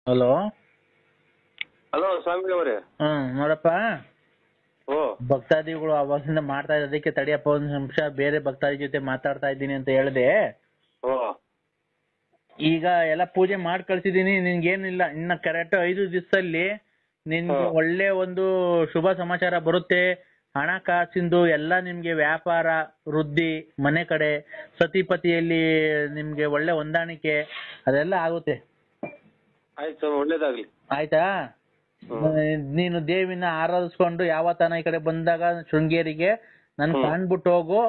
Hello. Hello ಸ್ವಾಮಿ ಅವರೇ. ನೋಡಪ್ಪ, ಓ ಭಕ್ತಾದಿಗಳು ಅವಾಗಿಂದ ಮಾಡ್ತಾ ಇದ್ದಕ್ಕೆ ತಡಿಯಪ್ಪ ಒಂದ್ ನಿಮಿಷ ಬೇರೆ ಭಕ್ತಾದಿ ಜೊತೆ ಮಾತಾಡ್ತಾ ಇದ್ದೀನಿ ಅಂತ ಹೇಳ್ದೆ. ಓ ಈಗ ಎಲ್ಲ ಪೂಜೆ ಮಾಡಿ ಕಳ್ಸಿದೀನಿ. ನಿನ್ಗೇನಿಲ್ಲ, ಇನ್ನ ಕರೆಕ್ಟ್ 5 ದಿವಸದಲ್ಲಿ ನಿನ್ಗೆ ಒಳ್ಳೆ ಒಂದು ಶುಭ ಸಮಾಚಾರ ಬರುತ್ತೆ. ಹಣಕಾಸಿಂದು ಎಲ್ಲ ನಿಮ್ಗೆ ವ್ಯಾಪಾರ ವೃದ್ಧಿ, ಮನೆ ಕಡೆ ಸತಿಪತಿಯಲ್ಲಿ ನಿಮ್ಗೆ ಒಳ್ಳೆ ಹೊಂದಾಣಿಕೆ ಅದೆಲ್ಲ ಆಗುತ್ತೆ. ಆಯ್ತು ಸ್ವಾಮಿ, ಒಳ್ಳೇದಾಗ್ಲಿ. ಆಯ್ತಾ? ನೀನು ದೇವಿನ ಆರಾಧಿಸ್ಕೊಂಡು ಯಾವತ್ತನ ಈ ಕಡೆ ಬಂದಾಗ ಶೃಂಗೇರಿಗೆ ನನ್ ಕಾಣ್ಬಿಟ್ಟು ಹೋಗು.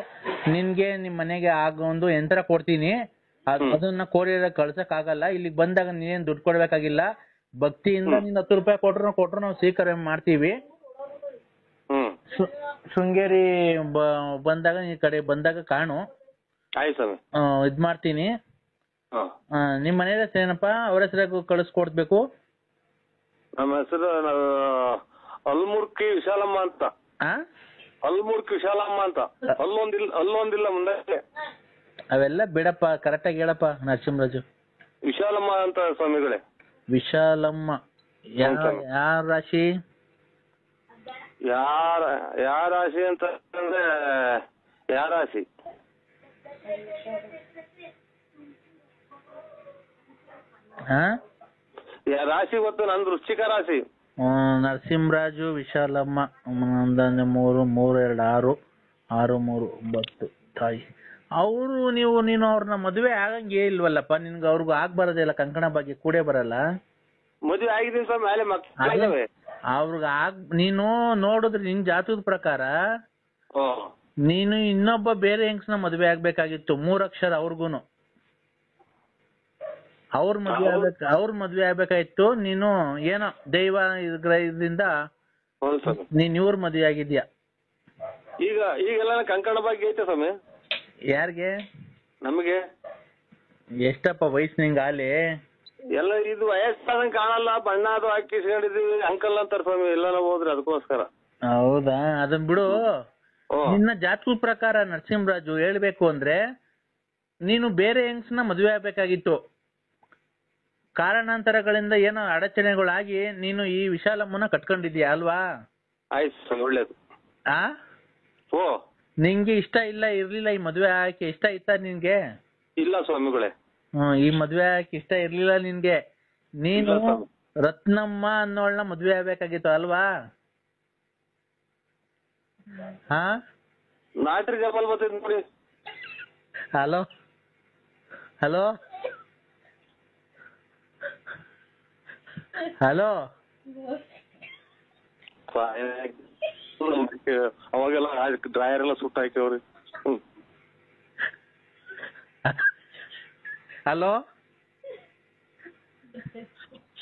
ನಿನ್ಗೆ ನಿಮ್ ಮನೆಗೆ ಆಗೋ ಒಂದು ಯಂತ್ರ ಕೊಡ್ತೀನಿ. ಅದನ್ನ ಕೋರಿಯರ್ ಕಳ್ಸಕ್ ಆಗಲ್ಲ. ಇಲ್ಲಿಗೆ ಬಂದಾಗ ನೀನೇನ್ ದುಡ್ಡು ಕೊಡ್ಬೇಕಾಗಿಲ್ಲ. ಭಕ್ತಿಯಿಂದ ನೀನ್ 10 ರೂಪಾಯಿ ಕೊಟ್ರು ನಾವು ಸ್ವೀಕಾರ ಮಾಡ್ತೀವಿ. ಶೃಂಗೇರಿ ಬಂದಾಗ ಈ ಕಡೆ ಬಂದಾಗ ಕಾಣು. ಆಯ್ತು ಸ್ವಾಮಿ. ಇದ್ ಮಾಡ್ತೀನಿ. ನಿಮ್ ಮನೆ ಹೆಸರು ಏನಪ್ಪಾ? ಅವ್ರ ಹೆಸರಾಗ ಕಳಿಸ್ಕೊಡ್ಬೇಕು. ನಮ್ಮ ಹೆಸರು ಅಲ್ಮುರ್ಕಿ ವಿಶಾಲಮ್ಮ ಅಂತ. ಅಲ್ಮುರ್ಕಿ ವಿಶಾಲಮ್ಮ ಅಂತ. ಅಲ್ಲೊಂದಿಲ್ಲ ಮುಂದೆ. ಅವೆಲ್ಲ ಬಿಡಪ್ಪ, ಕರೆಕ್ಟಾಗಿ ಹೇಳಪ್ಪ ನರಸಿಂಹರಾಜು. ವಿಶಾಲಮ್ಮ ಅಂತ ಸ್ವಾಮಿಗಳೇ. ವಿಶಾಲಮ್ಮ. ಯಾರ ರಾಶಿ? ಯಾರ ರಾಶಿ ಅಂತ ಅಂದ್ರೆ ಯಾರ ರಾಶಿ? ರಾಶಿ ಗೊತ್ತು, ನಂದು ವೃಶ್ಚಿಕ ರಾಶಿ. ನರಸಿಂಹರಾಜು ವಿಶಾಲಮ್ಮ. 1 3 3 2 6 6 3 9 ತಾಯಿ. ಅವರು ನೀನು ಅವ್ರನ್ನ ಮದುವೆ ಆಗಂಗೆ ಇಲ್ವಲ್ಲಪ್ಪ. ನಿನ್ಗೆ ಅವ್ರಿಗೂ ಆಗ್ಬಾರದಿಲ್ಲ. ಕಂಕಣ ಬಗ್ಗೆ ಕೂಡೇ ಬರಲ್ಲ. ಮದುವೆ ಆಗಿದ್ದೀನಿ ಸ್ವಾಮಿ, ಮೇಲೆ ಮಕ್ಕಳಿದಾವೆ. ಅವ್ರಿಗೆ ನೀನು ನೋಡಿದ್ರೆ ನಿನ್ ಜಾತಕದ ಪ್ರಕಾರ ನೀನು ಇನ್ನೊಬ್ಬ ಬೇರೆ ಹೆಂಗ್ಸ್ನ ಮದುವೆ ಆಗ್ಬೇಕಾಗಿತ್ತು. 3 ಅಕ್ಷರ ಅವ್ರಿಗೂನು. ಅವ್ರ ಮದ್ವೆ ಆಗ್ಬೇಕಾಯ್ತು. ನೀನು ಏನೋ ದೈವ ಇದರಿಂದ ನೀನ್ ಇವ್ರ ಮದ್ವೆ ಆಗಿದ್ಯಾ. ಈಗೆಲ್ಲ ಕಂಕಣ ಬಗ್ಗೆ ಐತೆ ಸ್ವಾಮಿ. ಯಾರಿಗೆ? ನಮಗೆ. ಎಷ್ಟಪ್ಪ ವಯಸ್ಸು ನಿಂಗ ಆಲಿ? ಎಲ್ಲ ಇದು ವಯಸ್ಸಾದಂಗ ಕಾಣಲ್ಲ. ಬಣ್ಣ ಅದು ಹಾಕಿಸ್ಕೊಂಡಿದೀವಿ. ಅಂಕಲ್ ಅಂತಾರ ಸ್ವಾಮಿ ಎಲ್ಲ ಹೋದ್ರೆ ಅದಕ್ಕೋಸ್ಕರ. ಹೌದಾ? ಅದನ್ ಬಿಡು. ನಿನ್ನ ಜಾತಕದ ಪ್ರಕಾರ ನರಸಿಂಹರಾಜು ಹೇಳ್ಬೇಕು ಅಂದ್ರೆ ನೀನು ಬೇರೆ ಹೆಂಗ್ಸ್ನ ಮದುವೆ ಆಗ್ಬೇಕಾಗಿತ್ತು. ಕಾರಣಾಂತರಗಳಿಂದ ಏನೋ ಅಡಚಣೆಗಳಾಗಿ ನೀನು ಈ ವಿಶಾಲಮ್ಮನ ಕಟ್ಕೊಂಡಿದ್ಯಾ ಅಲ್ವಾ? ಆಯ್ತು, ಒಳ್ಳೇದು. ಓ ನಿಂಗೆ ಇಷ್ಟ ಇರ್ಲಿಲ್ಲ ಈ ಮದ್ವೆ ಆಕೆ? ಇಷ್ಟ ಇತ್ತ ನಿನ್ಗೆ? ಇಲ್ಲ ಸ್ವಾಮಿಗಳೇ. ಈ ಮದ್ವೆ ಆಕೆ ಇಷ್ಟ ಇರ್ಲಿಲ್ಲ ನಿನ್ಗೆ. ನೀನು ರತ್ನಮ್ಮ ಅನ್ನೋಳ್ನ ಮದ್ವೆ ಆಗ್ಬೇಕಾಗಿತ್ತು ಅಲ್ವಾ? ನಾಟ್ರಿ ಜಬಲ್ ಬರ್ತೈತಿ ನೋಡಿ. Hello hello hello. ಅವಾಗೆಲ್ಲ ಡ್ರೈಯರ್ ಎಲ್ಲ ಸುಟ್ಟ ಹಾಕ್ಯವ್ರಿ. ಹಲೋ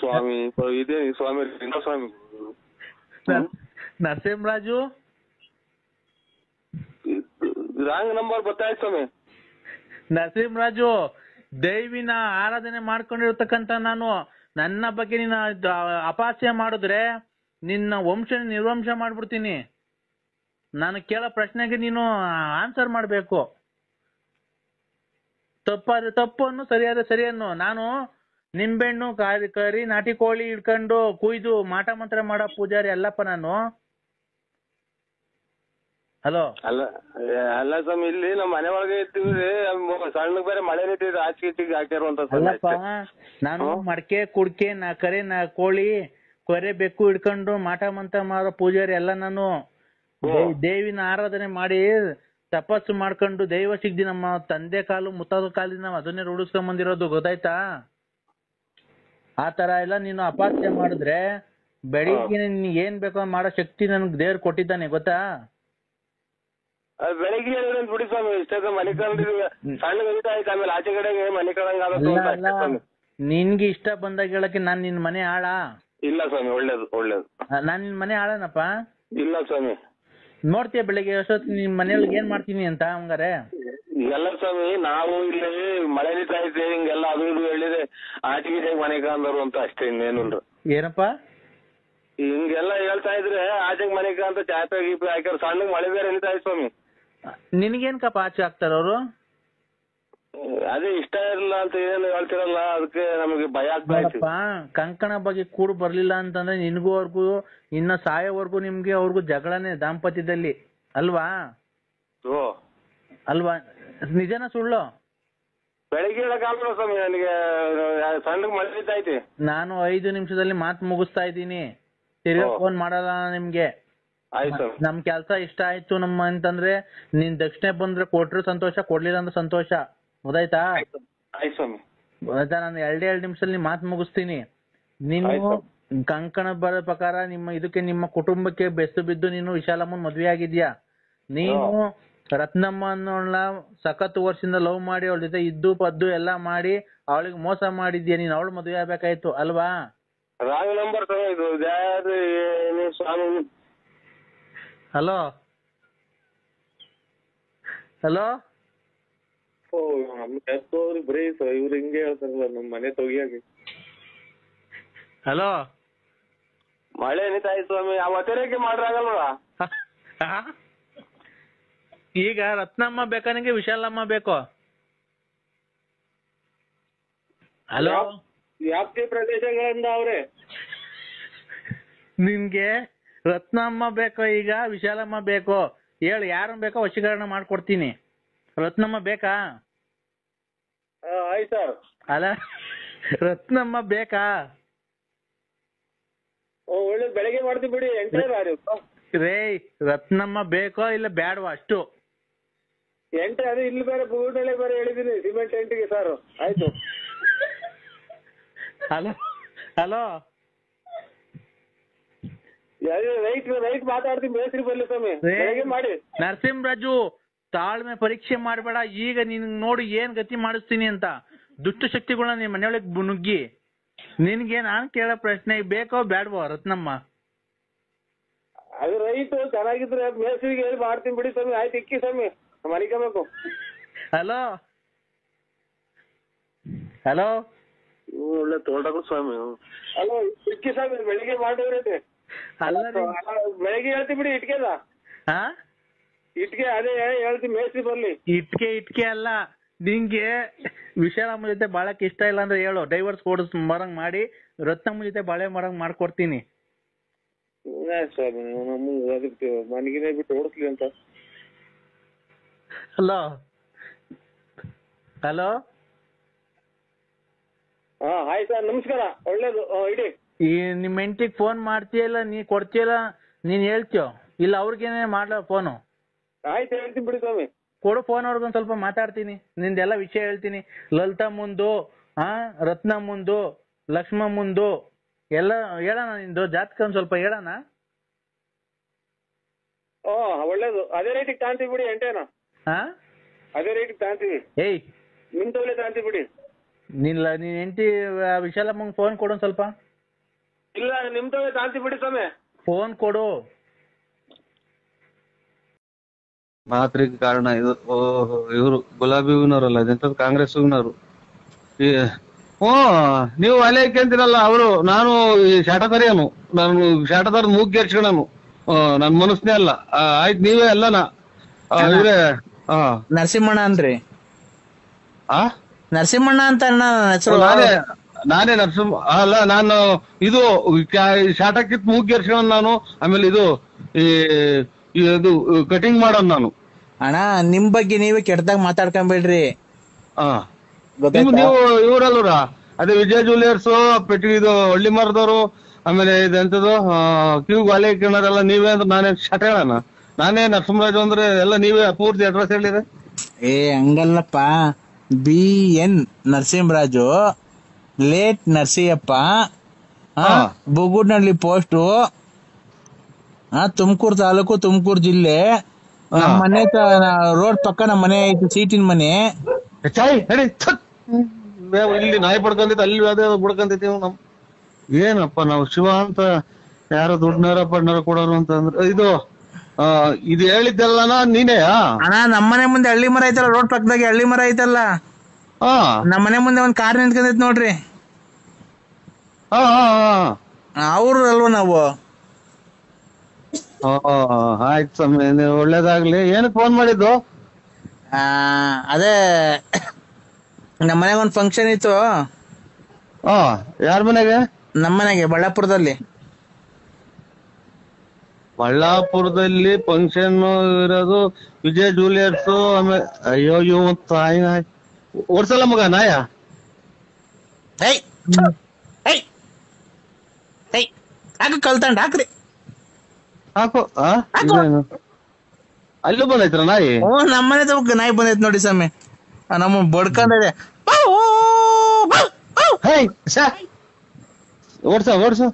ಸ್ವಾಮಿ, ಇದೇ ಸ್ವಾಮಿ ಸ್ವಾಮಿ ನರಸಿಂಹರಾಜು. ರಾಂಗ್ ನಂಬರ್ ಬರ್ತಾಯ್ತು ಸ್ವಾಮಿ. ನರಸಿಂಹರಾಜು, ದೈವಿನ ಆರಾಧನೆ ಮಾಡ್ಕೊಂಡಿರ್ತಕ್ಕಂತ ನಾನು ನನ್ನ ಬಗ್ಗೆ ನಿನ್ನ ಅಪಹಾಸ್ಯ ಮಾಡಿದ್ರೆ ನಿನ್ನ ವಂಶ ನಿರ್ವಂಶ ಮಾಡ್ಬಿಡ್ತೀನಿ. ನಾನು ಕೇಳೋ ಪ್ರಶ್ನೆಗೆ ನೀನು ಆನ್ಸರ್ ಮಾಡ್ಬೇಕು. ತಪ್ಪು ಅನ್ನು ಸರಿಯಾದ ಸರಿ ಅನ್ನು. ನಾನು ನಿಂಬೆಣ್ಣು ಕರಿ ನಾಟಿ ಕೋಳಿ ಇಟ್ಕೊಂಡು ಕುಯ್ದು ಮಾಟ ಮಂತ್ರ ಮಾಡೋ ಪೂಜಾರಿ ಅಲ್ಲಪ್ಪ ನಾನು. ಹಲೋ. ಅಲ್ಲ ಸ್ವಾಮಿ, ಇಲ್ಲಿ ನಮ್ಮ ಮನೆ ಒಳಗೆ ಇರ್ತೀವಿ. ಸಣ್ಣ ಬೇರೆ ಮಳೆ ನಿಂತಿದೆ. ಆಚೆಗೆ ಹಾಕಿರುವಂತ. ಅಲ್ಲಪ್ಪ, ನಾನು ಮಡಕೆ ಕುಡ್ಕೆ ಕರೆ ಕೋಳಿ ಕೊರೆ ಬೆಕ್ಕು ಇಟ್ಕೊಂಡು ಮಾಟ ಮಂತ್ರ ಮಾಡೋ ಪೂಜಾರಿ ಅಲ್ಲ ನಾನು. ದೇವಿನ ಆರಾಧನೆ ಮಾಡಿ ತಪಸ್ಸು ಮಾಡ್ಕೊಂಡು ದೈವ ಸಿಗ್ದಿ. ನಮ್ಮ ತಂದೆ ಕಾಲು ಮುತ್ತಾದ ಕಾಲಿನ ನಾವು ಅದನ್ನೇ ರೂಢಿಸ್ಕೊಂಡ್ ಬಂದಿರೋದು, ಗೊತ್ತಾಯ್ತಾ? ಆ ತರ ಎಲ್ಲ ನೀನು ಅಪಹಾಸ್ಯ ಮಾಡಿದ್ರೆ ಬೆಳಿಗ್ಗೆ ಏನ್ ಬೇಕೋ ಮಾಡೋ ಶಕ್ತಿ ನನ್ಗೆ ದೇವ್ರು ಕೊಟ್ಟಿದ್ದಾನೆ, ಗೊತ್ತಾ? ಬೆಳಿಗ್ಗೆ ಬಿಡಿ ಸ್ವಾಮಿ, ಇಷ್ಟ ಮನೆ ಕಂಡಿದ್ವಿ. ಸಣ್ಣ ಆಯ್ತು, ಆಮೇಲೆ ಆಚೆ ಕಡೆಗೆ ಮನೆ ಕಳಂಗ. ನಿನ್ಗೆ ಇಷ್ಟ ಬಂದಾಗ ಹೇಳಕ್ಕೆ ನಾನ್ ನಿನ್ ಮನೆ ಆಳ? ಇಲ್ಲ ಸ್ವಾಮಿ, ಒಳ್ಳೇದು. ನಾನ್ ನಿನ್ ಮನೆ ಆಳನಪ್ಪ? ಇಲ್ಲ ಸ್ವಾಮಿ. ನೋಡ್ತೀಯ ಬೆಳಿಗ್ಗೆ ಎಷ್ಟೊತ್ತು ನಿಮ್ ಮನೆಯೊಳಗೆ ಏನ್ ಮಾಡ್ತೀನಿ ಅಂತ ಹಂಗಾರೆ? ಎಲ್ಲ ಸ್ವಾಮಿ, ನಾವು ಇಲ್ಲಿ ಮಳೆ ನಿಂತ ಐತೆ ಹಿಂಗೆಲ್ಲ ಅದು ಇದು ಹೇಳಿದೆ. ಆಚೆಗೆ ಮನೆ ಕಾಂದರು ಅಂತ ಅಷ್ಟೇ, ಇನ್ನೇನು. ಏನಪ್ಪಾ ಹಿಂಗೆಲ್ಲ ಹೇಳ್ತಾ ಇದ್ರೆ ಆಚೆಗೆ ಮನೆ ಅಂತ ಚಾಪೆ ಗೀಪೆ ಹಾಕ್ಯಾರ. ಸಣ್ಣ ಮಳೆ ಬೇರೆ ನಿಂತ ಆಯ್ತು ಸ್ವಾಮಿ. ನಿನ್ಗೇನ್ಕಪ್ಪ ಆಚೆ ಹಾಕ್ತಾರ ಅವರು? ಅದೇ ಇಷ್ಟ ಇರಲ್ಲ ಅಂತ ಏನು ಹೇಳ್ತಿರಲ್ಲ, ಅದಕ್ಕೆ ನಮಗೆ ಭಯ ಆಗ್ತಾ ಇತ್ತು. ನೋಡಪ್ಪ, ಕಂಕಣ ಬಗ್ಗೆ ಕೂಡ್ ಬರ್ಲಿಲ್ಲ ಅಂತಂದ್ರೆ ನಿನ್ಗೂ ಅವ್ರಿಗೂ ಇನ್ನ ಸಾಯೋವರೆಗೂ ನಿಮ್ಗೆ ಅವ್ರಿಗೂ ಜಗಳನೆ ದಾಂಪತ್ಯದಲ್ಲಿ, ಅಲ್ವಾ? ಓ ಅಲ್ವಾ? ನಿಜನ ಸುಳ್ಳು? ಬೆಳಿಗ್ಗೆ ಹೇಳಕ್ಕಾಗಲ್ಲ ಸ್ವಾಮಿ, ನನಗೆ ಸಣ್ಣಗೆ ಮಳೆ. ನಾನು 5 ನಿಮಿಷದಲ್ಲಿ ಮಾತು ಮುಗಿಸ್ತಾ ಇದ್ದೀನಿ, ತಿರ್ಗಾ ಫೋನ್ ಮಾಡಲ್ಲ ನಿಮ್ಗೆ. ಆಯ್ತು. ನಮ್ ಕೆಲ್ಸ ಇಷ್ಟ ಆಯ್ತು ನಮ್ಮ ಅಂತಂದ್ರೆ ನೀನ್ ದಕ್ಷಿಣೆ ಬಂದ್ರೆ ಕೊಟ್ರು ಸಂತೋಷ, ಕೊಡ್ಲಿಲ್ಲ ಅಂದ್ರೆ ಸಂತೋಷ. ಗೊತ್ತಾಯ್ತಾ? ಆಯ್ತು ಸ್ವಾಮಿ. ಗೊತ್ತಾಯ್ತಾ? ನಾನು 2 ನಿಮಿಷದಲ್ಲಿ ಮಾತು ಮುಗಿಸ್ತೀನಿ. ನೀನು ಕಂಕಣ ಬರೋ ಪ್ರಕಾರ ನಿಮ್ಮ ಕುಟುಂಬಕ್ಕೆ ಬೆಸ್ತು ಬಿದ್ದು ನೀನು ವಿಶಾಲಮ್ಮನ್ ಮದ್ವೆ ಆಗಿದ್ಯಾ. ನೀನು ರತ್ನಮ್ಮ ಅನ್ನೋಳ ಸಖತ್ ವರ್ಷದಿಂದ ಲವ್ ಮಾಡಿ ಅವಳ ಜೊತೆ ಇದ್ದು ಪದ್ದು ಎಲ್ಲಾ ಮಾಡಿ ಅವಳಿಗೆ ಮೋಸ ಮಾಡಿದ್ಯಾ. ನೀನ್ ಅವಳು ಮದ್ವೆ ಆಗ್ಬೇಕಾಯ್ತು, ಅಲ್ವಾ? ರಾಂಗ್ ನಂಬರ್ ಇದು ಸ್ವಾಮಿ. ಹಲೋ ಹಲೋ ಬರೀ ಇವ್ರು ಹಿಂಗೆ ಹೇಳ್ತಾರಲ್ಲ, ನಮ್ ಮನೆ ತೊಗಿಯಾಗಿ. ಹಲೋ, ಮಳೆ ಏನಿತಾಯ್ತು ಸ್ವಾಮಿ, ಆ ಒತ್ತಡಕ್ಕೆ ಮಾಡ್ರಾಗಲ್ವಾ? ಈಗ ರತ್ನಮ್ಮ ಬೇಕಾ ನಿಂಗೆ ವಿಶಾಲಮ್ಮ ಬೇಕೋ? ಹಲೋ, ವ್ಯಾಪ್ತಿ ಪ್ರದೇಶಗಳಿಂದ ಅವ್ರೆ. ನಿನ್ಗೆ ರತ್ನಮ್ಮ ಬೇಕೋ ಈಗ ವಿಶಾಲಮ್ಮ ಬೇಕೋ? ಹೇಳು, ಯಾರನ್ನ ಬೇಕೋ ವಶೀಕರಣ ಮಾಡ್ಕೊಡ್ತೀನಿ. ರತ್ನಮ್ಮ ಬೇಕಾ? ಆಯ್ತು ಸರ್. ಅಲ್ಲ, ರತ್ನಮ್ಮ ಬೇಕಾ? ಒಳ್ಳೆ ಬೆಳಗ್ಗೆ ಮಾಡ್ತೀವಿ ಬಿಡಿ. ರೇ, ರತ್ನಮ್ಮ ಬೇಕೋ ಇಲ್ಲ ಬ್ಯಾಡವಾ ಅಷ್ಟು? ಅದು ಇಲ್ಲಿ ಬೇರೆ ಬೂಟಲ್ಲಿ ಬೇರೆ ಹೇಳಿದೀನಿ, ಸಿಮೆಂಟ್ ಎಂಟಿಗೆ ಸರ್. ಆಯ್ತು. ಹಲೋ ಹಲೋ, ರೈಟ್ ಮಾತಾಡ್ತೀನಿ, ಬೇಸ್ರಿ ಬರ್ಲಿ ಸ್ವಾಮಿ, ಬೆಳಗ್ಗೆ ಮಾಡಿ. ನರಸಿಂಹರಾಜು, ತಾಳ್ಮೆ ಪರೀಕ್ಷೆ ಮಾಡಬೇಡ. ಈಗ ನಿನ್ ನೋಡಿ ಏನ್ ಗತಿ ಮಾಡಿಸ್ತೀನಿ ಅಂತ ದುಷ್ಟ ಶಕ್ತಿಗಳನ್ನ ನಿಮ್ ಮನೆಯೊಳಗೆ ನುಗ್ಗಿ. ನಿನ್ಗೆ ನಾನ್ ಕೇಳೋ ಪ್ರಶ್ನೆ, ಬೇಕೋ ಬ್ಯಾಡ್ವೋ ರತ್ನಮ್ಮ? ಅದು ರೈಟ್ ಚೆನ್ನಾಗಿದ್ರೆ ಮೇಸ್ರಿಗೆ ಹೇಳಿ ಮಾಡ್ತೀನಿ ಬಿಡಿ ಸ್ವಾಮಿ. ಆಯ್ತು, ಇಕ್ಕಿ ಸ್ವಾಮಿ, ಮಲಿಕಬೇಕು. ಹಲೋ ಹಲೋ, ಒಳ್ಳೆ ತೋಟಗಳು ಸ್ವಾಮಿ. ಹಲೋ, ಇಕ್ಕಿ ಸ್ವಾಮಿ, ಬೆಳಿಗ್ಗೆ ಮಾಡಿದ್ರೈತೆ. ಬೆಳಿಗ್ಗೆ ಹೇಳ್ತೀನಿ ಬಿಡಿ. ಇಟ್ಕೆದ ಇಟ್ಕೆ ಅದೇ ಹೇಳ್ತೀನಿ, ಮೇಸ್ರಿ ಬರ್ಲಿ. ಇಟ್ಕೆ ಅಲ್ಲ, ನಿಂಗೆ ವಿಶಾಲಮ್ಮ ಜೊತೆ ಬಾಳಕ್ ಇಷ್ಟ ಇಲ್ಲ ಅಂದ್ರೆ ಹೇಳು, ಡೈವರ್ಸ್ ಕೊಡಿಸ್ ಮರಂಗ್ ಮಾಡಿ ರತ್ನಮ್ಮ ಜೊತೆ ಬಾಳೆ ಮರಂಗ್ ಮಾಡ್ಕೊಡ್ತೀನಿ. ಸ್ವಾಮಿ, ಅದಕ್ಕೆ ಮನೆಗಿನೇ ಬಿಟ್ಟು ಓಡಿಸ್ಲಿ ಅಂತ. ಹಲೋ ಹಲೋ, ಆಯ್ತು ಸರ್, ನಮಸ್ಕಾರ. ಒಳ್ಳೇದು, ಇಡಿ. ಈ ನಿಮ್ ಹೆಂಡತಿಗೆ ಫೋನ್ ಮಾಡ್ತೀಯಲ್ಲ, ನೀ ಕೊಡ್ತೀಯಲ್ಲ, ನೀನ್ ಹೇಳ್ತೀಯೋ ಇಲ್ಲ ಅವ್ರಿಗೇನೆ ಮಾಡ್ಲ ಫೋನು? ಆಯ್ತು, ಹೇಳ್ತೀನಿ ಬಿಡಿ ಸ್ವಾಮಿ. ಕೊಡು ಫೋನ್, ಅವ್ರಿಗೊಂದ್ ಸ್ವಲ್ಪ ಮಾತಾಡ್ತೀನಿ, ನಿಂದೆಲ್ಲ ವಿಷಯ ಹೇಳ್ತೀನಿ. ಲಲಿತಾ ಮುಂದು, ರತ್ನ ಮುಂದು, ಲಕ್ಷ್ಮ ಮುಂದು ಎಲ್ಲ ಹೇಳೋಣ. ನಿಂದು ಜಾತಕ ಒಂದ್ ಸ್ವಲ್ಪ ಹೇಳೋಣ. ಒಳ್ಳೇದು, ಅದೇ ರೇಟಿಗೆ ತಾಂತೀವಿ ಬಿಡಿ. ಎಂಟೇನಾ? ಅದೇ ರೇಟಿಗೆ ತಾಂತೀವಿ. ಏಯ್, ನಿಮ್ ತಗೊಳ್ಳಿ ತಾಂತೀವಿ ಬಿಡಿ. ನೀನ್ ಹೆಂಡತಿ ವಿಶಾಲಮ್ಮಂಗ್ ಫೋನ್ ಕೊಡು ಒಂದ್ ಸ್ವಲ್ಪ. ಇಲ್ಲ, ನಿಮ್ ತಗೊಳ್ಳಿ ತಾಂತೀವಿ ಬಿಡಿ ಸ್ವಾಮಿ. ಫೋನ್ ಕೊಡು. ಮಾತ್ರಿಗೆ ಕಾರಣ ಇದು. ಇವರು ಗುಲಾಬಿ ಹೂವಿನವರಲ್ಲ, ಅದೆಂತ ಕಾಂಗ್ರೆಸ್ ಹೂವಿನವರು. ನೀವು ಅಲೆ ಅಂತೀರಲ್ಲ, ಅವರು. ನಾನು ಶಾಟತರಿಯನು, ನಾನು ಶಾಟದಾರ ಮೂಗ್ಗೇರ್ಸ್ಕೊಳನು, ನನ್ ಮನಸ್ನೇ ಅಲ್ಲ. ಆಯ್ತು, ನೀವೇ ಅಲ್ಲನಾ? ಇವ್ರೆ ನರಸಿಂಹಣ್ಣ ಅನ್ರಿ? ನರಸಿಂಹಣ್ಣ ಅಂತ ಹೆಸರು? ನಾನೇ ನರಸಿಂಹ ಅಲ್ಲ, ನಾನು ಇದು ಶಾಟಕ್ಕಿತ್ ಮೂಗ್ಗೇರ್ಸ್ಕೊಳ ನಾನು. ಆಮೇಲೆ ಇದು ಕಟಿಂಗ್ ಮಾಡೋನ್ ನಾನು. ಅಣ್ಣ, ನಿಮ್ ಬಗ್ಗೆ ನೀವೇ ಕೆಟ್ಟದಾಗ ಮಾತಾಡ್ಕೊಂಬೇಡ್ರಿ. ನೀವು ಇವ್ರಲ್ರ, ಅದೇ ವಿಜಯ ಜ್ಯುವೆಲರ್ಸ್, ಇದು ಹಳ್ಳಿ ಮರದವರು, ಆಮೇಲೆ ಇದೆಂತದ್ದು ಕಿವ್ ಗಾಲೆ ಕಿಣರೆಲ್ಲ ನೀವೇ ಅಂದ್ರೆ ನಾನೇ ಶಟ ಹೇಳಣ? ನಾನೇ ನರಸಿಂಹರಾಜು ಅಂದ್ರೆ ಎಲ್ಲ ನೀವೇ ಪೂರ್ತಿ ಅಡ್ರೆಸ್ ಹೇಳಿದೆ. ಹಂಗಲ್ಲಪ್ಪ, BN Narasimharaju, late Narasiyappa, Bugudnalli post, Tumakuru taluk, Tumakuru ಜಿಲ್ಲೆ. ನಮ್ಮ ಮನೆ ರೋಡ್ ಪಕ್ಕ ನಮ್ಮ ಮನೆ ಐತಿ, ಸೀಟಿನ ಮನೆ. ಇಲ್ಲಿ ನಾಯಿ ಪಡ್ಕೊಂಡೈತಿ, ಅಲ್ಲಿ ಅದೇ ಬಡ್ಕೊಂತೈತಿ. ನಮ್ ಏನಪ್ಪ, ನಾವು ಶಿವ ಅಂತ ಯಾರೋ ದುಡ್ಡನಾರ ಪಡ್ನಾರ ಕೊಡೋರು ಅಂತಂದ್ರೆ ಇದು ಹೇಳಿದ್ದೆಲ್ಲನಾ ನೀನೇ? ಅಣ್ಣ, ನಮ್ಮನೆ ಮುಂದೆ ಹಳ್ಳಿ ಮರ ಐತಲ್ಲ, ರೋಡ್ ಪಕ್ಕದಾಗೆ ಹಳ್ಳಿ ಮರ ಐತಲ್ಲ, ನಮ್ಮನೆ ಮುಂದೆ ಒಂದ್ ಕಾರ್ ನಿಂತ್ಕೊಂಡೈತಿ ನೋಡ್ರಿ. ಅವ್ರು ಅಲ್ವ ನಾವು? ಆಯ್ತು ಸ್ವಾಮಿ, ಒಳ್ಳೇದಾಗ್ಲಿ. ಏನಕ್ಕೆ ಫೋನ್ ಮಾಡಿದ್ದು? ಅದೇ ನಮ್ಮ ಮನೆಗೆ ಒಂದ್ ಫಂಕ್ಷನ್ ಇತ್ತು. ಹಾ, ಯಾರ ಮನೆಗೆ? ನಮ್ಮ ಮನೆಗೆ ಬಳ್ಳಾಪುರದಲ್ಲಿ. ಬಳ್ಳಾಪುರದಲ್ಲಿ ಫಂಕ್ಷನ್ ಇರೋದು ವಿಜಯ್ ಜೂಲಿಯರ್ಸ್. ಆಮೇಲೆ ಅಯ್ಯೋ ಇವ್ ತಾಯಿ ನಾಯಿ ಓಡ್ಸಲ್ಲ ಮಗ ನಾಯ. ಕಲ್ತಂಡ್ ಹಾಕ್ರಿ ಹಾಕು. ಅಲ್ಲೂ ಬಂದೈತ್ರ ನಾಯಿ? ನಮ್ಮನೆ ತಗ ನಾಯಿ ಬಂದೈತ್ ನೋಡಿ ಸ್ವಾಮಿ. ನಮ್ಮ ಬಡ್ಕೊಂಡಿದೆ. ಓಡ್ಸ ಓಡ್ಸು.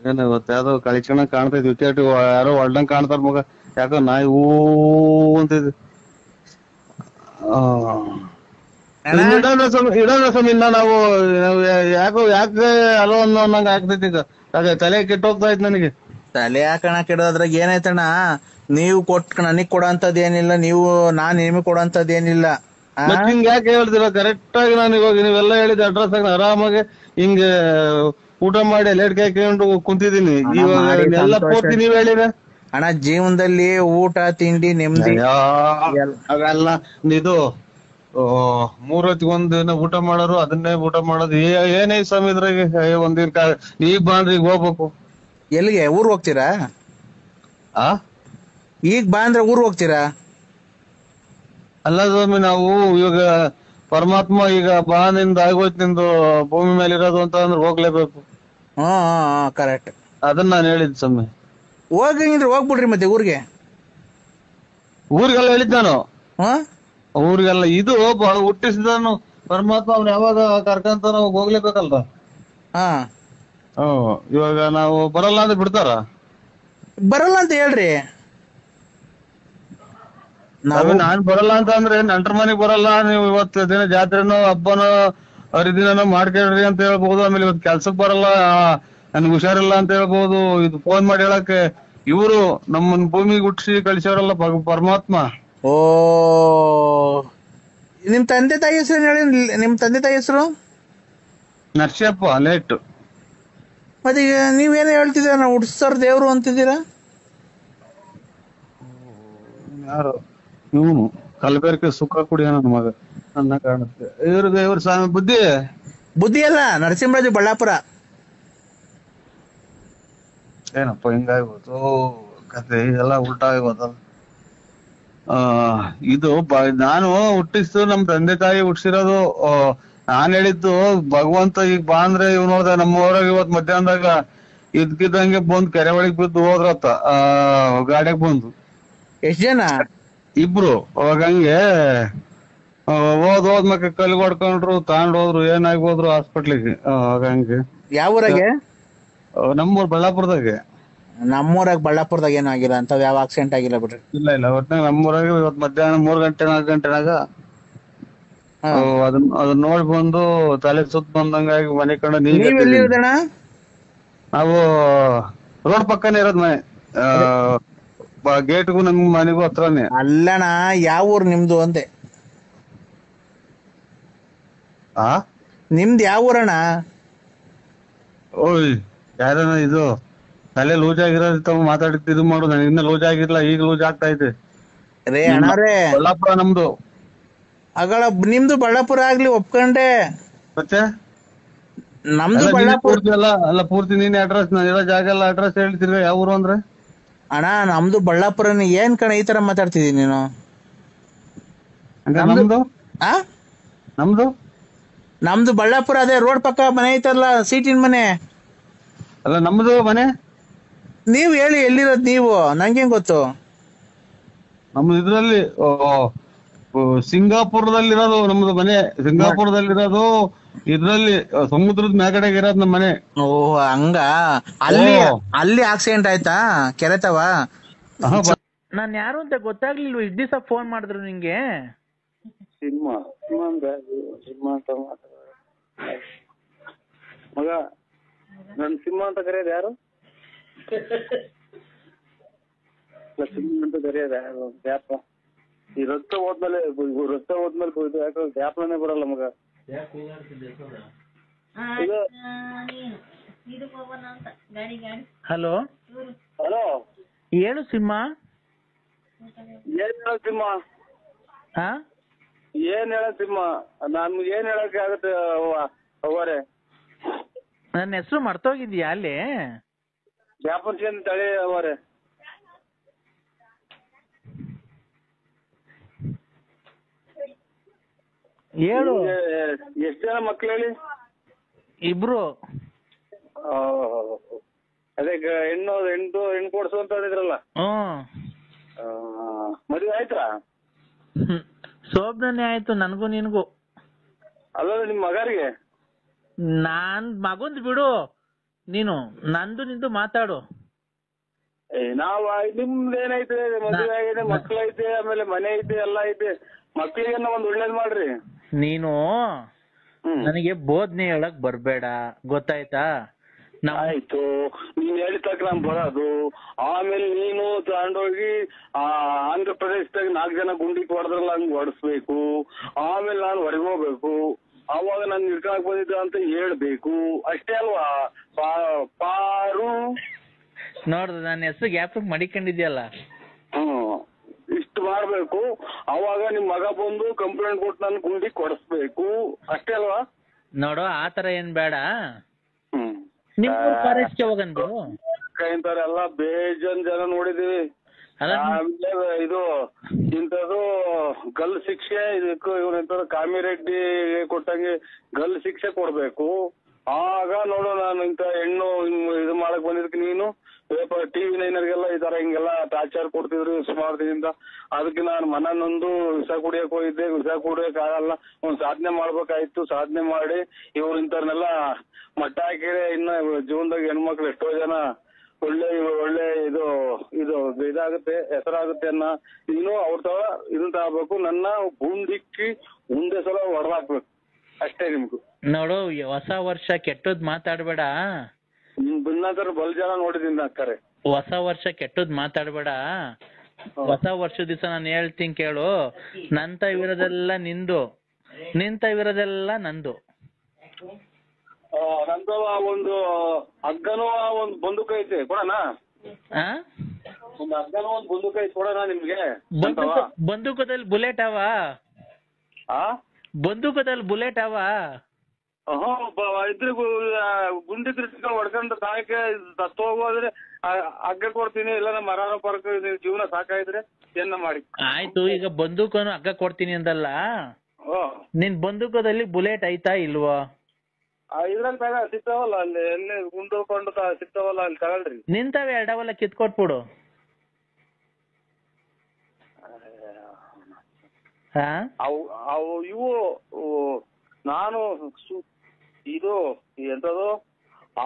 ಏನ ಗೊತ್ತ, ಯಾವ್ದೋ ಕಳಿಚಣ ಕಾಣ್ತೈತಿ, ವಿಕೆಟ್ ಯಾರೋ ಹೊಲ್ದಂಗ್ ಕಾಣ್ತಾರ ಮಗ. ಯಾಕೋ ನಾಯಿ ಹೂ ಅಂತಿದ್. ಇಡೋಣ ಸ್ವಾಮಿನ ನಾವು. ಯಾಕೆ ಅಲೋ ಅನ್ನಂಗ ಆಗ್ತೈತಿ ಈಗ. ತಲೆ ಕೆಟ್ಟೋಗ್ತಾ ಇತ್ತು ನನಗೆ. ತಲೆ ಹಾಕಣ ಕೆಡೋದ್ರಾಗ ಏನಾಯ್ತಣ್ಣ, ನೀವು ನನಗ್ ಕೊಡೋಂಥದ್ದು ಏನಿಲ್ಲ, ನಾನ್ ನಿಮಗ್ ಕೊಡೋಂಥದ್ದು ಏನಿಲ್ಲ. ಹಿಂಗ್ ಯಾಕೆ ಹೇಳ್ತೀರ? ಕರೆಕ್ಟ್ ಆಗಿ ನಾನು ಇವಾಗ ನೀವೆಲ್ಲ ಹೇಳಿದ ಅಡ್ರೆಸ್ ಆಗಿ ಆರಾಮಾಗಿ ಹಿಂಗೆ ಊಟ ಮಾಡಿ ಲೇಟ್ ಹಾಕೊಂಡು ಕುಂತಿದೀನಿ. ಇವಾಗ ಎಲ್ಲ ಪೂರ್ತಿ ನೀವ್ ಹೇಳಿದ ಅಣ್ಣ. ಜೀವನದಲ್ಲಿ ಊಟ ತಿಂಡಿ ನೆಮ್ಮದಿ ಅವೆಲ್ಲ ಇದು 3 ಹೊತ್ತಿಗೊಂದಿನ ಊಟ ಮಾಡೋರು ಅದನ್ನೇ ಊಟ ಮಾಡೋದು. ಏನೇ ಸ್ವಾಮಿ ಇದ್ರಾಗೆ ಒಂದಿನ ಈಗ ಬಾಂಡ್ರಿ ಈಗ ಹೋಗ್ಬೇಕು. ಎಲ್ಲಿಗೆ? ಊರ್ ಹೋಗ್ತೀರಾ? ಈಗ ಬಾ ಅಂದ್ರೆ ಊರ್ ಹೋಗ್ತೀರಾ? ಅಲ್ಲ ಸ್ವಾಮಿ, ನಾವು ಇವಾಗ ಪರಮಾತ್ಮ ಈಗ ಬಾ ನಿಂದ ಆಗೋಯ್ತು, ನಿಂದು ಭೂಮಿ ಮೇಲೆ ಇರೋದು ಅಂತ ಅಂದ್ರೆ ಹೋಗ್ಲೇಬೇಕು. ಕರೆಕ್ಟ್. ಅದನ್ನ ನಾನು ಹೇಳಿದ್ ಸ್ವಾಮಿ. ಹೋಗಂಗಿದ್ರೆ ಹೋಗ್ಬಿಡ್ರಿ ಮತ್ತೆ ಊರಿಗೆ. ಊರಿಗೆಲ್ಲ ಹೇಳಿದ್ ನಾನು. ಊರಿಗೆಲ್ಲ ಇದು ಹುಟ್ಟಿಸಿದನು ಪರಮಾತ್ಮ, ಅವ್ನು ಯಾವಾಗ ಕರ್ಕಂತ ನಾವು ಹೋಗ್ಲೇಬೇಕಲ್ರ. ಇವಾಗ ನಾವು ಬರಲ್ಲ ಅಂದ್ರೆ ಬಿಡ್ತಾರ? ಬರಲ್ಲ ಅಂತ ಹೇಳ್ರಿ. ನಾನ್ ಬರಲ್ಲ ಅಂತ ಅಂದ್ರೆ ನೆಂಟ್ರ ಮನೆಗ್ ಬರಲ್ಲ, ನೀವು ಇವತ್ತು ದಿನ ಜಾತ್ರೆನೋ ಹಬ್ಬನೋ ಹರಿದಿನನೋ ಮಾಡ್ಕೊಳ್ರಿ ಅಂತ ಹೇಳ್ಬಹುದು. ಆಮೇಲೆ ಇವತ್ತು ಕೆಲ್ಸಕ್ ಬರಲ್ಲ, ನನ್ಗೆ ಹುಷಾರಿಲ್ಲ ಅಂತ ಹೇಳ್ಬಹುದು. ಇದು ಫೋನ್ ಮಾಡಿ ಹೇಳಕ್ಕೆ ಇವರು ನಮ್ಮನ್ ಭೂಮಿಗೆ ಹುಟ್ಟಿಸಿ ಕಳಿಸೋರಲ್ಲ ಪರಮಾತ್ಮ. ನಿಮ್ ತಂದೆ ತಾಯಿ ಹೆಸರು ಹೇಳಿ. ನಿಮ್ ತಂದೆ ತಾಯಿ ಹೆಸರು? ನರ್ಸಿಯಪ್ಪ ಲೇಟ್. ಮತ್ತೆ ಈಗ ನೀವೇನು ಹೇಳ್ತಿದ್ದೀರಾ, ನಾವು ಹುಟ್ಟಿಸ್ತಾರ ದೇವ್ರು ಅಂತಿದ್ದೀರಾ? ಯಾರು ಇವನು? ಕಲಬೇರಿಕೆ ಸುಖ ಕುಡಿಯ ನನ್ನ ಮಗ ನನ್ನ ಕಾಣುತ್ತೆ. ಇವ್ರ ಸ್ವಾಮಿ ಬುದ್ಧಿ ಅಲ್ಲ, ನರಸಿಂಹರಾಜು ಬಳ್ಳಾಪುರ. ಏನಪ್ಪ ಹಿಂಗಾಗ್ಬೋದು ಕತೆ, ಇದೆಲ್ಲ ಉಲ್ಟಾ ಆಗೋದಲ್ಲ. ಇದು ನಾನು ಹುಟ್ಟಿಸ್ತು ನಮ್ ತಂದೆ ತಾಯಿ ಹುಟ್ಟಿಸಿರೋದು. ನಾನ್ ಹೇಳಿದ್ದು ಭಗವಂತ ಈಗ ಬಾ ಅಂದ್ರೆ ಇವ್ ನೋಡ್ದ ನಮ್ಮ ಊರಾಗ ಇವತ್ ಮಧ್ಯಾಹ್ನದಾಗ ಇದ್ಕಿದ್ದಂಗೆ ಬಂದ್ ಕೆರೆ ಒಳಗ್ ಬಿದ್ದು ಹೋದ್ರತ್ತ. ಗಾಡಿಯಾಗ ಬಂದು. ಎಷ್ಟ್ ಜನ? ಇಬ್ರು. ಅವಾಗ ಹಂಗೆ ಹೋದ್ಮಕ್ಕ ಕಲ್ಗೆ ಹೊಡ್ಕೊಂಡ್ರು, ಹೋದ್ರು, ಏನಾಗಿ ಹೋದ್ರು ಹಾಸ್ಪಿಟ್ಲಿಗೆ. ಹಂಗೆ. ಯಾವ ಊರಾಗೆ? ನಮ್ಮೂರ್ ಬಳ್ಳಾಪುರದಾಗೆ. ನಮ್ಮೂರಾಗ ಬಳ್ಳಾಪುರದಾಗ ಏನೂ ಆಗಿಲ್ಲ ಅಂತ, ಯಾವ ಆಕ್ಸಿಡೆಂಟ್ ಆಗಿಲ್ಲ ಬಿಡ್ರಿ. ಇಲ್ಲ ಒಟ್ನಾಗ ನಮ್ಮೂರಾಗ ಇವತ್ ಮಧ್ಯಾಹ್ನ 3 ಗಂಟೆ 4 ಗಂಟೆನಾಗ ಅದನ್ನ ನೋಡಿ ಬಂದು ತಲೆ ಸುತ್ತ ಬಂದಂಗಾಗಿ ಮನೆ ಕಂಡ. ನೀವೆಲ್ಲಿರೋದಣ್ಣ? ನಾವು ರೋಡ್ ಪಕ್ಕನೇ ಇರೋದ್ ಮನೆ. ಗೇಟ್ಗೂ ನಮ್ ಮನೆಗೂ ಹತ್ರನೇ. ಅಲ್ಲಣ್ಣ, ಯಾವ ಊರ್ ನಿಮ್ದು ಅಂದೆ? ನಿಮ್ದು ಯಾವ ಊರಣ್ಣ? ಓಯ್ ಯಾರನ ಇದು ತಲೆ ಲೂಸ್ ಆಗಿರೋದು ಮಾತಾಡಿದ್ದು ಇದು ಮಾಡು. ನನಗೆ ಇನ್ನ ಲೂಸ್ ಆಗಿರ್ಲ, ಈಗ ಲೂಸ್ ಆಗ್ತಾ ಇದೆ. ಬಳ್ಳಾಪುರ ನಮ್ದು. ನಿಮ್ದು ಬಳ್ಳಾಪುರ ಆಗ್ಲಿ ಒಪ್ಕೊಂಡೆ, ಮತ್ತೆ ನಮ್ದು ಬಳ್ಳಾಪುರ ಅಲ್ಲ. ಪೂರ್ತಿ ನೀನ್ ಅಡ್ರೆಸ್, ನಾನು ಇರೋ ಜಾಗ ಎಲ್ಲ ಅಡ್ರೆಸ್ ಹೇಳ್ತಿರ್ಗ ಯಾವ ಊರು ಅಂದ್ರೆ? ಅಣ್ಣ ನಮ್ದು ಬಳ್ಳಾಪುರನೇ. ಏನ್ ಕಣ ಈ ತರ ಮಾತಾಡ್ತಿದೀನಿ ನೀನು? ನಮ್ದು ಬಳ್ಳಾಪುರ, ಅದೇ ರೋಡ್ ಪಕ್ಕ ಮನೆ ಐತಲ್ಲ, ಸೀಟಿನ ಮನೆ. ಅಲ್ಲ ನಮ್ದು ಮನೆ. ನೀವ್ ಹೇಳಿ ಎಲ್ಲಿರೋದ್ ನೀವು, ನಂಗೇನ್ ಗೊತ್ತು? ನಮ್ದು ಇದ್ರಲ್ಲಿ ಸಿಂಗಾಪುರದಲ್ಲಿರೋದು ನಮ್ದು ಮನೆ. ಸಿಂಗಾಪುರದಲ್ಲಿರೋದು ಇದ್ರಲ್ಲಿ ಸಮುದ್ರದ ಮ್ಯಾಗಡೆಗೆ ಇರೋದು ನಮ್ಮ ಮನೆ. ಹಂಗ. ಅಲ್ಲಿ ಆಕ್ಸಿಡೆಂಟ್ ಆಯ್ತಾ ಕೆರೆತವ? ನಾನ್ ಯಾರು ಅಂತ ಗೊತ್ತಾಗ್ಲಿಲ್ವ? ಇಷ್ಟ ದಿವಸ ಫೋನ್ ಮಾಡಿದ್ರು ನಿಂಗೆ. ಸಿಂಹ ಅಂತ ಮಗ, ನನ್ ಸಿಂಹ ಅಂತ ಕರೆಯೋದು ಯಾರು? ಸಿಂಹ ಅಂತ ಕರೆಯೋದು ಯಾರು? ಗ್ಯಾಪ. ಈ ರಸ್ತೆ ಹೋದ್ಮೇಲೆ ಯಾಕೋ ಗ್ಯಾಪ್ನೇ ಬರಲ್ಲ ಮಗ. ಹಲೋ ಹಲೋ, ಹೇಳು ಸಿಂಹ. ಏನ್ ಹೇಳ ಸಿಂಹ? ಹಾ ಏನ್ ಹೇಳ ಸಿಂಹ? ನಮ್ಗೆ ಏನ್ ಹೇಳಕ್ಕೆ ಆಗುತ್ತೆ ಅವರೇ? ನನ್ನ ಹೆಸರು ಮರ್ತೋಗಿದ್ಯಾ ಅಲ್ಲಿ? ವ್ಯಾಪಾರ ತಳಿ ಅವರೇ. ಹೇಳು. ಎಷ್ಟು ಜನ ಮಕ್ಳು ಹೇಳಿ? ಇಬ್ರು. ಅದೇ ಹೆಣ್ಣು ಕೊಡ್ಸು ಅಂತ ಹೇಳಿದ್ರಲ್ಲ. ಮದುವೆ ಆಯ್ತಾ? ಶೋಭನೆ ಆಯ್ತು ನನಗೂ ನಿನಗೂ. ಅಲ್ಲ ನಿಮ್ ಮಗರಿಗೆ? ನಾನ್ ಮಗಂದ್ ಬಿಡು, ನೀನು ನಂದು ನಿಂದು ಮಾತಾಡು. ನಾವು ನಿಮ್ದು ಏನೈತೆ? ಮದುವೆ ಆಗಿದೆ, ಮಕ್ಳು ಐತೆ, ಆಮೇಲೆ ಮನೆ ಐತೆ, ಎಲ್ಲ ಐತೆ. ಮಕ್ಳಿಗೆ ಒಂದ್ ಒಳ್ಳೇದ್ ಮಾಡ್ರಿ. ನೀನು ನನಗೆ ಬೋಧನೆ ಹೇಳಕ್ ಬರ್ಬೇಡ, ಗೊತ್ತಾಯ್ತಾ? ಆಯ್ತು, ನೀನ್ ಹೇಳಿದ ನಾನ್ ಬರೋದು. ಆಮೇಲೆ ನೀನು ತಗೊಂಡೋಗಿ ಆಂಧ್ರ ಪ್ರದೇಶದಾಗ 4 ಜನ ಗುಂಡಿಗೆ ಹೊಡೆದ್ರಲ್ಲ, ಹಂಗ್ ಹೊಡೆಸ್ಬೇಕು. ಆಮೇಲೆ ನಾನು ಹೊರಗೆ ಹೋಗ್ಬೇಕು. ಅವಾಗ ನಾನು ನಿಲ್ಕಾಕ್ ಬಂದಿದ್ದ ಅಂತ ಹೇಳ್ಬೇಕು. ಅಷ್ಟೇ ಅಲ್ವಾ ಪಾರು? ನೋಡ್ದು ನನ್ನ ಹೆಸರು ಗ್ಯಾಪ್ ಮಡಿಕೊಂಡಿದ್ಯಲ್ಲ. ಇಷ್ಟು ಮಾಡ್ಬೇಕು. ಅವಾಗ ನಿಮ್ ಮಗ ಬಂದು ಕಂಪ್ಲೇಂಟ್ ಕೊಟ್ಟು ನನ್ ಗುಂಡಿ ಕೊಡಿಸ್ಬೇಕು. ಅಷ್ಟೇ ಅಲ್ವಾ? ನೋಡು, ಆತರ ಏನ್ ಬೇಡ. ನಿಮ್ಮೂರ್ ಫಾರೆಸ್ಟ್ಗೆ ಹೋಗಂದು ಇಂಥವ್ರೆಲ್ಲ ಜನ ನೋಡಿದೀವಿ. ಆಮೇಲೆ ಇದು ಇಂಥದ್ದು ಗಲ್ ಶಿಕ್ಷೆ ಇದಕ್ಕೂ ಇವ್ರ ಕಾಮಿರೆಡ್ಡಿ ಕೊಟ್ಟಂಗೆ ಗಲ್ ಶಿಕ್ಷೆ ಕೊಡ್ಬೇಕು. ಆಗ ನೋಡು, ನಾನು ಇಂಥ ಹೆಣ್ಣು ಇದು ಮಾಡಕ್ ಬಂದಿದ್ದಕ್ಕೆ ನೀನು TV9 ಈ ತರ ಹಿಂಗೆಲ್ಲ ಟಾರ್ಚರ್ ಕೊಡ್ತಿದ್ರು ಸುಮಾರು ದಿನದಿಂದ. ಅದಕ್ಕೆ ನಾನು ಮನನೊಂದು ವಿಷ ಕುಡಿಯಕ್ ಹೋಗಿದ್ದೆ. ವಿಷ ಕುಡಿಯಕ್ ಆಗಲ್ಲ, ಒಂದ್ ಸಾಧನೆ ಮಾಡ್ಬೇಕಾಯ್ತು. ಸಾಧನೆ ಮಾಡಿ ಇವ್ರು ಇಂಥವ್ರನ್ನೆಲ್ಲ ಮಟ್ಟ ಹಾಕಿದ್ರೆ ಇನ್ನ ಜೀವನದಾಗ ಹೆಣ್ಮಕ್ಳು ಎಷ್ಟೋ ಜನ ಒಳ್ಳೆ ಇದಾಗುತ್ತೆ, ಹೆಸರಾಗುತ್ತೆ ಅನ್ನ. ನೀನು ಅವ್ರ ತರ ಇದನ್ನ ತಗೋಬೇಕು. ನನ್ನ ಗುಂಡಿಕ್ಕಿ ಮುಂದೆ ಸಲ ಹೊಡೆದಾಕ್ಬೇಕು. ಅಷ್ಟೇ ನಿಮ್ಗೂ. ನೋಡು, ಹೊಸ ವರ್ಷ ಕೆಟ್ಟದ್ ಮಾತಾಡ್ಬೇಡ. ಬಿನ್ನಾದ್ರ ಬಲ್ ಜನ ನೋಡಿದೀನಿ ಅಕ್ಕರೆ. ಹೊಸ ವರ್ಷ ಕೆಟ್ಟದ್ ಮಾತಾಡ್ಬೇಡ. ಹೊಸ ವರ್ಷದ ದಿವಸ ನಾನು ಹೇಳ್ತೀನಿ ಕೇಳು. ನಂತ ಇರೋದೆಲ್ಲ ನಿಂದು, ನಿಂತ ಇರೋದೆಲ್ಲ ನಂದು. ನಂದು ಒಂದು ಹಗ್ಗನೂ ಒಂದು ಬಂದೂಕ ಐತೆ, ಕೊಡೋಣ? ಒಂದು ಹಗ್ಗನೂ ಒಂದು ಬಂದೂಕ ಐತೆ, ಕೊಡೋಣ ನಿಮ್ಗೆ? ಬಂದೂಕದಲ್ಲಿ ಬುಲೆಟ್ ಅವ? ಬಂದೂಕದಲ್ಲಿ ಬುಲೆಟ್ ಅವ? ಇದ್ರ ಗುಂಡಿ ತಿರ್ಸ್ಕೊಂಡು ಹೊಡ್ಕೊಂಡು ತಾಯಕ್ಕೆ ತತ್ತೋಗೋದ್ರೆ ಹಗ್ಗ ಕೊಡ್ತೀನಿ. ಇಲ್ಲ ನಮ್ಮ ಮರಾನ ಪರಕ ಜೀವನ ಸಾಕಾಯ್ದ್ರೆ ಏನ ಮಾಡಿ. ಆಯ್ತು, ಈಗ ಬಂದೂಕನು ಹಗ್ಗ ಕೊಡ್ತೀನಿ ಅಂದಲ್ಲ. ನಿನ್ ಬಂದೂಕದಲ್ಲಿ ಬುಲೆಟ್ ಐತಾ ಇಲ್ವಾ? ಇದ್ರಲ್ಲಿ ತಗ ಸಿಗ್ತಾವಲ್ಲ, ಅಲ್ಲಿ ಎಲ್ಲಿ ಗುಂಡ್ಕೊಂಡು ಸಿಗ್ತಾವಲ್ಲ, ಅಲ್ಲಿ ತಗೊಳ್ರಿ. ನಿಂತವೆ ಎರಡವಲ್ಲ, ಕಿತ್ಕೊಟ್ಬಿಡು. ಅವು ಇವು ನಾನು ಇದು ಎಂತದು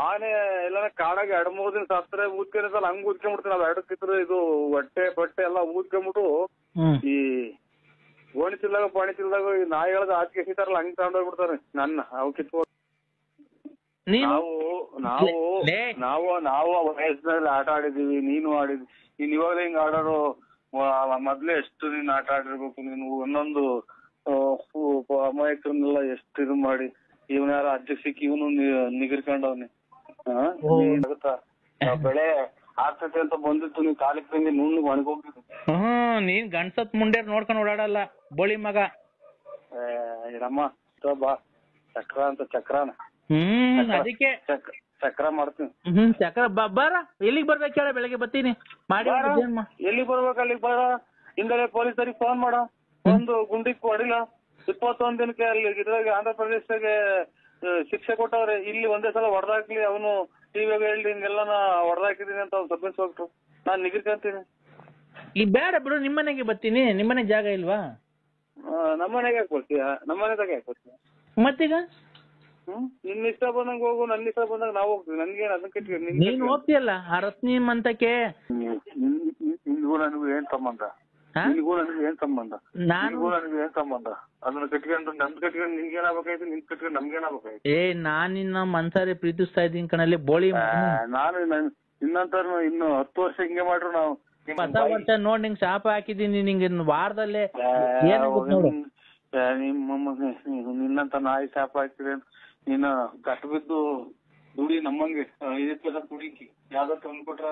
ಆನೆ ಎಲ್ಲ ಕಾಡಾಗ 2-3 ದಿನ ಸತ್ರೆ ಊದ್ಕೊಂಡಿರ್ತಲ್ಲ, ಹಂಗ್ ಊದ್ಕೊಂಡ್ಬಿಡ್ತೀನಿ. ಅವ್ ಎರಡಕ್ಕಿದ್ರು ಇದು ಹೊಟ್ಟೆ ಬಟ್ಟೆ ಎಲ್ಲ ಊದ್ಕೊಂಡ್ಬಿಟ್ಟು ಈ ಓಣಿತಿಲ್ದಾಗ ಪಾಣಿತಿಲ್ದಾಗ ಈ ನಾಯಿ ಹೇಳ್ದ ಆಚೆ ಎಸಿತಾರಲ್ಲ, ಹಂಗ್ ತಗೊಂಡೋಗ್ಬಿಡ್ತಾರೆ ನನ್ನ. ಅವ್ ಕಿತ್ಕೊಂಡು ನಾವು ವಯಸ್ಸಿನಲ್ಲಿ ಆಟ ಆಡಿದೀವಿ, ನೀನು ಆಡಿದ್ವಿ. ನೀನ್ ಇವಾಗಲೇ ಹಿಂಗ್ ಆಡೋರು ಮೊದ್ಲೇ ಎಷ್ಟು ನೀನ್ ಆಟ ಆಡಿರ್ಬೇಕು. ನೀನು ಒಂದೊಂದು ಅಮಾಯಕರನ್ನೆಲ್ಲ ಎಷ್ಟು ಇದು ಮಾಡಿ ಇವನ ಯಾರ ಅಜ್ಜ ಸಿಕ್ಕಿ ಇವನು ನಿಗಿರ್ಕೊಂಡವ್ನಿ. ಬೆಳೆ ಆಗ್ತೈತೆ ಅಂತ ಬಂದಿತ್ತು, ನೀನ್ ಕಾಲಿಗೆ ತಂಗಿ ನುಣ್ಣು ಒಣಗೋಗಿದ್ದು. ನೀನ್ ಗಂಡ್ಸತ್ ಮುಂಡೇರ್ ನೋಡ್ಕೊಂಡು ಓಡಾಡಲ್ಲ, ಬೋಳಿ ಮಗ. ರಮ್ಮ ಬಾ, ಚಕ್ರ ಅಂತ ಚಕ್ರಾನ. ಅದಕ್ಕೆ ಚಕ್ರ ಮಾಡ್ತೀನಿ. ಚಕ್ರ ಬಾರ. ಎಲ್ಲಿಗೆ ಬರ್ಬೇಕು ಹೇಳ? ಬೆಳಗ್ಗೆ ಬರ್ತೀನಿ. ಮಾಡಿ ಎಲ್ಲಿಗೆ ಬರ್ಬೇಕು ಅಲ್ಲಿಗೆ ಬರ. ಹಿಂದಲೇ ಪೊಲೀಸರಿಗೆ ಫೋನ್ ಮಾಡ. ಒಂದು ಗುಂಡಿಗೆ ಹೊಡಿಲ್ಲ. 21 ದಿನಕ್ಕೆ ಅಲ್ಲಿ ಇದ್ರಾಗ ಆಂಧ್ರ ಪ್ರದೇಶದಾಗೆ ಶಿಕ್ಷೆ ಕೊಟ್ಟವ್ರೆ. ಇಲ್ಲಿ ಒಂದೇ ಸಲ ಹೊಡೆದಾಕ್ಲಿ, ಅವನು ಟಿವಿಯಾಗ ಹೇಳಿ ಹಿಂಗೆಲ್ಲ ಹೊಡೆದಾಕಿದೀನಿ ಅಂತ ಅವ್ನು ಸಬ್ ಇನ್ಸ್ಪೆಕ್ಟ್ರು. ನಾನ್ ನಿಗಿರ್ಕೊಂತೀನಿ. ಈ ಬೇಡ ಬಿಡು, ನಿಮ್ಮನೆಗೆ ಬರ್ತೀನಿ. ನಿಮ್ಮನೆ ಜಾಗ ಇಲ್ವಾ? ನಮ್ಮನೆಗೆ ಯಾಕೆ ಬರ್ತೀಯ? ನಮ್ಮನೆದಾಗ ಯಾಕೆ ಬರ್ತೀಯ? ಮತ್ತೀಗ ನಿನ್ನ ಇಷ್ಟ ಬಂದಂಗ ಹೋಗು, ನನ್ನ ಇಷ್ಟ ಬಂದಾಗ ನಾವು ಹೋಗ್ತೀವಿ. ನನ್ಗೇನು ಅದನ್ನ ಕಟ್ಟಿ ನೀನ್ ಹೋಗ್ತೀಯಲ್ಲ ಆ ರತ್ನಿ ಮಂತಕ್ಕೆ. ನಿನ್ಗೂ ನನಗೂ ಏನ್ ಸಂಬಂಧ? ನಿನ್ಗೂ ನನಗೂ ಏನ್ ಸಂಬಂಧ? ನನಗೂ ನನಗೂ ಏನ್ ಸಂಬಂಧ? ಅದನ್ನ ಕಟ್ಕೊಂಡು ನಮ್ದು ಕಟ್ಕೊಂಡು ನಿನ್ಗೇನಾಗಬೇಕಾಯ್ತು, ನಿನ್ ಕಟ್ಕೊಂಡು ನಮ್ಗೇನಾಗಬೇಕಾಯ್ತು? ನಾನ್ ನಿನ್ನ ಮನ್ಸಾರಿ ಪ್ರೀತಿಸ್ತಾ ಇದ್ದೀನಿ ಕಣಲ್ಲಿ ಬೋಳಿ. ನಾನು ನಿನ್ನಂತರ ಇನ್ನು 10 ವರ್ಷ ಹಿಂಗೆ ಮಾಡ್ರು ನಾವು. ಹೊಸ ವರ್ಷ ನೋಡ್ ನಿಂಗ್ ಶಾಪ ಹಾಕಿದೀನಿ. ನಿಂಗೆ ವಾರದಲ್ಲೇ ನಿನ್ನಂತ ನಾಯಿ ಶಾಪ ಹಾಕಿದ್ರೆ ನೀನ ಕಷ್ಟ ಬಿದ್ದು ದುಡಿ ನಮ್ಮಂಗೆ 5 ಪೈಸಾ ದುಡಿಕಿ ಯಾವ್ದೋ ತಂದ್ಕೊಟ್ರ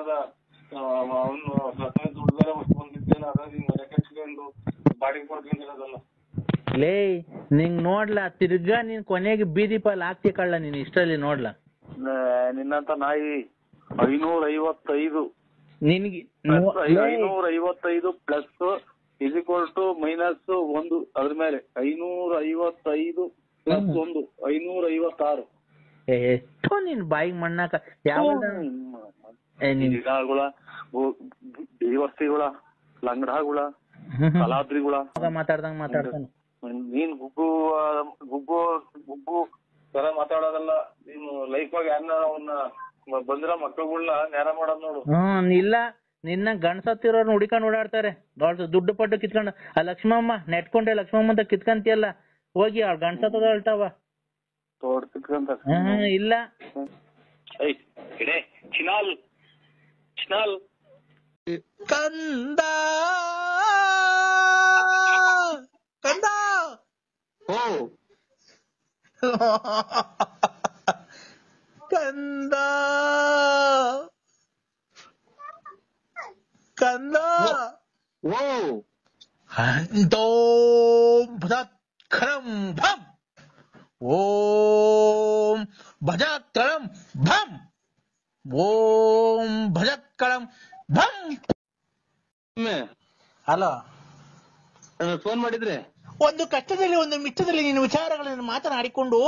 ಅವನು ದುಡ್ಡು ಬೇರೆ ಬಂದಿದ್ದೇನೆ ಅದ ನಿನ್ ಮನೆ ಕಟ್ಸ್ಕೊಂಡು ಬಾಡಿಗೆ ಕೊಡ್ಕೊಂಡಿರೋದಲ್ಲ. ಲೇ ನಿಂಗ್ ನೋಡ್ಲಾ ತಿರ್ಗಾ ನೀನ್ ಕೊನೆಗೆ ಬೀದಿ ಪಾಲ್ ಆಗ್ತಿ ಕಳ್ಳ ನೀನ್ ಇಷ್ಟರಲ್ಲಿ ನೋಡ್ಲಾ. ನಿನ್ನಂತ ನಾಯಿ 555 ನಿನ್ಗೆ 555 ಪ್ಲಸ್ = -1 ಅದ್ರ ಮೇಲೆ 555 ಪ್ಲಸ್ 1 556. ಎಷ್ಟು ನಿನ್ ಬಾಯಿಗೆ ಮಣ್ಣಾಕ ಯಾವ್ಗಳ ದೇವರ್ಸಿಗಳ ಲಂಗಡಗಳ ಕಲಾದ್ರಿಗಳ ಮಾತಾಡ್ತಾನೆ ನೀನ್ ಗುಗ್ಗು ತರ ಮಾತಾಡೋದಲ್ಲ. ನೀನು ಲೈಫ್ ಆಗಿ ಅವನ್ನ ಬಂದಿರೋ ಮಕ್ಕಳುಗಳನ್ನ ನೇರ ಮಾಡೋದ್ ನೋಡು. ಇಲ್ಲ ನಿನ್ನ ಗಂಡ್ಸತ್ತಿರೋರ್ನ ಹುಡಿಕೊಂಡು ಓಡಾಡ್ತಾರೆ ದುಡ್ಡು ಪಟ್ಟು ಕಿತ್ಕೊಂಡು. ಆ ಲಕ್ಷ್ಮಮ್ಮ ನೆಟ್ಕೊಂಡೆ ಲಕ್ಷ್ಮಮ್ಮ ಅಂತ ಕಿತ್ಕಂತಿಯಲ್ಲ ಹೋಗಿ ಅವ್ಳ ಗಂಡ್ಸತ್ತದ ಹೇಳ್ತಾವ ತೋಡ್ ಕಿತ್ಕಂತ. ಇಲ್ಲ ಚಿನಾಲ್ ಕಂದ ಕಂದ ಓ ಕಂದ ಕಂದ ಓ ಓಂ ಭಜಕ್ರಂ ಭಂ ಓಂ ಭಜಕ್ರಂ ಭಂ ಓಂ ಭಜಕ್ರಂ ಭಂ. ಹಲೋ, ಫೋನ್ ಮಾಡಿದ್ರೆ ಒಂದು ಕಷ್ಟದಲ್ಲಿ ಒಂದು ಮಿಚ್ಚದಲ್ಲಿ ನಿನ್ನ ವಿಚಾರಗಳನ್ನು ಮಾತನಾಡಿಕೊಂಡು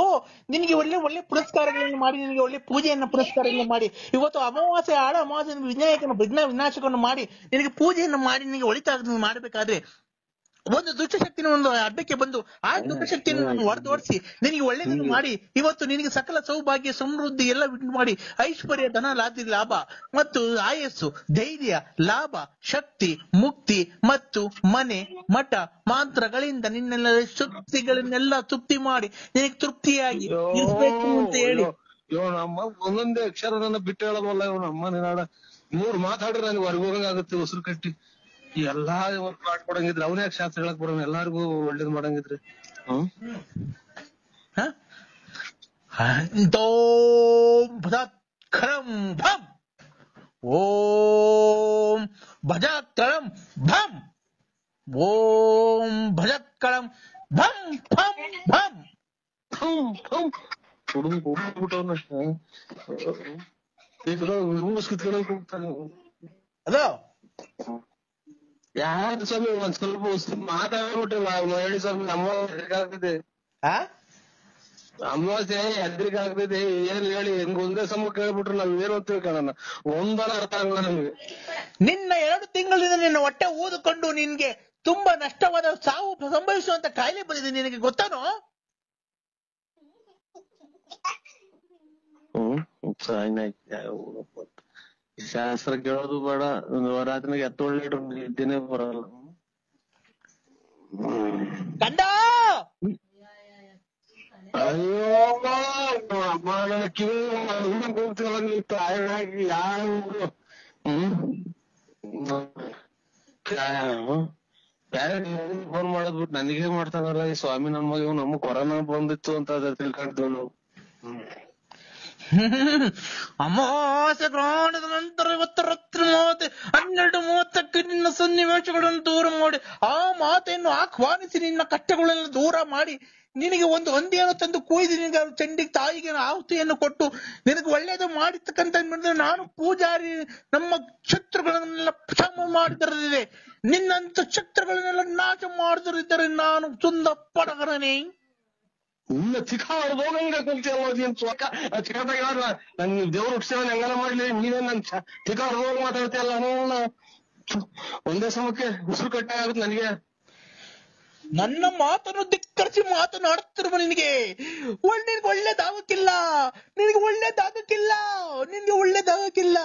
ನಿನಗೆ ಒಳ್ಳೆ ಒಳ್ಳೆ ಪುರಸ್ಕಾರಗಳನ್ನು ಮಾಡಿ ನಿನಗೆ ಒಳ್ಳೆ ಪೂಜೆಯನ್ನ ಪುರಸ್ಕಾರಗಳನ್ನು ಮಾಡಿ ಇವತ್ತು ಅಮಾವಾಸ್ಯೆ ಆಡ ಅಮಾವಾಸ್ಯೆ ವಿನಾಶಕವನ್ನು ಮಾಡಿ ನಿನಗೆ ಪೂಜೆಯನ್ನು ಮಾಡಿ ನಿನಗೆ ಒಳಿತಾಗ ಮಾಡಬೇಕಾದ್ರೆ ಒಂದು ದುಷ್ಟಶಕ್ತಿನ ಒಂದು ಅಡ್ಡಕ್ಕೆ ಬಂದು ಆ ದುಷ್ಟಶಕ್ತಿಯನ್ನು ನಾನು ಹೊರತೋಡಿಸಿ ನಿನಗೆ ಒಳ್ಳೆಯದನ್ನು ಮಾಡಿ ಇವತ್ತು ನಿನಗೆ ಸಕಲ ಸೌಭಾಗ್ಯ ಸಮೃದ್ಧಿ ಎಲ್ಲ ಮಾಡಿ ಐಶ್ವರ್ಯ ಧನ ಲಾಭ ಮತ್ತು ಆಯಸ್ಸು ಧೈರ್ಯ ಲಾಭ ಶಕ್ತಿ ಮುಕ್ತಿ ಮತ್ತು ಮನೆ ಮಠ ಮಂತ್ರಗಳಿಂದ ನಿನ್ನೆಲ್ಲ ಶಕ್ತಿಗಳನ್ನೆಲ್ಲ ತೃಪ್ತಿ ಮಾಡಿ ನಿನಗೆ ತೃಪ್ತಿಯಾಗಿ ಇರ್ಬೇಕು ಅಂತ ಹೇಳಿ ನಮ್ಮ ಒಂದೊಂದೇ ಅಕ್ಷರ ನನ್ನ ಬಿಟ್ಟು ಹೇಳಲ್ವಲ್ಲ ಇವನು ಅಮ್ಮ ನಾಡ 3 ಮಾತಾಡ್ರೆ ನನಗೆ ಹೊರಗೋಗಂಗಾಗುತ್ತೆ ಉಸಿರು ಕಟ್ಟಿ. ಎಲ್ಲಾ ಮಾಡ್ಕೊಡಂಗಿದ್ರಿ ಅವನೇ ಶಾಸ್ತ್ರ ಹೇಳಕ್ ಬರೋಣ ಎಲ್ಲಾರ್ಗು ಒಳ್ಳೇದ್ ಮಾಡಂಗಿದ್ರಿ. ಓಂ ಭಜಕ್ರಂ ಭಂ ಓಂ ಭಜಕ್ರಂ ಭಂ ಓಂ ಭಜಕ್ರಂ ಭಂ ಭಂ ಭಂ ಹಲೋ ಯಾರು ಸ್ವಾಮಿ ಒಂದ್ ಸ್ವಲ್ಪ ಮಾತಾಡ್ಬಿಟ್ಟಿಲ್ಲ ಹೇಳಿ ಸ್ವಾಮಿ. ಅಮಾವಾಸ್ಯೆ ಅಮಾವಾಸ್ಯೆ ಎದ್ರಿಗೆ ಆಗ್ತದೆ ಏನ್ ಹೇಳಿ ಹೆಂಗ್ ಒಂದೇ ಸಮ ಕೇಳ್ಬಿಟ್ರೆ ನಾವ್ ಏನು ಅಂತ ತಿಳ್ಕೊಳ್ಳೋಣ ಒಂದನ ಅರ್ಥ ಆಗಲ್ಲ ನಮ್ಗೆ. ನಿನ್ನ 2 ತಿಂಗಳಿಂದ ನಿನ್ನ ಹೊಟ್ಟೆ ಊದಿಕೊಂಡು ನಿನ್ಗೆ ತುಂಬಾ ನಷ್ಟವಾದ ಸಾವು ಸಂಭವಿಸುವಂತ ಕಾಯಿಲೆ ಬಂದಿದೆ ನಿನಗೆ ಗೊತ್ತಾನೋ? ಶಾಸ್ತ್ರ ಕೇಳೋದು ಬೇಡ, ರಾತ್ರಿಗೆ ಎತ್ತೊಳ್ಳೆ ನಿದ್ದೆನೆ ಬರಲ್ಲ. ಕಂದ ಅಯ್ಯೋ ಅಮ್ಮ ನನ್ನ ಕಿವಿ ಕೂಗ್ತಿಲ್ಲ ನೀವು ತಾಯಿ ಯಾರು ಫೋನ್ ಮಾಡದ್ಬಿಟ್ಟು ನನಗೆ ಮಾಡ್ತಾನಲ್ಲ ಈ ಸ್ವಾಮಿ ನಮ್ಮ ಮಗ ನಮ್ಮ ಕೊರೋನಾ ಬಂದಿತ್ತು ಅಂತ ತಿಳ್ಕೊಂಡ್ವಿ ನಾವು. ಅಮಾವಾಸ್ಯೆ ಗ್ರಹಣದ ನಂತರ ಇವತ್ತು ರಾತ್ರಿ 12:30ಕ್ಕೆ ನಿನ್ನ ಸನ್ನಿವೇಶಗಳನ್ನು ದೂರ ಮಾಡಿ ಆ ಮಾತೆಯನ್ನು ಆಹ್ವಾನಿಸಿ ನಿನ್ನ ಕಷ್ಟಗಳೆಲ್ಲ ದೂರ ಮಾಡಿ ನಿನಗೆ ಒಂದು ಹಂದಿಯನ್ನು ತಂದು ಕೊಯ್ದು ನಿನಗೆ ಚಂಡಿಗೆ ತಾಯಿಗೆ ಆಹುತಿಯನ್ನು ಕೊಟ್ಟು ನಿನಗೆ ಒಳ್ಳೇದು ಮಾಡಿರ್ತಕ್ಕಂಥ ನಾನು ಪೂಜಾರಿ ನಮ್ಮ ಶತ್ರುಗಳನ್ನೆಲ್ಲ ಕ್ಷಮ ಮಾಡಿದರಿದೆ ನಿನ್ನಂತ ಶತ್ರುಗಳನ್ನೆಲ್ಲ ನಾಶ ಮಾಡಿದರಿದ್ದರೆ ನಾನು ಸುಂದ ಪಡಗರನೇ. ಇಲ್ಲ ಚಿಕ್ಕ ಹೋಗಂಗ ಕುಂತಿಯಲ್ಲ ನೀನ್ ಸ್ವಕ ಚಿಕ್ಕದಾಗ ನನ್ ದೇವ್ರ ಹುಟ್ಟಿಸ್ತೇವೆ ಹೆಂಗನ ಮಾಡ್ಲಿ ನೀವೇ ನನ್ ಚಿಕ್ಕ ಹೋಗ ಮಾತಾಡ್ತೀಯಲ್ಲ ನಾನು ಒಂದೇ ಸಮಕ್ಕೆ ಉಸಿರು ಕಟ್ಟೆ ಆಗುತ್ತೆ ನನಗೆ. ನನ್ನ ಮಾತನ್ನು ಧಿಕ್ಕರಿಸಿ ಮಾತನಾಡುತ್ತಿರುವ ನಿನಗೆ ಒಳ್ಳೇದಾಗಕ್ಕಿಲ್ಲ ನಿನಗೆ ಒಳ್ಳೇದಾಗಕ್ಕಿಲ್ಲ ನಿನ್ಗೆ ಒಳ್ಳೇದಾಗಕ್ಕಿಲ್ಲ.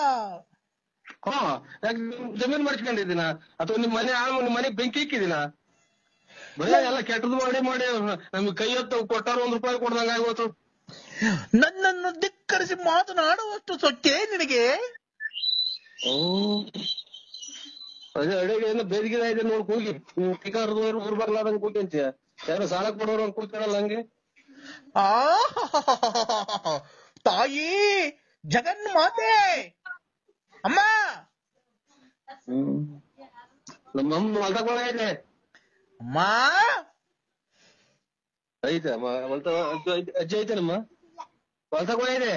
ಹಾ ಯಾಕೆ ಜಮೀನ್ ಮಾಡ್ಕೊಂಡಿದ್ದೀನ ಅಥವಾ ನಿಮ್ ಮನೆ ಬೆಂಕಿ ಇಕ್ಕಿದೀನ? ಬರೀ ಎಲ್ಲ ಕೆಟ್ಟದ್ದು ಮಾಡಿ ನಮ್ಗೆ ಕೈ ಹೊತ್ತು ಕೊಟ್ಟಾರ ₹1 ಕೊಡ್ದಂಗ ಆಗೋತು. ನನ್ನನ್ನು ಧಿಕ್ಕರಿಸಿ ಮಾತನಾಡುವಷ್ಟು ಸೊಕ್ಕೆ ನಿನಗೆ? ಅದೇ ಅಡಿಗೆ ಬೇದಿಗೆ ಇದೆ ನೋಡ್ ಕೂಗಿ ಟಿಕಾರದವ್ರು ಊರ್ ಬರ್ಲಾದಂಗ್ ಕೂಗಿ ಅಂತೀಯ. ಯಾರು ಸಾಲ ಕೊಡೋರು ಕೂಗ್ತಾರಲ್ಲ ಹಂಗೆ. ಆ ತಾಯಿ ಜಗನ್ಮಾತೆ ಅಮ್ಮ. ನಮ್ಮಮ್ಮ ಹೊಲ್ದಾಗ ಅಮ್ಮ ಐತೆ ಅಜ್ಜಿ ಐತೇನಮ್ಮ ಹೊಲ್ದಾಗ ಇದೆ.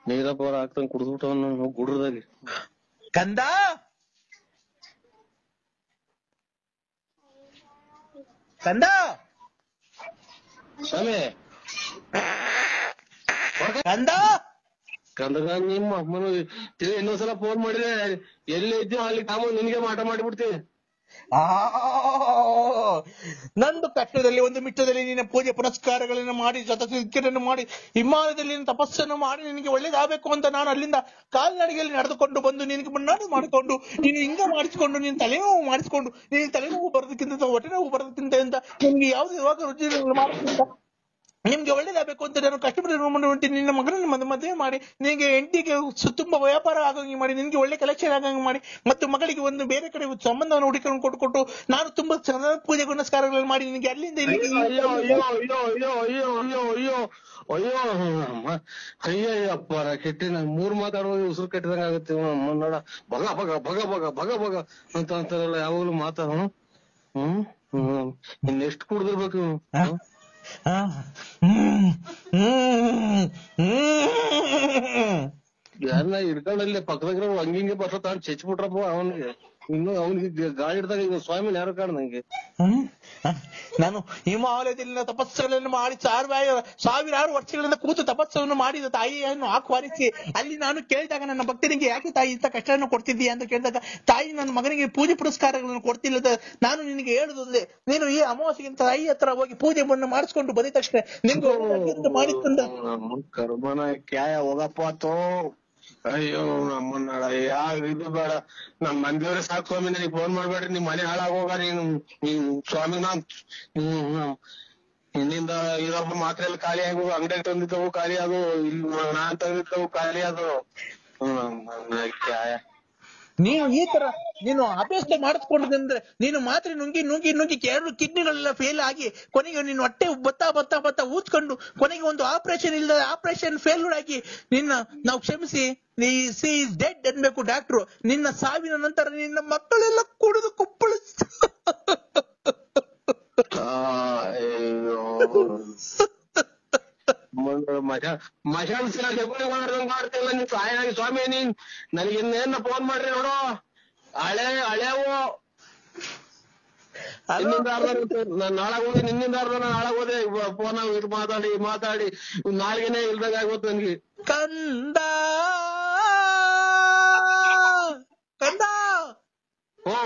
ನೀರಪ್ಪ ಹಾಕ್ತಂಗ್ ಕುಡ್ದ್ಬಿಟ್ಟವನ್ನ ಗುಡ್ರದಲ್ಲಿ. ಕಂದ ಕಂದ ಸ್ವಾಮಿ ಕಂದ ಕಂದಗ ನಿಮ್ಮ ಅಮ್ಮನು ಇನ್ನೊಂದ್ಸಲ ಫೋನ್ ಮಾಡಿದ್ರೆ ಎಲ್ಲಿ ಇದ್ದೀವಿ ಅಲ್ಲಿ ತಾವು ನಿನ್ಗೆ ಮಾಟ ಮಾಡಿಬಿಡ್ತೀವಿ. ನಂದು ಕಷ್ಟದಲ್ಲಿ ಒಂದು ಮಿಟ್ಟದಲ್ಲಿ ನಿನ್ನ ಪೂಜೆ ಪುನಸ್ಕಾರಗಳನ್ನು ಮಾಡಿ ಜೊತೆಯನ್ನು ಮಾಡಿ ಹಿಮಾಲಯದಲ್ಲಿ ನಿನ್ನ ತಪಸ್ಸನ್ನು ಮಾಡಿ ನಿನಗೆ ಒಳ್ಳೇದಾಗಬೇಕು ಅಂತ ನಾನು ಅಲ್ಲಿಂದ ಕಾಲ್ನಡಿಗೆಯಲ್ಲಿ ನಡೆದುಕೊಂಡು ಬಂದು ನಿನಗೆ ಮುನ್ನಾಡಿ ಮಾಡಿಕೊಂಡು ನೀನು ಹಿಂಗ ಮಾಡಿಸಿಕೊಂಡು ನೀನು ತಲೆನೋವು ಮಾಡಿಸಿಕೊಂಡು ನೀನು ತಲೆನೋವು ಬರೋದಕ್ಕಿಂತ ಹೊಟ್ಟೆ ನೋವು ಬರೋದಕ್ಕಿಂತ ಅಂತ ನಿಮ್ಗೆ ಯಾವ್ದು ಇವಾಗ ರುಚಿ ಮಾಡೋದ್ಕಿಂತ ನಿಮ್ಗೆ ಒಳ್ಳೇದಾಗಬೇಕು ಅಂತ ನಾನು ಕಷ್ಟಪಟ್ಟು ನಿನ್ನ ಮಗನನ್ನು ಮದುವೆ ಮಾಡಿ ನಿನಗೆ ಹೆಂಡತಿಗೆ ತುಂಬಾ ವ್ಯಾಪಾರ ಆಗಂಗೆ ಮಾಡಿ ನಿನಗೆ ಒಳ್ಳೆ ಕಲೆಕ್ಷನ್ ಆಗಂಗೆ ಮಾಡಿ ಮತ್ತು ಮಗಳಿಗೆ ಒಂದು ಬೇರೆ ಕಡೆ ಸಂಬಂಧವನ್ನು ಹುಡುಕೊಂಡು ಕೊಟ್ಟು ನಾನು ತುಂಬಾ ಚೆನ್ನಾಗಿ ಪೂಜೆ ಪುನಸ್ಕಾರಗಳನ್ನು ಮಾಡಿ ನಿನಗೆ ಅಲ್ಲಿಂದ ಅಯ್ಯಪ್ಪ ಕೆಟ್ಟಿ ನಂಗೆ 3 ಮಾತಾಡೋದು ಉಸಿರು ಕಟ್ಟಿದಂಗ ಆಗುತ್ತೆ. ನೋಡ ಭಗ ಭಗ ಭಗ ಭಗ ಭಗ ಭಗ ಅಂತ ಅಂತಾರಲ್ಲ ಯಾವಾಗ್ಲೂ ಮಾತಾಡ. ಇನ್ನೆಷ್ಟು ಕುಡ್ದಿರ್ಬೇಕು. ಯಾರನ್ನ ಹಿಡ್ಕೊಂಡಲ್ಲಿ ಪಕ್ಕದಾಗ ಹಂಗಿಂಗೆ ಬರ್ತಾ ಚೆಚ್ಬಿಟ್ರಪ್ಪ ಅವನಿಗೆ. ಇನ್ನು ಅವನಿಗೆ ಗಾಳಿ ಹಿಡ್ದಾಗ ಈಗ ಸ್ವಾಮಿನ ಯಾರು ಕಾಣ ನಂಗೆ. ನಾನು ಹಿಮಾಲಯದಲ್ಲಿನ ತಪಸ್ಸುಗಳನ್ನು ಮಾಡಿ ಸಾವಿರಾರು ವರ್ಷಗಳಿಂದ ಕೂತು ತಪಸ್ಸನ್ನು ಮಾಡಿದ ತಾಯಿಯನ್ನು ಆಹ್ವಾನಿಸಿ ಅಲ್ಲಿ ನಾನು ಕೇಳಿದಾಗ ನನ್ನ ಭಕ್ತನಿಗೆ ಯಾಕೆ ತಾಯಿ ಇಂಥ ಕಷ್ಟವನ್ನು ಕೊಡ್ತಿದ್ದೀಯ ಅಂತ ಕೇಳಿದಾಗ ತಾಯಿ ನನ್ನ ಮಗನಿಗೆ ಪೂಜೆ ಪುರಸ್ಕಾರಗಳನ್ನು ಕೊಡ್ತಿಲ್ಲದ ನಾನು ನಿನಗೆ ಹೇಳುವುದೇ ನೀನು ಈ ಅಮಾವಾಸ್ಯೆಗಿಂತ ತಾಯಿ ಹತ್ರ ಹೋಗಿ ಪೂಜೆಯನ್ನು ಮಾಡಿಸ್ಕೊಂಡು ಬಂದ ತಕ್ಷಣ ನಿಮ್ಗೆ ಮಾಡಿಕೊಂಡ ಕರ್ಮನ ಕ್ಯಾಯ ಹೋಗಪ್ಪ. ಅಯ್ಯೋ ನಮ್ಮನ್ನ ಇದು ಬೇಡ, ನಮ್ ಮಂದಿಯವ್ರೆ ಸಾಕು ಸ್ವಾಮಿ, ನನಗೆ ಫೋನ್ ಮಾಡ್ಬೇಡ್ರಿ, ನಿಮ್ ಮನೆ ಹಾಳಾಗೋಗ. ನೀನ್ ಸ್ವಾಮಿ ಇನ್ನಿಂದ ಇದೊಬ್ಬ ಮಾತ್ರ ಎಲ್ಲ ಖಾಲಿ ಆಗು, ಅಂಗಡಿ ತಂದಿದ್ದವು ಖಾಲಿ ಅದು, ನಾನ್ ತಂದಿದ್ದವು ಖಾಲಿ ಅದು. ನೀವು ಈ ತರ ನೀನು ಅಭ್ಯಾಸ ಮಾಡಿಸ್ಕೊಂಡ್ರೆ ನೀನು ಮಾತ್ರ ನುಂಗಿ ನುಂಗಿ ನುಂಗಿ 2 ಕಿಡ್ನಿಗಳೆಲ್ಲ ಫೇಲ್ ಆಗಿ ಕೊನೆಗೆ ನೀನು ಹೊಟ್ಟೆ ಬತ್ತಾ ಊದ್ಕೊಂಡು ಕೊನೆಗೆ ಒಂದು ಆಪರೇಷನ್ ಇಲ್ಲದ ಆಪರೇಷನ್ ಫೇಲ್ಯೂರ್ ಆಗಿ ನಾವು ಕ್ಷಮಿಸಿ ಸಿ ಇಸ್ ಡೆಡ್ ಅನ್ಬೇಕು ಡಾಕ್ಟ್ರು. ನಿನ್ನ ಸಾವಿನ ನಂತರ ನಿನ್ನ ಮಕ್ಕಳೆಲ್ಲ ಕುಡಿದು ಕುಪ್ಪಳು. ಮಶಾನ್ ಮಾಡ್ತಿಲ್ಲ ನೀನ್ ಸಾಯಾಗಿ ಸ್ವಾಮಿ. ನೀನ್ ನನಗೆ ಇನ್ನೇನ ಫೋನ್ ಮಾಡ್ರಿ ನೋಡು, ಹಳೆವು ನಿನ್ನಿಂದ ನಾನ್ ನಾಳಾಗ ಹೋದೆ, ನಿನ್ನಿಂದ ನಾಳಾಗ ಹೋದೆ. ಫೋನ್ ಇದು ಮಾತಾಡಿ ನಾಳೆಗೇನೆ ಇಲ್ದಾಗ ಆಗೋದು ನನ್ಗೆ. ಕಂದ ಓ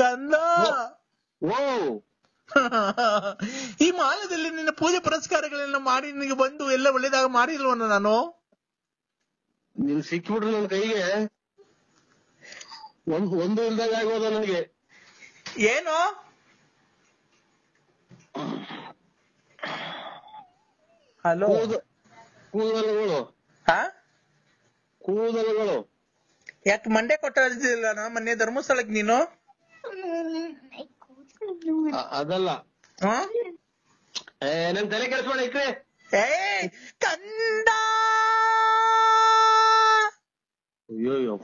ಕಂದ ಓ ಈ ಮಾಲದಲ್ಲಿ ನಿನ್ನ ಪೂಜೆ ಪುರಸ್ಕಾರಗಳೆಲ್ಲ ಮಾಡಿ ನಿನಗೆ ಬಂದು ಎಲ್ಲ ಒಳ್ಳೇದಾಗ ಮಾಡಿಲ್ವನ ನಾನು? ನೀನ್ ಸಿಕ್ಕಿಬಿಟ್ರು ನನ್ ಕೈಗೆ, ಒಂದು ಇಲ್ದಾಗ ಆಗೋದ ನನಗೆ. ಏನು ಹಲೋ ಕೂದಲುಗಳು ಕೂದಲುಗಳು ಯಾಕೆ ಮಂಡೆ ಕೊಟ್ಟಿಲ್ಲ ಮೊನ್ನೆ ಧರ್ಮಸ್ಥಳಕ್ಕೆ ನೀನು? ಅದಲ್ಲ, ನನ್ ತಲೆ ಕೆಲಸ ಮಾಡಿ ಇಕ್ರೆ. ಕಂದ ಅಯ್ಯೋ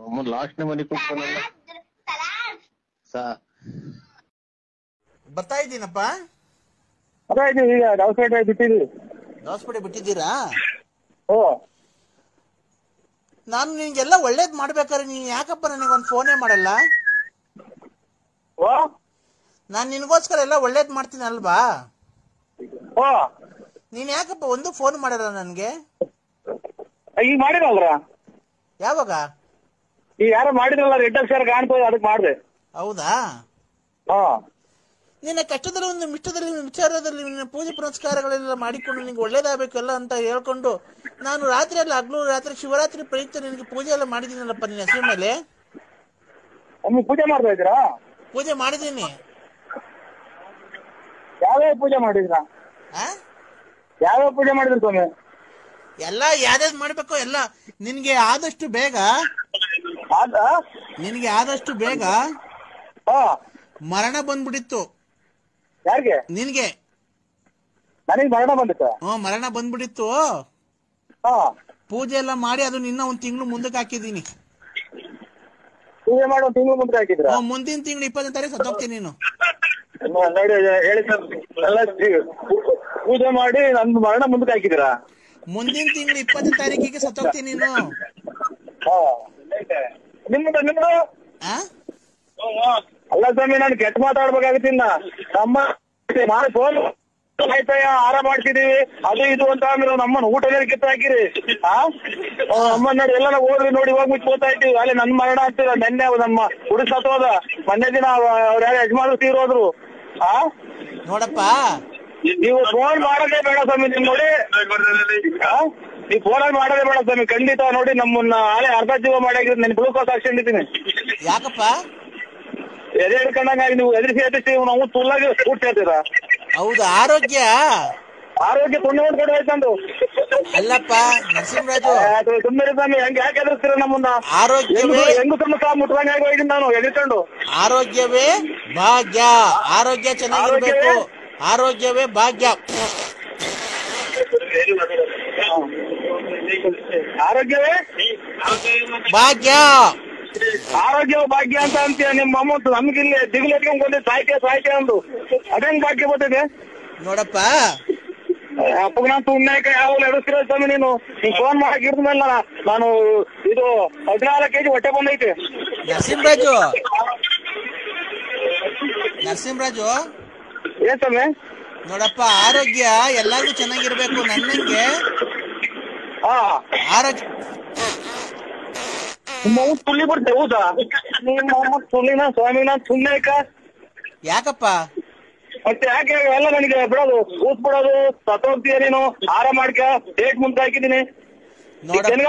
ಅಮ್ಮ ಲಾಸ್ಟ್ನೇ ಮನೆ ಕೂತ್ಕೊಂಡಲ್ಲ. ಬರ್ತಾ ಇದ್ದೀನಪ್ಪ. ಈಗ ದಾವಸ್ಪೇಟೆ ಬಿಟ್ಟಿದ್ವಿ. ದಾವಸ್ಪೇಟೆ ಬಿಟ್ಟಿದ್ದೀರಾ? ಓ, ನಾನು ನಿನ್ಗೆಲ್ಲ ಒಳ್ಳೇದ್ ಮಾಡ್ಬೇಕಾದ್ರೆ ನೀನ್ ಯಾಕಪ್ಪ ನನಗೊಂದು ಫೋನೇ ಮಾಡಲ್ಲ? ನಾನ್ ನಿನ್ಗೋಸ್ಕರ ಎಲ್ಲ ಒಳ್ಳೇದ್ ಮಾಡ್ತೀನಿ ಅಲ್ವಾ? ನೀನ್ ಯಾಕಪ್ಪ ಒಂದು ಫೋನ್ ಮಾಡಲ್ಲ ನನ್ಗೆ? ಈಗ ಮಾಡಿರಲ್ರ? ಯಾವಾಗ? ಈಗ ಯಾರು ಮಾಡಿದ್ರಲ್ಲ, ರೆಡ್ ಅಕ್ಷರ ಕಾಣ್ತದೆ, ಅದಕ್ಕೆ ಮಾಡಿದೆ. ಹೌದಾ? ನಿನ್ನ ಕಷ್ಟದಲ್ಲಿ ಒಂದು ಮಿಷ್ಟದಲ್ಲಿ ವಿಚಾರದಲ್ಲಿ ನಿನ್ನ ಪೂಜೆ ಪುನಸ್ಕಾರಗಳೆಲ್ಲ ಮಾಡಿಕೊಂಡು ನಿನ್ಗೆ ಒಳ್ಳೇದಾಗಬೇಕಲ್ಲ ಅಂತ ಹೇಳ್ಕೊಂಡು ನಾನು ರಾತ್ರಿ ಅಲ್ಲ ಹಗ್ಲು ರಾತ್ರಿ ಶಿವರಾತ್ರಿ ಪ್ರಯುಕ್ತ ನಿನಗೆ ಪೂಜೆ ಎಲ್ಲ ಮಾಡಿದ್ದೀನಲ್ಲಪ್ಪ ನಿನ್ನ ಹೆಸರು ಮೇಲೆ. ಪೂಜೆ ಮಾಡ್ತಾ ಇದ್ದೀರಾ? ಪೂಜೆ ಮಾಡಿದೀನಿ. ಯಾವ್ಯಾವ ಪೂಜೆ ಮಾಡಿದ್ರ? ಯಾವ್ಯಾವ ಪೂಜೆ ಮಾಡಿದ್ರಿ ಸ್ವಾಮಿ? ಎಲ್ಲ ಯಾವ್ದಾವ್ದು ಮಾಡ್ಬೇಕು ಎಲ್ಲ. ನಿನ್ಗೆ ಆದಷ್ಟು ಬೇಗ ಮರಣ ಬಂದ್ಬಿಟ್ಟಿತ್ತು. ಯಾರಿಗೆ? ನಿನ್ಗೆ. ನನಗೆ ಮರಣ ಬಂದಿತ್ತು. ಮರಣ ಬಂದ್ಬಿಟ್ಟಿತ್ತು. ಪೂಜೆ ಎಲ್ಲ ಮಾಡಿ ಅದು ನಿನ್ನ 1 ತಿಂಗಳು ಮುಂದಕ್ಕೆ ಹಾಕಿದೀನಿ. ಪೂಜೆ ಮಾಡಿ 1 ತಿಂಗಳು ಮುಂದಕ್ಕೆ ಹಾಕಿದ್ರ? ಮುಂದಿನ ತಿಂಗಳು 20ನೇ ತಾರೀಕು ಸತ್ತೋಗ್ತೀನಿ ನೀನು. ನೋಡಿ ಹೇಳಿ ಸರ್, ಪೂಜೆ ಮಾಡಿ ನನ್ನ ಮರಣ ಮುಂದಕ್ಕೆ ಹಾಕಿದಿರಾ? ಮುಂದಿನ ತಿಂಗಳು 20ನೇ ತಾರೀಕಿಗೆ ಸತ್ತೋಗ್ತೀನಿ ನೀನು. ನಿಮ್ದು ಅಲ್ಲ ಸ್ವಾಮಿ, ನಾನು ಕೆಟ್ಟ ಮಾತಾಡ್ಬೇಕಾಗತ್ತಿಲ್ಲ. ನಮ್ಮ ಫೋನ್ ಆಯ್ತಯ್ಯ, ಆರಾಮ ಮಾಡ್ತಿದೀವಿ ಅದು ಇದು ಅಂತ ಆಮೇಲೆ ನಮ್ಮನ್ನ ಊಟದಲ್ಲಿ ಕಿತ್ತು ಹಾಕಿರಿ. ಅಮ್ಮನ ನೋಡಿ ಎಲ್ಲ ಓದ್ರಿ ನೋಡಿ ಹೋಗಿ ಮುಚ್ಕೋತಾ ಇದ್ದೀವಿ. ಅಲ್ಲಿ ನನ್ ಮರಣ ಆಗ್ತಿರ. ನೆನ್ನೆ ನಮ್ಮ ಹುಡುಗ ಸತ್ತೋದ. ಮೊನ್ನೆ ದಿನ ಅವ್ರ ಯಾರು ಯಜಮಾನ್ರು ತೀರೋದ್ರು. ನೋಡಪ್ಪ, ನೀವು ಫೋನ್ ಮಾಡೋದೇ ಬೇಡ ಸ್ವಾಮಿ. ನಿಮ್ ನೋಡಿ ನೀವು ಫೋನಲ್ಲಿ ಮಾಡೋದೇ ಬೇಡ ಸ್ವಾಮಿ. ಖಂಡಿತ ನೋಡಿ ನಮ್ಮನ್ನ ಆಲೆ ಅರ್ಧ ಜೀವ ಮಾಡಿ ನಾನು ಗ್ಲೂಕೋಸ್ ಹಾಕ್ಕೊಂಡಿದ್ದೀನಿ. ಯಾಕಪ್ಪ ಎದೆ ಹಿಡ್ಕೊಂಡಂಗಾಗಿ ನೀವು ಎದುರಿಸಿ ಎದುರಿಸಿ ನಾವು ತುಲ್ಲಾಗಿ ಕೂಡ್ತಿರ್ತೀರಾ? ಹೌದು. ಆರೋಗ್ಯ ಪುಣ್ಯ ಕೊಡ್ಬೇಕಂದು. ಅಲ್ಲಪ್ಪ ನರಸಿಂಹರಾಜು, ಸುಮ್ಮನೆ ಸ್ವಾಮಿ, ಹೆಂಗ್ ಯಾಕೆ ಎದುರಿಸ್ತೀರ ನಮ್ಮನ್ನ? ಆರೋಗ್ಯವೇ ಹೆಂಗು ಸಹ ಮುಟ್ರಂಗ ಹೋಗಿದ್ದೀನಿ ನಾನು ಎದುರ್ಕೊಂಡು. ಆರೋಗ್ಯವೇ ಭಾಗ್ಯ. ಆರೋಗ್ಯ ಚೆನ್ನಾಗಿರ್ಬೇಕು. ಆರೋಗ್ಯವೇ ಭಾಗ್ಯ. ಆರೋಗ್ಯವೇ ಭಾಗ್ಯ. ಆರೋಗ್ಯ ಭಾಗ್ಯ ಅಂತ ಅಂತೀಯ. ನಿಮ್ಮ ಅಮ್ಮ ನಮ್ಗಿಲ್ಲಿ ದಿಗ್ಲು ಎತ್ಕೊಂಡ್ಬಂದು ಸಾಯ್ತೆ ಅಂದು ಅದೇಂಗ್ ಭಾಗ್ಯ ಬರ್ತದೆ ನೋಡಪ್ಪ. ಅಪ್ಪಗ ನಾನು ಉನ್ನಾಯಕ ಯಾವಾಗ ಎಡಿಸ್ತಿರೋ ಸ್ವಾಮಿ. ನೀನು ಫೋನ್ ಮಾಡಕ್ ಇರ್ದ ಮೇಲೆ ನಾನು ಇದು 14 kg ಹೊಟ್ಟೆ ಬಂದೈತೆ. ನರಸಿಂಹರಾಜು ಏನ್ ಸ್ವಾಮಿ? ನೋಡಪ್ಪ, ಆರೋಗ್ಯ ಎಲ್ಲಾರ್ಗು ಚೆನ್ನಾಗಿರ್ಬೇಕು. ನನ್ನಂಗೆ ಆರೋಗ್ಯ ನಿಮ್ಮ ತುಳ್ಳಿ ಬರ್ತೇ ಹೌದಾ? ನಿಮ್ಮ ತುಳ್ಳಿನ ಸ್ವಾಮಿನ ಸುಮ್ನೇಕ ಯಾಕಪ್ಪ? ಮತ್ತೆ ಯಾಕೆ ಎಲ್ಲ ನನಗೆ ಬಿಡೋದು, ಕೂತ್ ಬಿಡೋದು, ಸತ್ತೋಗ್ತೀಯ ನೀನು. ಆರಾಮ ಮಾಡ್ಕ, ಡೇಟ್ ಮುಂದೆ ಹಾಕಿದ್ದೀನಿ.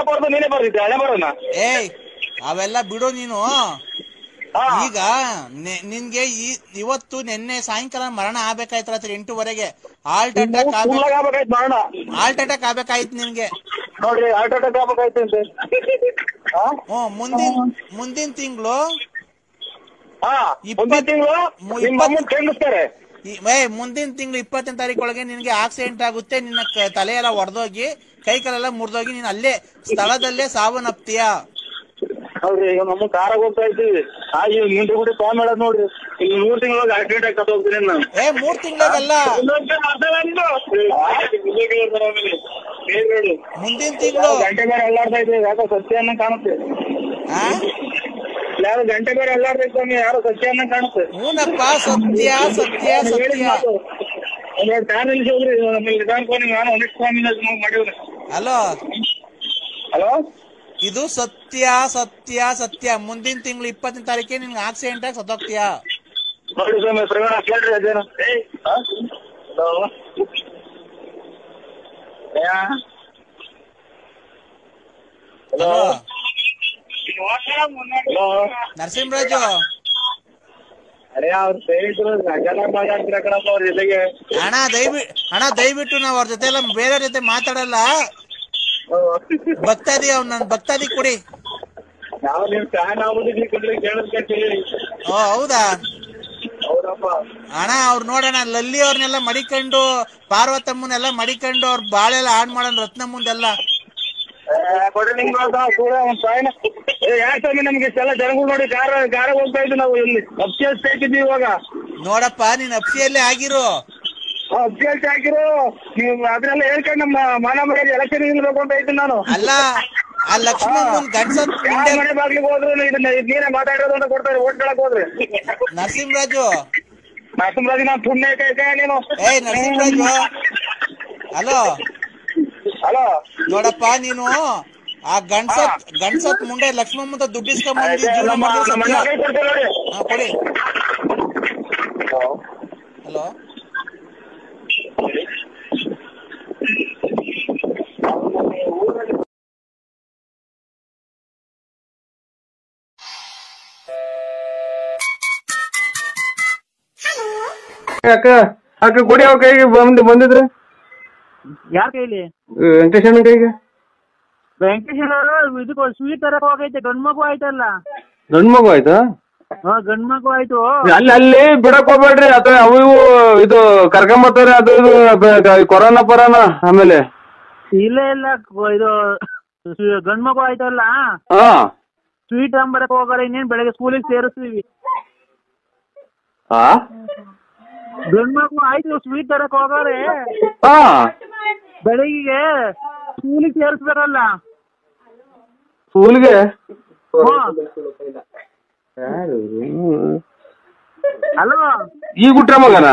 ಬರ್ದು ನೀನೇ ಬರ್ದಿದ್ದೆ ಹಳೆ ಬರೋಣ. ಅವೆಲ್ಲ ಬಿಡು ನೀನು. ಈಗ ನಿನ್ಗೆ ಇವತ್ತು ನಿನ್ನೆ ಸಾಯಂಕಾಲ ಮರಣ ಆಗ್ಬೇಕಾಯ್ತು. ರಾತ್ರಿ 8:00 ಹಾರ್ಟ್ ಅಟ್ಯಾಕ್ ಆಗ್ಬೇಕಾಯ್ತು ನಿನ್ಗೆ. ನೋಡ್ರಿ, ಹಾರ್ಟ್ ಅಟ್ಯಾಕ್ ಆಗ್ಬೇಕಾಯ್ತು ಅಂತೆ. ಮುಂದಿನ ತಿಂಗಳು ಮುಂದಿನ ತಿಂಗಳು 20ನೇ ತಾರೀಕೊಳಗೆ ನಿನ್ಗೆ ಆಕ್ಸಿಡೆಂಟ್ ಆಗುತ್ತೆ. ನಿನ್ನ ತಲೆ ಎಲ್ಲ ಒಡೆದೋಗಿ ಕೈ ಕಾಲೆಲ್ಲ ಮುರಿದೋಗಿ ನೀನ್ ಅಲ್ಲೇ ಸ್ಥಳದಲ್ಲೇ ಸಾವನ್ನಪ್ತೀಯ. ಹೌದ್ರಿ, ಈಗ ನಮ್ಮ ಕಾರಾಗ ಹೋಗ್ತಾ ಇದ್ದೀವಿ. ಮುಂದೆ ಕೂಡ ಫಾರ್ಮ್ ಹೇಳೋದ್ ನೋಡ್ರಿ. ಈಗ 3 ತಿಂಗಳೊಳಗೆ ಆಕ್ಸಿಡೆಂಟ್ ಆಗ್ತಾ ಹೋಗ್ತೀನಿ ನಾನು. 3 ತಿಂಗಳಾಗಲ್ಲ, ಮುಂದಿನ ತಿಂಗಳು. ಗಂಟೆ ಬೇರೆ ಅಲ್ಲಾಡ್ತಾ ಇದ್ದೀವಿ. ಯಾಕೋ ಸತ್ಯ ಅನ್ನೋ ಕಾಣುತ್ತೆ. ಯಾರು ಗಂಟೆ ಬೇರೆ ಅಲ್ಲಾಡ್ತಾ ಸ್ವಾಮಿ, ಯಾರೋ ಸತ್ಯ ಅನ್ನೋ ಕಾಣುತ್ತೆ. ಹೂನಪ್ಪ, ಸತ್ಯ ಸತ್ಯ ಸತ್ಯ. ಫ್ಯಾನ್ ನಿಲ್ಸಿ ಹೋಗ್ರಿ. ನಮ್ಮಲ್ಲಿ ನಿಧಾನಕ್ಕೆ ನಾನು ಒಂದಿಷ್ಟು ಸ್ವಾಮಿ ಮಾಡಿವ್ರಿ. ಹಲೋ, ಇದು ಸತ್ಯ ಸತ್ಯ ಸತ್ಯ. ಮುಂದಿನ ತಿಂಗಳು 20ನೇ ತಾರೀಕಿಗೆ ನಿನ್ಗೆ ಆಕ್ಸಿಡೆಂಟ್ ಆಗಿ ಸತ್ತೋಗ್ತೀಯ. ನೋಡಿ ಸ್ವಾಮಿ, ಪ್ರವೀಣ ಕೇಳ್ರಿ ಅದೇನು. ನರಸಿಂಹರಾಜು, ಅಣ್ಣ ದಯವಿಟ್ಟು ನಾವ್ ಅವ್ರ ಜೊತೆ ಎಲ್ಲ ಬೇರೆ ಜೊತೆ ಮಾತಾಡಲ್ಲ. ಭಕ್ತಾದಿ ನನ್ ಭಕ್ತಾದಿ ಕೊಡಿ. ಹೌದಾ ಅಣ್ಣ? ಅವ್ರು ನೋಡೋಣ, ಲಲ್ಲಿ ಅವ್ರನ್ನೆಲ್ಲ ಮಡಿಕೊಂಡು, ಪಾರ್ವತಮ್ಮನೆಲ್ಲ ಮಡಿಕೊಂಡು, ಅವ್ರ ಬಾಳೆಲ್ಲ ಹಾಡ್ ಮಾಡೋಣ ರತ್ನ ಮುಂದೆಲ್ಲ. ಯಾಕೆ ನಮ್ಗೆ ಇಷ್ಟೆಲ್ಲ ಜನಗಳು ನೋಡಿ ಗಾರ ಹೋಗ್ತಾ ಇದ್ವಿ. ನಾವು ಇಲ್ಲಿ ಅಪ್ಸಿಯಲ್ಸ್ತಾ ಇದ್ದೀವಿ ಇವಾಗ. ನೋಡಪ್ಪ, ನೀನ್ ಅಪ್ಸಿಯಲ್ಲೇ ಆಗಿರು. ಅಪ್ಸಿಯಲ್ಸ್ ಆಗಿರು. ನೀವು ಅದನ್ನೆಲ್ಲ ಹೇಳ್ಕೊಂಡು ನಮ್ಮ ಮಾನ ಮರ್ಯಾದೆ ಎಲೆಕ್ಷನ್ ನಿಲ್ಬೇಕು ಅಂತ ಇದ್ದೀನಿ ನಾನು. ಅಲ್ಲ, ಆ ಲಕ್ಷ್ಮಣ್ ಗಂಡಸ ಮನೆ ಬಾಗ್ಲಿಗೆ ಹೋದ್ರು ನೀನೇ ಮಾತಾಡೋದು ಅಂತ ಕೊಡ್ತಾರೆ. ಓಟ್ ಕೇಳಕ್ ಹೋದ್ರಿ. ನರಸಿಂಹರಾಜು ನಾನು ಪುಣ್ಯ ನೀನು. ನರಸಿಂಹರಾಜು, ಹಲೋ ನೋಡಪ್ಪ, ನೀನು ಆ ಗಂಡ್ಸತ್ ಮುಂಡೆ ಲಕ್ಷ್ಮಮ್ಮ ಅಂತ ದುಡ್ಡು ಇಸ್ಕೊಂಡ್ ಜೀವನ ಕೊಡಿ. ಹಲೋ, ಅಕ್ಕ ಅಕ್ಕ ಕೊಡಿ ಅವ್ರ ಕೈಗೆ ಬಂದಿದ್ರೆ ಯಾರ ಕೈಲಿ? ವೆಂಕಟೇಶಣ್ಣ ಕೈಗೆ. ವೆಂಕಟೇಶ್ ಅವರು ಇದಕ್ಕೆ ಸ್ವೀಟ್ ತರಕ್ ಹೋಗೈತೆ. ಗಂಡ್ ಮಗು ಆಯ್ತಲ್ಲ. ಗಂಡ್ ಮಗು ಆಯ್ತಾ? ಗಂಡ್ ಮಗು ಆಯ್ತು. ಅಲ್ಲಿ ಬಿಡಕ್ ಹೋಗ್ಬೇಡ್ರಿ, ಅಥವಾ ಅವು ಇವು ಇದು ಕರ್ಕೊಂಬರ್ತಾರೆ, ಅದು ಇದು ಕೊರೋನಾ ಪರೋನಾ ಆಮೇಲೆ. ಇಲ್ಲ ಇದು ಗಂಡ್ ಮಗು ಆಯ್ತಲ್ಲ, ಸ್ವೀಟ್ ತಗೊಂಬರಕ್ ಹೋಗಾರ. ಇನ್ನೇನ್ ಬೆಳಗ್ಗೆ ಸ್ಕೂಲಿಗೆ ಸೇರಿಸ್ತೀವಿ. ಗಂಡ್ ಮಗು ಆಯ್ತು, ಸ್ವೀಟ್ ತರಕ್ ಹೋಗಾರೆ. ಬೆಳಗ್ಗೆ ಸ್ಕೂಲಿಗೆ ಸೇರಿಸ್ಬೇಕಲ್ಲ. ಸ್ಕೂಲ್ಗೆ ಅಲ್ವಾ? ಈಗ ಹುಟ್ರ ಮಗನ?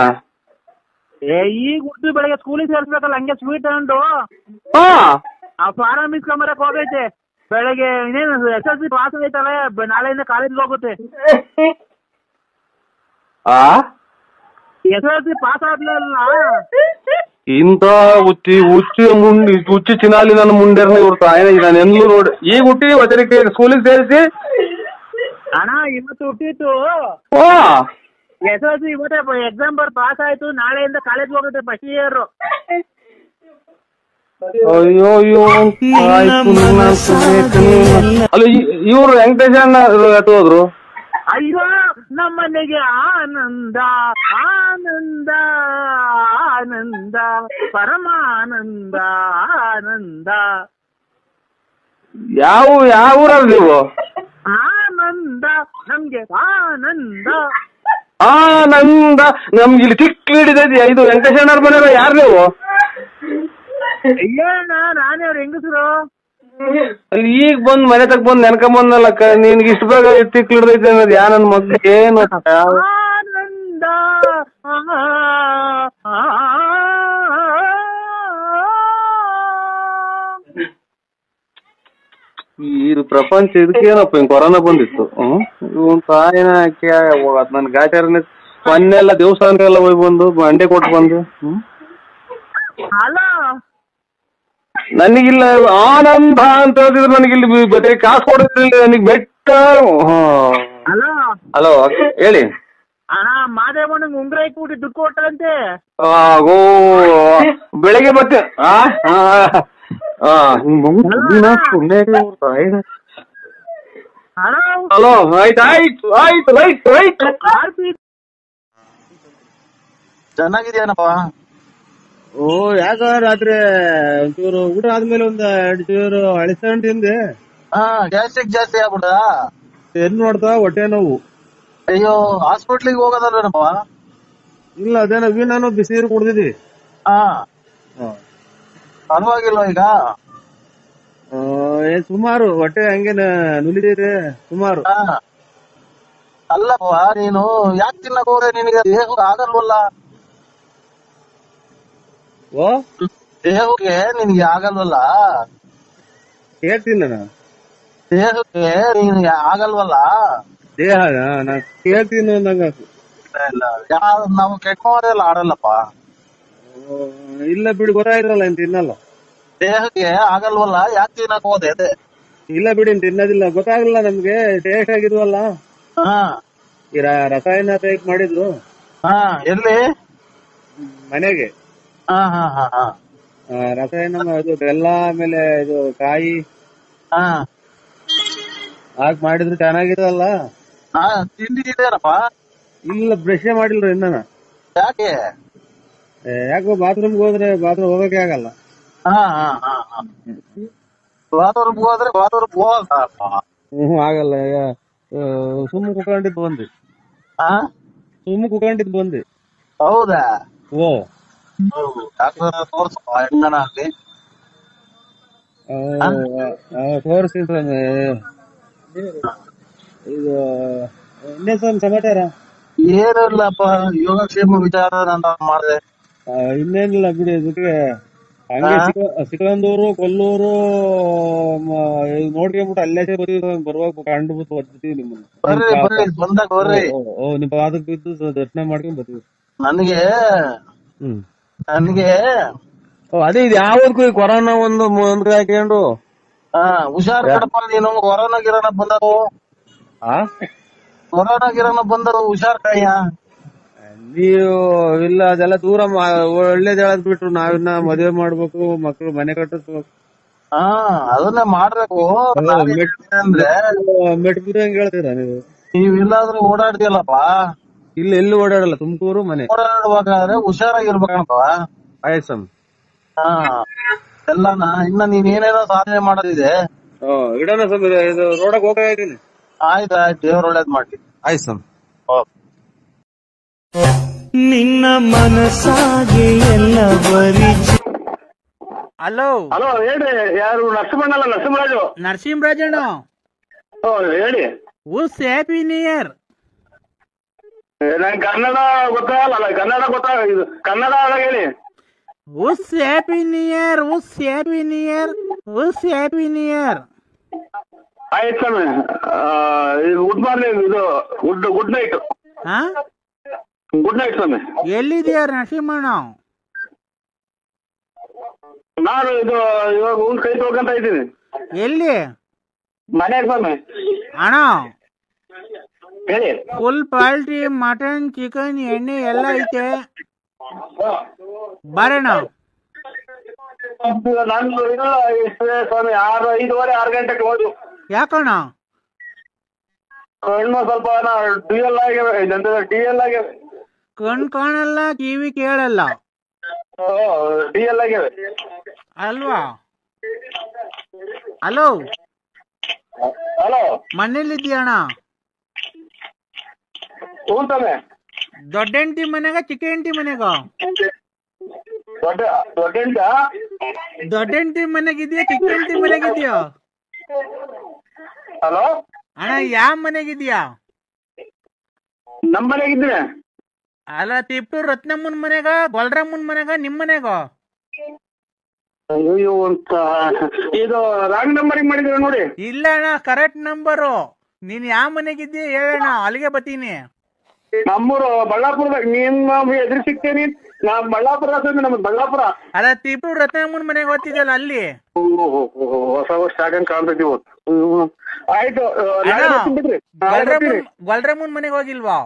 ಈಗ ಹುಟ್ಟು ಬೆಳಗ್ಗೆ ಸ್ಕೂಲಿಗೆ ಸೇರಿಸ್ಬೇಕಲ್ಲ. ಹಂಗೆ ಸ್ವೀಟ್ ತಗೊಂಡು ಆ ಫಾರಂ ಇಸ್ಕೊಂಬರಕ್ ಹೋಗೈತೆ. ಬೆಳಗ್ಗೆ ಇನ್ನೇನು SSLC ಪಾಸ್ ಆಗೈತಲ್ಲ, ನಾಳೆಯಿಂದ ಕಾಲೇಜ್ಗೆ ಹೋಗುತ್ತೆ. SSLC ಪಾಸ್ ಆದ್ಮೇಲೆ ಇಂತ ಹುಚ್ಚಿ ಚಿನಾಲಿ ನನ್ನ ಮುಂಡೆರ್ನ ಇವ್ರ ನಾನು ಎಂದ್ಲೂ ನೋಡಿ. ಈಗ ಹುಟ್ಟಿ ವಚನಕ್ಕೆ ಸ್ಕೂಲಿಗೆ ಸೇರಿಸಿ ಅಣ್ಣ ಇವತ್ತು ಹುಟ್ಟಿತ್ತು. SSLC ಇವತ್ತೇ ಎಕ್ಸಾಮ್ ಪಾಸ್ ಆಯ್ತು. ನಾಳೆಯಿಂದ ಕಾಲೇಜ್ಗೆ ಹೋಗುತ್ತೆ ಫಸ್ಟ್ ಇಯರ್. ಅಯ್ಯೋ ಅಲ್ಲ ಇವ್ರು ವೆಂಕಟೇಶ್ ಅಣ್ಣ ಹೋದ್ರು. ಅಯ್ಯೋ ನಮ್ಮನೆಗೆ ಆನಂದ ಆನಂದ ಆನಂದ ಪರಮಾನಂದ ಆನಂದ. ಯಾವ ಊರಲ್ಲಿ ನೀವು? ಆನಂದ ನಮ್ಗೆ ಆನಂದ ಆನಂದ. ನಮ್ಗೆ ಇಲ್ಲಿ ಚಿಕ್ಕ ಹಿಡಿದೈತಿ. ಇದು ವೆಂಕಟೇಶಣ್ಣವ್ರ ಮನೆಯವ್ರ ಯಾರು ನೀವು? ಅಯ್ಯಣ್ಣ ನಾನೇ ಅವ್ರ ಹೆಂಗಸರು. ಈಗ ಬಂದ್ ಮನೆ ತಗ ಬಂದ್ ನೆನ್ಕೊಂಬಂದಲ್ಲಕ್ಕ. ನಿನ್ಗೆ ಇಷ್ಟು ಬೇಗ ತಿಕ್ ಹಿಡ್ದೈತಿ ಅನ್ನೋದು ಯಾ ನನ್ ಮಗ ಏನು? ಆನಂದ ಇದು ಪ್ರಪಂಚ ಇದಕ್ಕೇನಪ್ಪ ಹಿಂಗ್ ಕೊರೋನಾ ಬಂದಿತ್ತು. ಇವನ್ ತಾಯಿನ ನನ್ ಗಾಟ್ಯಾರನೇ ಮೊನ್ನೆಲ್ಲ ದೇವಸ್ಥಾನಕ್ಕೆಲ್ಲ ಹೋಗಿ ಬಂದು ಅಂಡೆ ಕೊಟ್ಟು ಬಂದು. ನನಗಿಲ್ಲ ಆನಂದ ಅಂತ ಹೇಳಿದ್ರೆ ನನಗಿಲ್ಲಿ ಬರೀ ಕಾಸು ಕೊಡೋದ್ರಿಲ್ಲ, ನನಗೆ ಬೆಟ್ಟ. ಹಲೋ ಹೇಳಿ ಅಣ್ಣ. ಮಾದೇವಣ್ಣಂಗೆ ಉಂಗ್ರ ಇಟ್ಬಿಟ್ಟು ದುಡ್ಡು ಕೊಟ್ಟಂತೆ. ಬೆಳಗ್ಗೆ ಮತ್ತೆ ಹಲೋ ಆಯ್ತು ರೈಟ್. ಚೆನ್ನಾಗಿದ್ಯಾನಪ್ಪ? ಓ ಯಾಕ ರಾತ್ರಿ ಒಂಚೂರು ಊಟ ಆದ್ಮೇಲೆ ಒಂದ್ 2 ಚೂರು ಅಳಿಸ್ಕೊಂಡು ತಿಂದೆ. ಗ್ಯಾಸ್ಟ್ರಿಕ್ ಜಾಸ್ತಿ ಆಗ್ಬಿಡ. ಏನ್ ನೋಡ್ತಾ ಹೊಟ್ಟೆ ನೋವು. ಅಯ್ಯೋ ಹಾಸ್ಪಿಟ್ಲಿಗೆ ಹೋಗೋದಲ್ವೇನಪ್ಪ? ಇಲ್ಲ ಅದೇನೋ ನಾನು ಬಿಸಿ ನೀರು ಕುಡ್ದಿದ್ದಿ. ಪರವಾಗಿಲ್ವ ಈಗ? ಸುಮಾರು ಹೊಟ್ಟೆ ಹಂಗೆ ನುಲಿದೈತೆ ಸುಮಾರು. ಅಲ್ಲಪ್ಪ ನೀನು ಯಾಕೆ ತಿನ್ನಕ್ ಹೋದ್ರೆ ನಿನಗೆ ದೇಹಕ್ಕೆ ಆಗಲ್ವಲ್ಲ? ದೇಹಕ್ಕೆ ನಿನ್ಗೆ ಆಗಲ್ವಲ್ಲ? ಕೇಳ್ತೀನಿ ನಾನು. ದೇಹಕ್ಕೆ ನೀನ್ ಆಗಲ್ವಲ್ಲ? ದೇಹ ನಾ ಕೇಳ್ತೀನಿ ಅಂದಂಗ. ನಾವು ಕೆಟ್ಟವರೆಲ್ಲ ಆಡಲ್ಲಪ್ಪ. ಇಲ್ಲ ಬಿಡಿ, ಗೊತ್ತಾಯ್ತಲ್ಲ ಏನ್ ತಿನ್ನಲ್ಲ. ದೇಹಕ್ಕೆ ಆಗಲ್ವಲ್ಲ, ಯಾಕೆ ತಿನ್ನಕ್ ಹೋದೆ? ಇಲ್ಲ ಬಿಡಿ ತಿನ್ನೋದಿಲ್ಲ, ಗೊತ್ತಾಗಲ್ಲ ನಮ್ಗೆ. ಟೇಸ್ಟ್ ಆಗಿದ್ವಲ್ಲ, ಈ ರಸಾಯನ ಟೈಪ್ ಮಾಡಿದ್ರು. ಎಲ್ಲಿ? ಮನೆಗೆ. ರಸಾಯನ ಇದು ಬೆಲ್ಲ ಆಮೇಲೆ ಇದು ಕಾಯಿ ಹಾಕಿ ಮಾಡಿದ್ರು ಚೆನ್ನಾಗಿದಲ್ಲ. ತಿಂದಿದ್ದೇನಪ್ಪ? ಇಲ್ಲ ಬ್ರಷ್ ಮಾಡಿಲ್ರಿ ಇನ್ನ. ಯಾಕೆ? ಯಾಕೋ ಬಾತ್ರೂಮ್ಗೆ ಹೋದ್ರೆ ಬಾತ್ರೂಮ್ ಹೋಗಕ್ಕೆ ಆಗಲ್ಲ. ಬಾತ್ರೂಮ್ ಹೋದ್ರೆ ಬಾತ್ರೂಮ್ ಆಗಲ್ಲ. ಸುಮ್ಮ ಕುತ್ಕೊಂಡಿದ್ ಬಂದ್ರಿ. ಸುಮ್ಮ ಕುತ್ಕೊಂಡಿದ್ ಬಂದ್ರಿ. ಹೌದಾ? ಓ ತೋರಿಸ್ತೀನಿ. ಇದು ಇನ್ನೇನ್ ಸಮಾಚಾರ? ಏನಿಲ್ಲಪ್ಪ, ಯೋಗಕ್ಷೇಮ ವಿಚಾರ ಅಂತ ಮಾಡಿದೆ. ಇನ್ನೇನಿಲ್ಲ ಬಿಡಿ. ಅದಕ್ಕೆ ಹಂಗೆ ಸಿಕ್ಕಂದೂರು ಕೊಲ್ಲೂರು ನೋಡ್ಕೊಂಡ್ಬಿಟ್ಟು ಅಲ್ಲೇ ಬರುವಾಗ ಕಂಡು ಬಿಟ್ಟು ಬರ್ತೀವಿ ನಿಮ್ಮನ್ನ. ನಿಮ್ ಪಾದಕ್ಕೆ ಬಿದ್ದು ದರ್ಶನ ಮಾಡ್ಕೊಂಡ್ ಬರ್ತೀವಿ. ನನಗೆ ಅದೇ ಇದು ಯಾವ್ದಕ್ಕೂ ಕೊರೋನಾ ಒಂದು ಹಾಕೊಂಡು ಹುಷಾರ್ ಕಡಪ. ನೀನು ಕೊರೋನಾ ಗಿರೋನ ಬಂದರು, ಕೊರೋನಾ ಗಿರೋನ ಬಂದರು ಹುಷಾರ್ ಕಯ್ಯ. ನೀವು ಇಲ್ಲ ಅದೆಲ್ಲ ದೂರ ಒಳ್ಳೇದ್ ಹೇಳದ್ ಬಿಟ್ರು ನಾವಿನ್ನ ಮದ್ವೆ ಮಾಡ್ಬೇಕು, ಮಕ್ಳು ಮನೆ ಕಟ್ಟಿಸ್ಬೇಕು. ಹಾ ಅದನ್ನೇ ಮಾಡ್ಬೇಕು. ಅಂದ್ರೆ ಮೆಟ್ಬಿಟ್ಟು ಹೆಂಗ್ ಹೇಳ್ತೀರಾ ನೀವು? ನೀವಿಲ್ಲಾದ್ರೂ ಓಡಾಡ್ತಿಯಲ್ಲಪ್ಪ, ಇಲ್ಲಿ ಎಲ್ಲಿ ಓಡಾಡಲ್ಲ, ತುಮಕೂರು ಮನೆ. ಓಡಾಡ್ಬೇಕಾದ್ರೆ ಹುಷಾರಾಗಿರ್ಬೇಕಣಪ್ಪ. ಆಯ್ತು ಸ್ವಾಮಿ. ಹಾ ಎಲ್ಲಾನ ಇನ್ನ ನೀನ್ ಏನೇನೋ ಸಾಧನೆ ಮಾಡೋದಿದೆ. ಇಡೋಣ ಸ್ವಾಮಿ, ಇದು ರೋಡಕ್ ಹೋಗ್ತಾ ಇದ್ದೀನಿ. ಆಯ್ತು ದೇವ್ರ ಒಳ್ಳೇದ್ ಮಾಡ್ಲಿ. ಆಯ್ತು ಸ್ವಾಮಿ. ನಿನ್ನ ಮನಸ್ಸಾಗೆ ಎಲ್ಲ ಹಲೋ ಹಲೋ ಹೇಳ್ರಿ, ಯಾರು? ನರಸಿಂಹಣ್ಣ ಅಲ್ಲ, ನರಸಿಂಹರಾಜು. ನರಸಿಂಹರಾಜಣ್ಣ, ಹೇಳಿ. ಉಸ್ ಹ್ಯಾಪಿ ನ್ಯೂ ಇಯರ್. ನಂಗೆ ಕನ್ನಡ ಗೊತ್ತಾಗಲ್ಲ, ಕನ್ನಡ ಇದು ಕನ್ನಡ ಹೇಳಿ. ಉಸ್ ಹ್ಯಾಪಿ ನ್ಯೂ ಇಯರ್, ಉಸ್ ಹ್ಯಾಪಿ ನ್ಯೂ ಇಯರ್, ಉಸ್ ಹ್ಯಾಪಿ ನ್ಯೂ ಇಯರ್. ಆಯ್ತು ಸ್ವಾಮಿ. ಗುಡ್ ಮಾರ್ನಿಂಗ್, ಇದು ಗುಡ್ ನೈಟ್. ಹಾ, ಗುಡ್ ನೈಟ್ ಸ್ವಾಮಿ. ಎಲ್ಲಿದೆಯಾ ನರಸಿಂಹಣ್ಣ? ನಾನು ಇದು ಇವಾಗ ಕೈ ತೊಳ್ಕೊಂತ ಇದ್ದೀನಿ. ಎಲ್ಲಿ? ಮನೆಗೆ ಸ್ವಾಮಿ. ಅಣ್ಣ, ಹೇಳಿ. ಫುಲ್ ಪಾಲ್ಟ್ರಿ, ಮಟನ್, ಚಿಕನ್, ಎಣ್ಣೆ ಎಲ್ಲ ಐತೆ, ಬರೋಣ. ನಾನು ಇಲ್ಲ ಸ್ವಾಮಿ, 5:30 6 ಗಂಟೆಗೆ ಹೋದ್ರು. ಯಾಕಣ್ಣ? ಕಣ್ಣು ಸ್ವಲ್ಪ ಡಿಎಲ್ ಆಗ್ಯಾವೆ, ಡಿಎಲ್ ಆಗ್ಯಾವೆ. ಕಣ್ ಕಾಣಲ್ಲ, ಕಿವಿ ಕೇಳಲ್ಲ ಡಿಎಲ್ ಆಗ್ಯಾವೆ ಅಲ್ವಾ? ಹಲೋ, ಹಲೋ, ಮನೇಲಿದ್ಯಣ್ಣ? ಹ್ಞೂ ಸ್ವಾಮಿ. ದೊಡ್ಡ ಹೆಂಡತಿ ಮನೆಗ, ಚಿಕ್ಕ ಹೆಂಡತಿ ಮನೆಗ? ದೊಡ್ಡ ದೊಡ್ಡ ಹೆಂಡತಿ ಮನೆಗಿದ್ಯಾ, ಚಿಕ್ಕ ಹೆಂಡತಿ ಮನೆಗಿದ್ಯಾ? ಹಲೋ ಅಣ್ಣ, ಯಾವ ಮನೆಗಿದ್ಯಾ? ನಮ್ಮ ಮನೆಗಿದ್ದೀನಿ. ಅಲ್ಲ, ತಿಪ್ಟೂರ್ ರತ್ನಮ್ಮನ್ ಮನೆಗ, ಗೊಲ್ರಮ್ಮನ್ ಮನೆಗ, ನಿಮ್ ಮನೆಗ? ಅಯ್ಯೋ ಅಂತ ಇದು ರಾಂಗ್ ನಂಬರಿಂಗ್ ಮಾಡಿದ್ರ ನೋಡಿ. ಇಲ್ಲ ಅಣ್ಣ, ಕರೆಕ್ಟ್ ನಂಬರು. ನೀನ್ ಯಾವ ಮನೆಗಿದ್ಯಾ ಹೇಳಣ್ಣ, ಅಲ್ಲಿಗೆ ಬತ್ತೀನಿ. ನಮ್ಮೂರು ಬಳ್ಳಾಪುರದಾಗ. ನೀನ್ ಎದುರು ಸಿಗ್ತೇನಿ. ನಾ ಬಳ್ಳಾಪುರ, ನಮ್ದು ಬಳ್ಳಾಪುರ. ಅಲ್ಲ, ತಿಪ್ಟೂರ್ ರತ್ನಮ್ಮನ್ ಮನೆಗೆ ಓದ್ತಿದ್ದಲ್ಲ, ಅಲ್ಲಿ. ಹೊಸ ವರ್ಷ ಆಗಂಗ್ ಕಾಣ್ತೈತಿ ಇವತ್ತು. ಆಯ್ತು, ಗೊಲ್ರಮ್ಮನ್ ಮನೆಗೆ ಹೋಗಿಲ್ವಾ?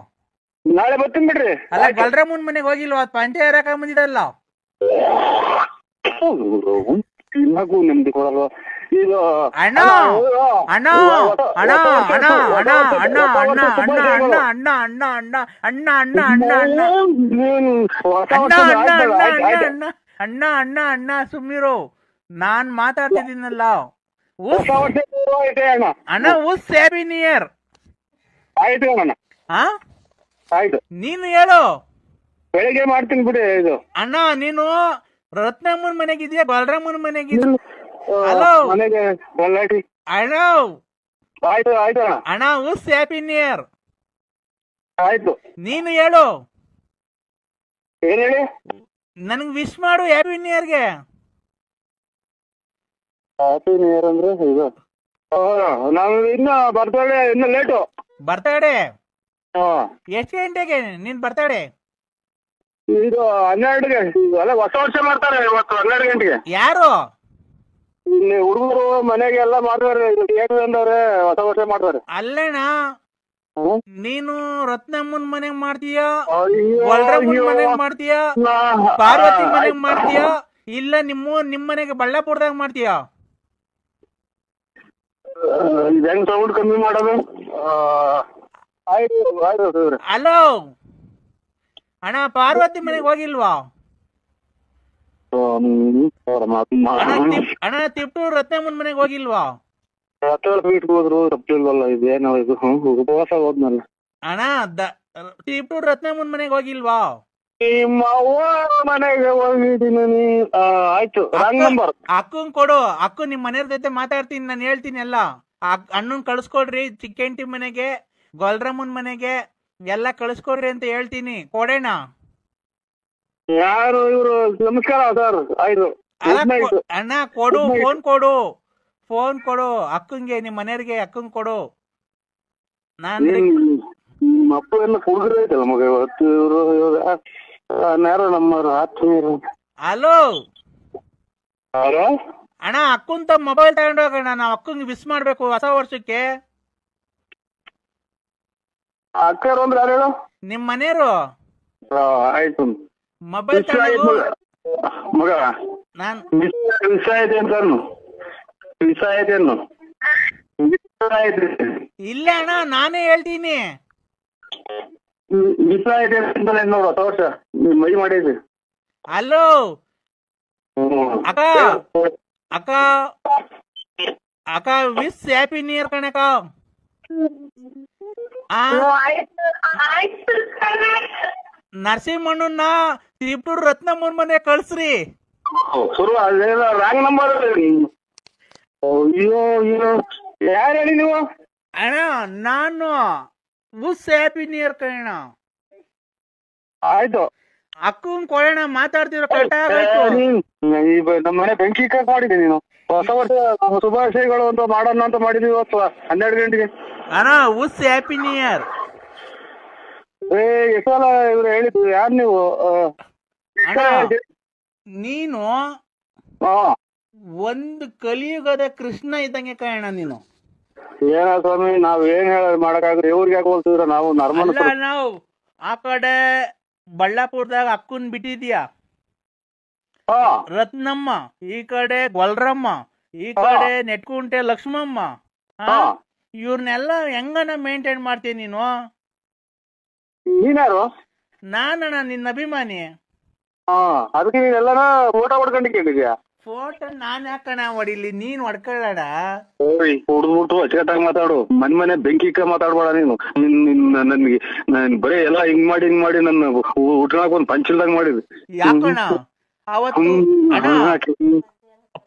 ನಾಳೆ ಬರ್ತೀನಿ ಬಿಡ್ರಿ. ಅಲ್ಲ, ಗೊಲ್ರಮ್ಮನ್ ಮನೆಗೆ ಹೋಗಿಲ್ವಾ? ಪಂಚಾಯ ರಕ ಬಂದಿದಲ್ಲ. ತಿನ್ನಕ್ಕೂ ನೆಮ್ಮದಿ ಕೊಡಲ್ವಾ ಇದು? ಅಣ್ಣ ಅಣ್ಣ ಅಣ್ಣ ಅಣ್ಣ ಅಣ್ಣ ಅಣ್ಣ ಅಣ್ಣ ಅಣ್ಣ ಅಣ್ಣ ಅಣ್ಣ ಅಣ್ಣ ಅಣ್ಣ ಅಣ್ಣ ಅಣ್ಣ ಅಣ್ಣ ಅಣ್ಣ ಅಣ್ಣ ಅಣ್ಣ ಸುಮ್ಮಿರು, ನಾನ್ ಮಾತಾಡ್ತಿದ್ದೀನಲ್ಲ. ಅಣ್ಣ, ಉಸ್ ಹ್ಯಾಪಿ ನ್ಯೂ ಇಯರ್. ಆಯ್ತು ಅಣ್ಣ. ಹಾ, ಆಯ್ತು. ನೀನು ಹೇಳು. ಬೆಳಿಗ್ಗೆ ಮಾಡ್ತೀನಿ ಬಿಡಿ. ಇದು ಅಣ್ಣ, ನೀನು ರತ್ನಮ್ಮನ್ ಮನೆಗಿದ್ಯಾ, ಗೊಲ್ರಮ್ಮನ್ ಮನೆಗಿದ್ಯಾ? ಹಲೋ, ಮನೆಗೆ ಅಣ್ಣ. ಆಯ್ತು ಆಯ್ತು ಅಣ್ಣ. ಅಣ್ಣ, ಉಸ್ ಹ್ಯಾಪಿ ನ್ಯೂ ಇಯರ್. ಆಯ್ತು, ನೀನು ಹೇಳು. ಏನ್ ಹೇಳಿ? ನನ್ಗೆ ವಿಶ್ ಮಾಡು ಹ್ಯಾಪಿ ನ್ಯೂ ಇಯರ್ಗೆ. ಹ್ಯಾಪಿ ನ್ಯೂ ಇಯರ್ ಅಂದ್ರೆ ಇದು ನಾವು ಇನ್ನ ಬರ್ತಡೇ ಇನ್ನ ಲೇಟು. ಬರ್ತಡೇ ಎಷ್ಟು ಗಂಟೆಗೆ ನಿನ್ ಬರ್ತಡೇ? ಇದು 12ಗೆ. ಅಲ್ಲ, ಹೊಸ ವರ್ಷ ಮಾಡ್ತಾರೆ ಇವತ್ತು 12 ಗಂಟೆಗೆ. ಯಾರು? ಇಲ್ಲಿ ಹುಡುಗರು ಮನೆಗೆ ಎಲ್ಲ ಮಾಡ್ತಾರೆ. ಅಂದವ್ರೆ ಹೊಸ ವರ್ಷ ಮಾಡ್ತಾರೆ. ಅಲ್ಲೇಣ, ನೀನು ರತ್ನಮ್ಮನ್ ಮನೆಗ್ ಮಾಡ್ತೀಯ, ಗೊಲ್ರಮ್ಮನ್ ಮನೆಗ್ ಮಾಡ್ತೀಯ, ಪಾರ್ವತಿ ಮನೆಗ್ ಮಾಡ್ತೀಯ, ಇಲ್ಲ ನಿಮ್ ಮನೆಗೆ ಬಳ್ಳಾಪುರದಾಗ ಮಾಡ್ತೀಯ? ಹೆಂಗ್ ಸೌಂಡ್ ಕಮ್ಮಿ ಮಾಡೋದು? ಆಯ್ತು ಆಯ್ತು. ಹಲೋ ಅಣ್ಣ, ಪಾರ್ವತಿ ಮನೆಗೆ ಹೋಗಿಲ್ವಾ? ಅಣ್ಣ, ತಿಪ್ಟೂರ್ ರತ್ನಮ್ಮನ್ ಮನೆಗೆ ಹೋಗಿಲ್ವಾ? ಹೋದ್ರು ತಪ್ಪಿಲ್ವಲ್ಲ. ಇದೇನೋ ಇದು ಉಪವಾಸ ಹೋದ್ನಲ್ಲ. ಅಣ್ಣ, ತಿಪ್ಟೂರ್ ರತ್ನಮ್ಮನ್ ಮನೆಗೆ ಹೋಗಿಲ್ವಾ? ನಿಮ್ಮ ಅವ್ವ ಮನೆಗೆ ಹೋಗಿದ್ದೀನಿ. ಆಯ್ತು, ರಾಂಗ್ ನಂಬರ್. ಅಕ್ಕಂಗ್ ಕೊಡು, ಅಕ್ಕ ನಿಮ್ ಮನೆಯವ್ರ ಜೊತೆ ಮಾತಾಡ್ತೀನಿ, ನಾನು ಹೇಳ್ತೀನಿ ಎಲ್ಲ. ಅಣ್ಣನ್ ಕಳ್ಸ್ಕೊಡ್ರಿ, ಚಿಕ್ಕ ಹೆಂಡತಿ ಮನೆಗೆ, ಗೊಲ್ರಮ್ಮನ್ ಮನೆಗೆ ಎಲ್ಲ ಕಳ್ಸ್ಕೊಡ್ರಿ ಅಂತ ಹೇಳ್ತೀನಿ. ಕೊಡೋಣ. ಯಾರು ಇವ್ರು? ನಮಸ್ಕಾರ ಸರ್. ಆಯ್ತು ಅಣ್ಣ, ಕೊಡು, ಫೋನ್ ಕೊಡು ಅಕ್ಕಂಗೆ, ನಿಮ್ ಮನೆಯವ್ರಿಗೆ ಅಕ್ಕಂಗ್ ಕೊಡು. ನಿಮ್ಮ ಅಪ್ಪ ಎಲ್ಲ ಕುಡಿದ್ರೆ ಐತಲ್ಲ ಮಗ ಇವತ್ತು. ಇವರು ಯಾರು ನಮ್ಮವ್ರು ಆತ್ಮೀಯರು. ಹಲೋ ಹಲೋ ಅಣ್ಣ, ಅಕ್ಕಂತ ಮೊಬೈಲ್ ತಗೊಂಡೋಗೋಣ, ನಾವ್ ಅಕ್ಕಂಗೆ ವಿಶ್ ಮಾಡ್ಬೇಕು ಹೊಸ ವರ್ಷಕ್ಕೆ. ಅಕ್ಕ ಅಂದ್ರೆ ಯಾರು ಹೇಳು? ನಿಮ್ ಮನೆಯವರು. ಆಯ್ತು. ಮೊಬೈಲ್ ಮಗ ನಾನು ವಿಷ ಐತೆ ಅಂತ ವಿಷ ಐತೆ ಅನ್ನು ಇಲ್ಲ ಅಣ್ಣ, ನಾನೇ ಹೇಳ್ತೀನಿ. ವಿಷ ಐತೆ ಅಂತ ನೋಡು ತೋರ್ಸ ಮೈ ಮಾಡಿದ್ವಿ. ಹಲೋ ಅಕ್ಕ ಅಕ್ಕ ಅಕ್ಕ, ವಿಶ್ ಹ್ಯಾಪಿ ನ್ಯೂ ಇಯರ್ ಕಣಕ್ಕ. ನರಸಿಂಹಣ್ಣನ ತಿಪ್ಟೂರ್ ರತ್ನಮ್ಮನ ಮನೆ ಕಳ್ಸ್ರಿ. ಶುರು ಅದೇನ ರಾಂಗ್ ನಂಬರ್. ಅಯ್ಯೋ ಯಾರು ಹೇಳಿ ನೀವು? ಅಣ್ಣ ನಾನು ವಿಶ್ ಹ್ಯಾಪಿ ನ್ಯೂ ಇಯರ್ ಕಣ. ಆಯ್ತು ಅಕ್ಕನ್ ಕೊಡೋಣ, ಮಾತಾಡ್ತಿರೋ ಕಟ್ಟಾಗಾಯ್ತು. ನಮ್ಮ ಮನೆ ಬೆಂಕಿ ಕಟ್ ಮಾಡಿದೆ ನೀನು. ಹೊಸ ವರ್ಷ ಶುಭಾಶಯಗಳು ಅಂತ ಮಾಡೋಣ ಅಂತ ಮಾಡಿದ್ವಿ ಇವತ್ತು 12 ಗಂಟೆಗೆ. ಅಣ್ಣ ವಿಶ್ ಹ್ಯಾಪಿ ನ್ಯೂ ಇಯರ್. ಎಷ್ಟು ಸಲ ಇವ್ರು ಹೇಳಿದ್ರು? ಯಾರು ನೀವು? ನೀನು ಒಂದು ಕಲಿಯುಗದ ಕೃಷ್ಣ ಇದ್ದಂಗೆ ಕಾರಣ ನೀನು. ಏನ ಸ್ವಾಮಿ, ನಾವ್ ಏನ್ ಮಾಡಕ್ಕಾಗ್ರಿ? ಇವ್ರಿಗೆ ಯಾಕೆ ಹೋಲ್ತಿದ್ರ? ನಾವು ನರ್ಮಲ್. ನಾವು ಆ ಕಡೆ ಬಳ್ಳಾಪುರದಾಗ ಅಕ್ಕನ್ ಬಿಟ್ಟಿದ್ಯಾ ರತ್ನಮ್ಮ, ಈ ಕಡೆ ಗೊಲ್ರಮ್ಮ, ಈ ಕಡೆ ನೆಟ್ಕುಂಟೆ ಲಕ್ಷ್ಮಮ್ಮ. ಇವ್ರನ್ನೆಲ್ಲ ಹೆಂಗನ ಮೇಂಟೈನ್ ಮಾಡ್ತೀನಿ ನೀನು? ನೀನ್ಯಾರು? ನಾನಣ್ಣ ನಿನ್ನ ಅಭಿಮಾನಿ. ಅದಕ್ಕೆ ನೀನೆಲ್ಲನ ಫೋಟೋ ಹೊಡ್ಕೊಂಡಿದ್ಯಾ? ಫೋಟೋ ನಾನ್ ಯಾಕಣ ಹೊಡಿಲಿ, ನೀನ್ ಹೊಡ್ಕೊಳ್ಳೋಣ. ಹುಡ್ಬಿಟ್ಟು ಅಚ್ಚುಕಟ್ಟಾಗಿ ಮಾತಾಡು. ಮನೆ ಬೆಂಕಿ ಮಾತಾಡ್ಬೇಡ ನೀನು. ನನ್ಗೆ ಬರೀ ಎಲ್ಲಾ ಹಿಂಗ್ ಮಾಡಿ ನನ್ನ ಉಟ್ಕೊಳಕ್ ಒಂದ್ ಪಂಚಲ್ದಾಗ ಮಾಡಿದ್ವಿ. ಯಾಕಣ ಅವತ್ತು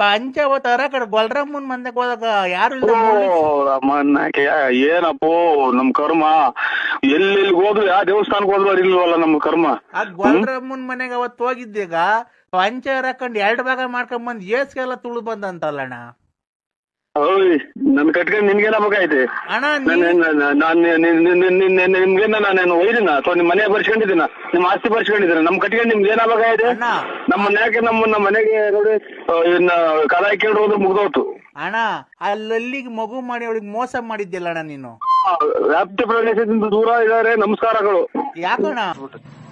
ಪಂಚವತಾರ ಕಡೆ ಗೊಲ್ರಮ್ಮನ್ ಮಂದಕ್ಕೆ ಹೋದಾಗ ಯಾರು ಏನಪ್ಪೋ ನಮ್ ಕರ್ಮ. ಎಲ್ಲೆಲ್ಲಿ ಹೋದ್ರು ಯಾವ ದೇವಸ್ಥಾನಕ್ಕೆ ಹೋದ್ರು ಇಲ್ವಲ್ಲ ನಮ್ ಕರ್ಮ. ಆ ಗೊಲ್ರಮ್ಮನ್ ಮನೆಗೆ ಅವತ್ತು ಹೋಗಿದ್ದೀಗ ಪಂಚ ಹಾಕೊಂಡ್ 2 ಭಾಗ ಮಾಡ್ಕೊಂಡ್ ಬಂದ್ ಏಸ್ಗೆಲ್ಲ ತುಳು ಬಂದಂತಲ್ಲಣ್ಣ. ನನ್ ಕಟ್ಕೊಂಡ್ ನಿನ್ಗೇನ ಬೇಕಾಯ್ತು ಅಣ್ಣ? ನಿಮ್ಗೇನ ನಾನು ಒಯ್ದಿನ ಅಥವಾ ನಿಮ್ ಮನೆ ಬರ್ಸ್ಕೊಂಡಿದ್ದೀನ, ನಿಮ್ ಆಸ್ತಿ ಬರ್ಸ್ಕೊಂಡಿದ್ದೀನ? ನಮ್ ಕಟ್ಕೊಂಡ್ ನಿಮ್ಗೆ ಏನ ಬೇಕಾಯ್ತು? ನಮ್ಮ ಮನ್ಯಾಕೆ ನಮ್ಮ ಮನೆಗೆ ನೋಡಿ ಕದ ಹಾಕೊಂಡು ಹೋದ್ರೆ ಮುಗ್ದೋತು. ಅಣ್ಣ ಅಲ್ಲಿಗೆ ಮಗು ಮಾಡಿ ಅವಳಿಗೆ ಮೋಸ ಮಾಡಿದ್ದಿಲ್ಲ ಅಣ್ಣ ನೀನು. ವ್ಯಾಪ್ತಿ ಪ್ರದೇಶದಿಂದ ದೂರ ಇದಾರೆ. ನಮಸ್ಕಾರಗಳು. ಯಾಕಣ್ಣ?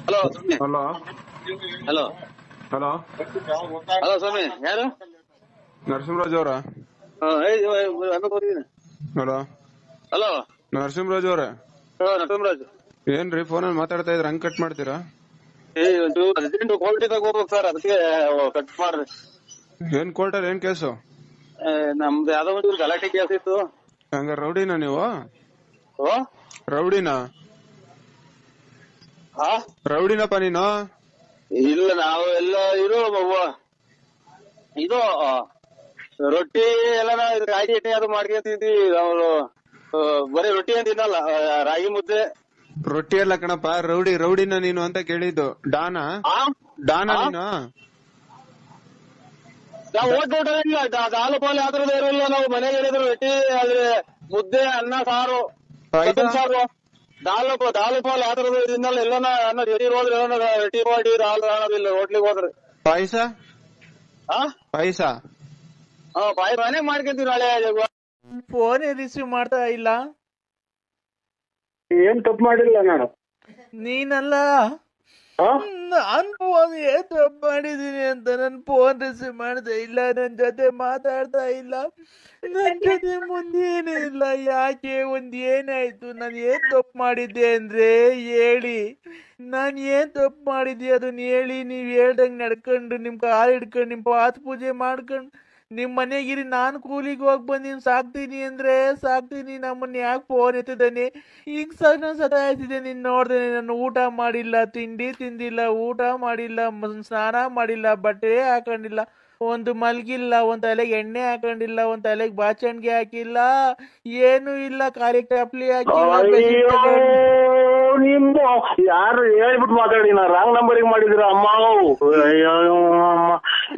Hello hello hello hello hello ಸ್ವಾಮಿ, ಯಾರು? ನರಸಿಂಹರಾಜ್ ಅವರ? ಹಲೋ ಹಲೋ ನರಸಿಂಹರಾಜ್ ಅವ್ರೆ? ನರಸಿಂಹರಾಜ್ ಏನ್ರಿ ಫೋನಲ್ಲಿ ಮಾತಾಡ್ತಾ ಇದ್ರ, ಹಂಗ್ ಕಟ್ ಮಾಡ್ತೀರಾ? ಕೋರ್ಟಿದಾಗ ಹೋಗ್ಬೇಕು ಸರ್, ಅದಕ್ಕೆ ಕಟ್ ಮಾಡ್ರಿ. ಏನ್ ಕೋರ್ಟಲ್ಲಿ ಏನ್ ಕೇಸು? ನಮ್ದು ಯಾವ್ದೋ ಒಂದು ಗಲಾಟೆ ಕೇಸ್ ಇತ್ತು. ಹಂಗ ರೌಡಿನಾ ನೀವು? ರೌಡಿನಾ? ರೌಡಿನಪ್ಪ ನೀನು? ಇಲ್ಲ, ನಾವು ಎಲ್ಲ ಇದು ರೊಟ್ಟಿ ಎಲ್ಲ ರಾಗಿ ಹಿಟ್ಟೆ ಅದು ಮಾಡ್ಕೊಂತಿದ್ವಿ. ನಾವು ಬರೀ ರೊಟ್ಟಿ ಅಂತ ತಿನ್ನಲ್ಲ, ರಾಗಿ ಮುದ್ದೆ. ರೊಟ್ಟಿ ಎಲ್ಲ ಕಣಪ್ಪ, ರೌಡಿನ ನೀನು ಅಂತ ಕೇಳಿದ್ದು. ಡಾನಾ ನೀನು? ನಾವು ಓಟ್ ಇಲ್ಲ, ಹಾಲು ಪಾಲು ಯಾವ್ದ್ರದ್ದು ಇರಲ್ಲ. ನಾವು ಮನೆಗೆ ಹೇಳಿದ್ರು ರೊಟ್ಟಿ ಆದ್ರೆ ಮುದ್ದೆ, ಅನ್ನ, ಸಾರು, ಸಾರು, ದಾಲು ಪಾಲು ಯಾವ್ದ್ರದ್ದು ತಿನ್ನಲ್ಲ. ಎಲ್ಲನ ಅನ್ನ ರೊಟ್ಟಿ ಹೋದ್ರೆ ರೊಟ್ಟಿ ಮಾಡಿ ಹಾಲು ಇಲ್ಲ. ಹೋಟ್ಲಿಗೆ ಹೋದ್ರೆ ಪಾಯಸ ಮನೆಗೆ ಮಾಡ್ಕೊಂತೀವಿ. ನಾಳೆ ಫೋನ್ ರಿಸೀವ್ ಮಾಡ್ತಾ ಇಲ್ಲ. ಏನ್ ತಪ್ಪು ಮಾಡಿಲ್ಲ ನಾನು. ನೀನಲ್ಲ, ನಾನು ಏನ್ ತಪ್ಪು ಮಾಡಿದೀನಿ ಅಂತ ನನ್ ಫೋನ್ ರಿಸೀವ್ ಮಾಡ್ತಾ ಇಲ್ಲ, ನನ್ ಜೊತೆ ಮಾತಾಡ್ತಾ ಇಲ್ಲ, ನನ್ ಜೊತೆ ಮುಂದೇನೇ ಇಲ್ಲ. ಯಾಕೆ? ಏನಾಯ್ತು? ನಾನು ಏನ್ ತಪ್ಪು ಮಾಡಿದ್ದೆ ಅಂದ್ರೆ ಹೇಳಿ. ನಾನ್ ಏನ್ ತಪ್ಪು ಮಾಡಿದ್ದೆ ಅದನ್ನ ಹೇಳಿ. ನೀವ್ ಹೇಳ್ದಂಗ್ ನಡ್ಕೊಂಡು ನಿಮ್ ಕಾಲ್ ಹಿಡ್ಕೊಂಡು ನಿಮ್ ಪಾತ್ ಪೂಜೆ ಮಾಡ್ಕೊಂಡು ನಿಮ್ ಮನೆಗಿರಿ. ನಾನು ಕೂಲಿಗೆ ಹೋಗಿ ಬಂದಿನಿ, ಸಾಕ್ತೀನಿ ಅಂದ್ರೆ ಸಾಕ್ತೀನಿ. ನಮ್ಮನ್ನ ಯಾಕೆ ಫೋನ್ ಎತ್ತಿದ್ದಾನೆ? ಈಗ ಸತಾಯಿಸಿದೆ. ನೀನ್ ನೋಡ್ದೇನೆ, ನಾನು ಊಟ ಮಾಡಿಲ್ಲ, ತಿಂಡಿ ತಿಂದಿಲ್ಲ, ಊಟ ಮಾಡಿಲ್ಲ, ಸ್ನಾನ ಮಾಡಿಲ್ಲ, ಬಟ್ಟೆ ಹಾಕೊಂಡಿಲ್ಲ, ಒಂದು ಮಲ್ಗಿಲ್ಲ, ಒಂದ್ ತಲೆಗೆ ಎಣ್ಣೆ ಹಾಕೊಂಡಿಲ್ಲ, ಒಂದ್ ತಲೆಗೆ ಬಾಚಣಿಗೆ ಹಾಕಿಲ್ಲ, ಏನು ಇಲ್ಲ. ಖಾಲಿ ಟಪ್ಲಿ ಹಾಕಿಲ್ಲ. ನಿಮ್ದು ಯಾರು ಹೇಳ್ಬಿಟ್ಟು ಮಾತಾಡಿ, ನಾ ರಾಂಗ್ ನಂಬರಿಗೆ ಮಾಡಿದಿರ ಅಮ್ಮ.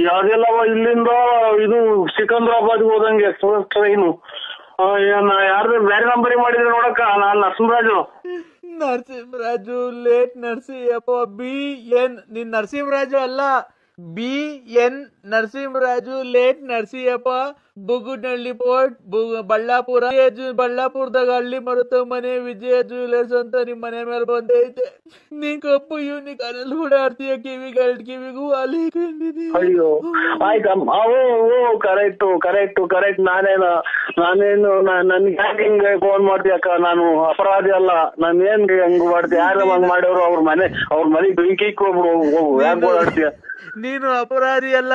ಯಾವ್ದೆಲ್ಲ ಇಲ್ಲಿಂದ ಇದು ಸಿಕಂದ್ರಾಬಾದ್ ಹೋದಂಗೆ ಎಕ್ಸ್ಪ್ರೆಸ್ ಟ್ರೈನು. ಯಾರ್ದು ಬೇರೆ ನಂಬರಿಗೆ ಮಾಡಿದ್ರೆ ನೋಡಕ್ಕ. ನಾನ್ ನರಸಿಂಹರಾಜು ಲೇಟ್ ನರಸಿಂಹಪ್ಪ ಬಿ. ಏನ್ ನೀನ್ ನರಸಿಂಹರಾಜು ಅಲ್ಲ, BN ನರಸಿಂಹರಾಜು ಲೇಟ್ ನರಸಿಯಪ್ಪ ಬುಗುನಹಳ್ಳಿ ಪೋರ್ಟ್ ಬಳ್ಳಾಪುರ ಬಳ್ಳಾಪುರದಾಗ ಹಳ್ಳಿ ಮರುತ ಮನೆ ವಿಜಯ ಜ್ಯುವೆಲರ್ಸ್ ಅಂತ ನಿಮ್ ಮನೆ ಮೇಲೆ ಬಂದೈತೆ. ನೀನ್ ಕಪ್ಪು ಯೂನಿಕ್ ಅಲ್ಲಿ ಕೂಡ ಆಡ್ತೀಯ ಕಿವಿಗೂ ಅಲ್ಲಿ ಕಂಡಿದೀಯ. ಅಯ್ಯೋ ಆಯ್ತಮ್ಮ. ಕರೆಕ್ಟ್ ನಾನೇನು ನನ್ಗೆ ಯಾಕೆ ಹಿಂಗೆ ಫೋನ್ ಮಾಡ್ತೀಯಕ್ಕ? ನಾನು ಅಪರಾಧಿ ಅಲ್ಲ. ನಾನು ಏನ್ ಹಂಗ್ ಮಾಡ್ತೀಯ? ಯಾರು ಹಂಗ್ ಮಾಡೋರು ಅವ್ರ ಮನೆಗ್ ಬೆಂಕಿ ಹೋಗ್ಬಿಡು. ಹೋಗು, ಯಾಕೆ ಓಡಾಡ್ತೀಯ? ನೀನು ಅಪರಾಧಿ ಅಲ್ಲ,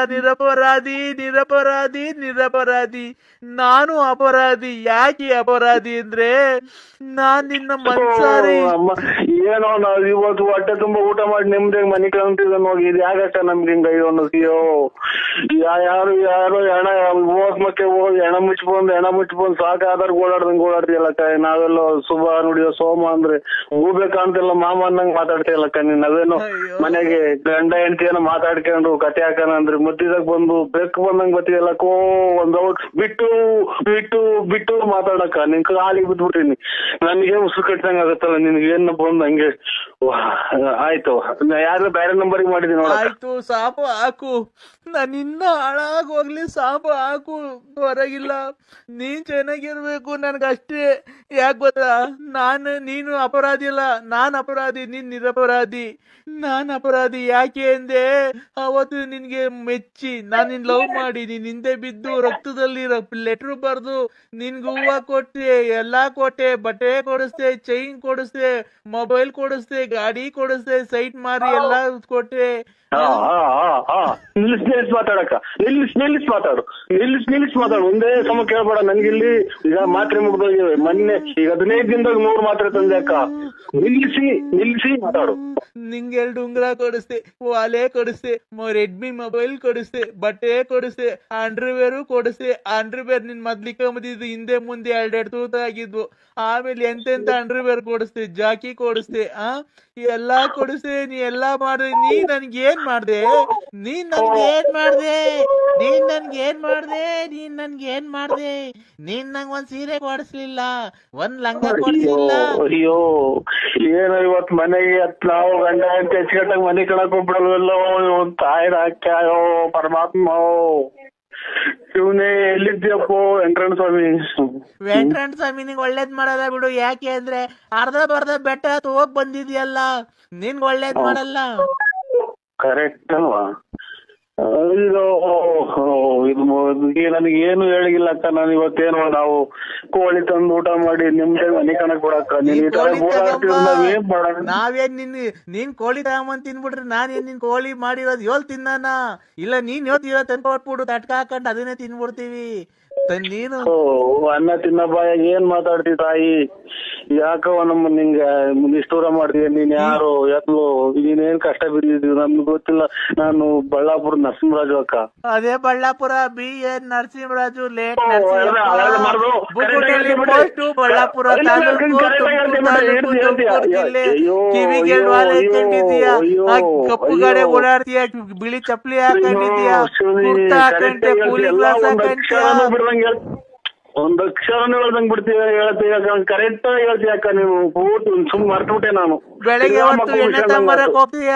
ನಿರಪರಾಧಿ. ನಾನು ಅಪರಾಧಿ. ಯಾಕೆ ಅಪರಾಧಿ ಅಂದ್ರೆ ನಾನ್ ನಿನ್ನ ಮನ್ಸಾರಿ ಅಮ್ಮ ಏನೋ ನಾವ್ ಇವತ್ತು ಹೊಟ್ಟೆ ತುಂಬಾ ಊಟ ಮಾಡಿ ನಿಮ್ದಾಗ ಮನೆ ಕಾಣ್ತಿದ್ದ ಹೋಗಿ ಇದು ಯಾಕಕ್ಕ ನಮ್ಗೆ ಹಿಂಗ ಅನ್ನಿಸ್ತೀಯೋ? ಯಾರು ಹೆಣ ಹೋಗ್ಮಕ್ಕೆ ಹೋಗಿ ಹೆಣ ಮುಚ್ಕೊಂಡ್ ಸಾಕಾದ್ರ ಓಡಾಡ್ತೀಯಲ್ಲಕ್ಕ. ನಾವೆಲ್ಲ ಶುಭ ನುಡಿಯೋ ಸೋಮ ಅಂದ್ರೆ ಹೂಬೆ ಕಾಣ್ತಿಲ್ಲ ಮಾಮ ಅನ್ನಂಗ್ ಮಾತಾಡ್ತೀಯಲ್ಲಕ್ಕ. ನೀನ್ ನಾವೇನೋ ಮನೆಗೆ ಗಂಡ ಹೆಂಡತಿ ಏನೋ ಮಾತಾಡ್ಕೊಂಡು ಕತೆ ಹಾಕನ ಅಂದ್ರೆ ಮುದ್ದಿದಾಗ ಬಂದು ಬೆಕ್ಕು ಬಂದಂಗ್ ಬತ್ತೀಯಲ್ಲ. ಒಂದ್ ಬಿಟ್ಟು ಮಾತಾಡಕ್ಕ. ನಿನ್ ಕಾಲಿಗೆ ಬಿದ್ಬಿಟ್ಟಿನಿ. ನನಗೆ ಉಸಿರು ಕಟ್ಟಂಗ ಆಗತ್ತಲ್ಲ ನಿನ್ಗೆ ಏನ್ ಬಂದ್ ಹಂಗೆ. ಆಯ್ತು, ಯಾರು ಬೇರೆ ನಂಬರ್ಗೆ ಮಾಡಿದೀನಿ ನೋಡ. ಆಯ್ತು, ಸಾಪು ಹಾಕು. ನಾನಿನ್ನ ಹಾಳಾಗೋಗ್ಲಿ, ಸಾಪು ಹಾಕು. ಹೊರಗಿಲ್ಲ, ನೀನ್ ಚೆನ್ನಾಗಿರ್ಬೇಕು ನನ್ಗಷ್ಟೇ. ಯಾಕೆ ಗೊತ್ತಾ, ನೀನು ಅಪರಾಧಿ ಅಲ್ಲ, ನಾನ್ ಅಪರಾಧಿ, ನೀನ್ ನಿರಪರಾಧಿ. ನಾನ್ ಅಪರಾಧಿ ಯಾಕೆ ಅಂದೆ, ಅವತ್ತು ನಿನ್ಗೆ ಮೆಚ್ಚಿ ನಾನ್ ನಿನ್ ಲವ್ ಮಾಡಿ ನೀನ್ ಹಿಂದೆ ಬಿದ್ದು ರಕ್ತದಲ್ಲಿ ಲೆಟರ್ ಬರ್ದು ನಿನ್ಗೆ ಹೂವ ಕೊಟ್ಟೆ, ಎಲ್ಲಾ ಕೊಟ್ಟೆ, ಬಟ್ಟೆ ಕೊಡಿಸ್ದೆ, ಚೈನ್ ಕೊಡಿಸ್ದೆ, ಮೊಬೈಲ್ ಕೊಡಿಸ್ದೆ, ಗಾಡಿ ಕೊಡಿಸ್ದೆ, ಸೈಟ್ ಮಾರಿ ಎಲ್ಲಾ ಕೊಟ್ಟೆ. ನಿಲ್ಲಿಸ್ ಮಾತಾಡಕ್ಕ. ನಿಲ್ಲಿಸ್ ಮಾತಾಡು. ಒಂದೇ ಸಮ ಕೇಳ್ಬೇಡ ನನ್ಗಿಲ್ಲಿ. ಈಗ ಮಾತ್ರೆ ಮುಗ್ದೋಗಿವೆ ಮೊನ್ನೆ. ಈಗ 15 ದಿನದಾಗ 100 ಮಾತ್ರೆ ತಂದೆ ಅಕ್ಕ. ನಿಲ್ಲಿಸಿ ಮಾತಾಡು. ನಿಂಗೆ 2 ಉಂಗ್ರ ಕೊಡಿಸ್ದೆ, ವಾಲೆ ಕೊಡಿಸ್ದೆ, ರೆಡ್ಮಿ ಮೊಬೈಲ್ ಕೊಡಿಸ್ದೆ, ಬಟ್ಟೆ ಕೊಡಿಸ್ದೆ, ಅಂಡರ್ವೇರು ಕೊಡಿಸ್ದೆ. ಅಂಡರ್ವೇರ್ ನಿನ್ ಮೊದ್ಲಿಕ್ಕಂಬದಿದ್ದು ಹಿಂದೆ ಮುಂದೆ 2 ತೂತ ಆಗಿದ್ವು. ಆಮೇಲೆ ಎಂತೆಂತ ಅಂಡರ್ವೇರ್ ಕೊಡಿಸ್ದೆ, ಜಾಕಿ ಕೊಡಿಸ್ದೆ, ಎಲ್ಲಾ ಕೊಡಿಸ್ದೆ. ನೀ ಎಲ್ಲಾ ಮಾಡ್ದೆ. ನೀನ್ ನನ್ಗೆ ಏನ್ ಮಾಡ್ದೆ? ನೀನ್ ನಂಗ್ ಒಂದ್ ಸೀರೆ ಕೊಡಿಸ್ಲಿಲ್ಲ, ಒಂದ್ ಲಂಗ ಕೊಡಿಸ್ಲಿಲ್ಲ. ಅಯ್ಯೋ ಏನೋ ಇವತ್ ಮನೆಗೆ ನಾವು ಗಂಡ ಅಂತ ಹೆಚ್ಚುಕಟ್ಟಾಗ ಮನೆ ಕಳಕ್ ಹೋಗ್ಬಿಡಲ್ವಲ್ಲೋ. ತಾಯಿನ ಹಾಕ್ಯಾಯೋ ಪರಮಾತ್ಮ. ಇವನೇ ಎಲ್ಲಿದ್ಯಪ್ಪೋ ವೆಂಕಟರಮಣ ಸ್ವಾಮಿ. ನಿಂಗ್ ಒಳ್ಳೇದ್ ಮಾಡಲ್ಲ ಬಿಡು. ಯಾಕೆ ಅಂದ್ರೆ ಅರ್ಧ ಬೆಟ್ಟ ಹೋಗ್ ಬಂದಿದ್ಯಲ್ಲ, ನಿನ್ಗ್ ಒಳ್ಳೇದ್ ಮಾಡಲ್ಲ. ಕರೆಕ್ಟ್ ಅಲ್ವಾ? ಇದು ನನಗೆ ಏನು ಹೇಳಿಲ್ಲ ಅಕ್ಕ. ನಾನು ಇವತ್ತೇನು ನಾವು ಕೋಳಿ ತಂದು ಊಟ ಮಾಡಿ ನಿಮ್ದೇ ಮನೆ ಕಣಕ್ ಕೊಡಕ್ಕ. ನಾವೇನ್ ನೀನ್ ಕೋಳಿ ತಗೊಂಬಂದ್ ತಿನ್ಬಿಟ್ರೆ ನಾನೇನ್ ನಿನ್ ಕೋಳಿ ಮಾಡಿರೋದು 7 ತಿನ್ನಾನ? ಇಲ್ಲ ನೀನ್ 7 ತಂದು ಕೊಟ್ಬಿಡು, ತಟ್ಕ ಹಾಕೊಂಡ್ ಅದನ್ನೇ ತಿನ್ಬಿಡ್ತೀವಿ. ನೀನು ಅನ್ನ ತಿನ್ನ ಬಾಯಾಗ ಏನ್ ಮಾತಾಡ್ತಿ ತಾಯಿ? ಯಾಕವ ನಮ್ಮ ನಿಂಗ ನಿಷ್ಠೂರ ಮಾಡ್ತೀಯ? ನೀನ್ ಯಾರು ಯಾಕೋ ನೀನೇನ್ ಕಷ್ಟ ಬಿದ್ದಿದ್ದೀವಿ ನಮ್ಗೆ ಗೊತ್ತಿಲ್ಲ. ನಾನು ಬಳ್ಳಾಪುರ ನರಸಿಂಹರಾಜು ಅಕ್ಕ. ಅದೇ ಬಳ್ಳಾಪುರ BN ನರಸಿಂಹರಾಜು ಲೇಟ್ ಬಳ್ಳಾಪುರ ಕಿವಿಗೆ ಕಪ್ಪು ಗಾಡಿ ಓಡಾಡ್ತೀಯ, ಬಿಳಿ ಚಪ್ಪಲಿ ಹಾಕೊಂಡಿದ್ಯಾ, ಹಾಕೊಂಡೆ, ಕೂಲಿಂಗ್ ಗ್ಲಾಸ್ ಹಾಕೊಂಡ್ಯಾ. ಒಂದ್ ಅಕ್ಷರನೂ ಹೇಳ್ದಂಗ್ ಬಿಡ್ತೀಯ, ಹೇಳ್ತೀಯ ಕರೆಕ್ಟ್ ಆಗಿ ಹೇಳ್ತೀಯ ಅಕ್ಕ. ನೀವು ಸುಮ್ ಮರ್ತ್ಬಿಟ್ಟೆ ನಾನು. ಬೆಳಗ್ಗೆ ಹೊತ್ತು ಎಣ್ಣೆ ತಗೊಂಬರಕ್ ಹೋಗ್ತೀಯ,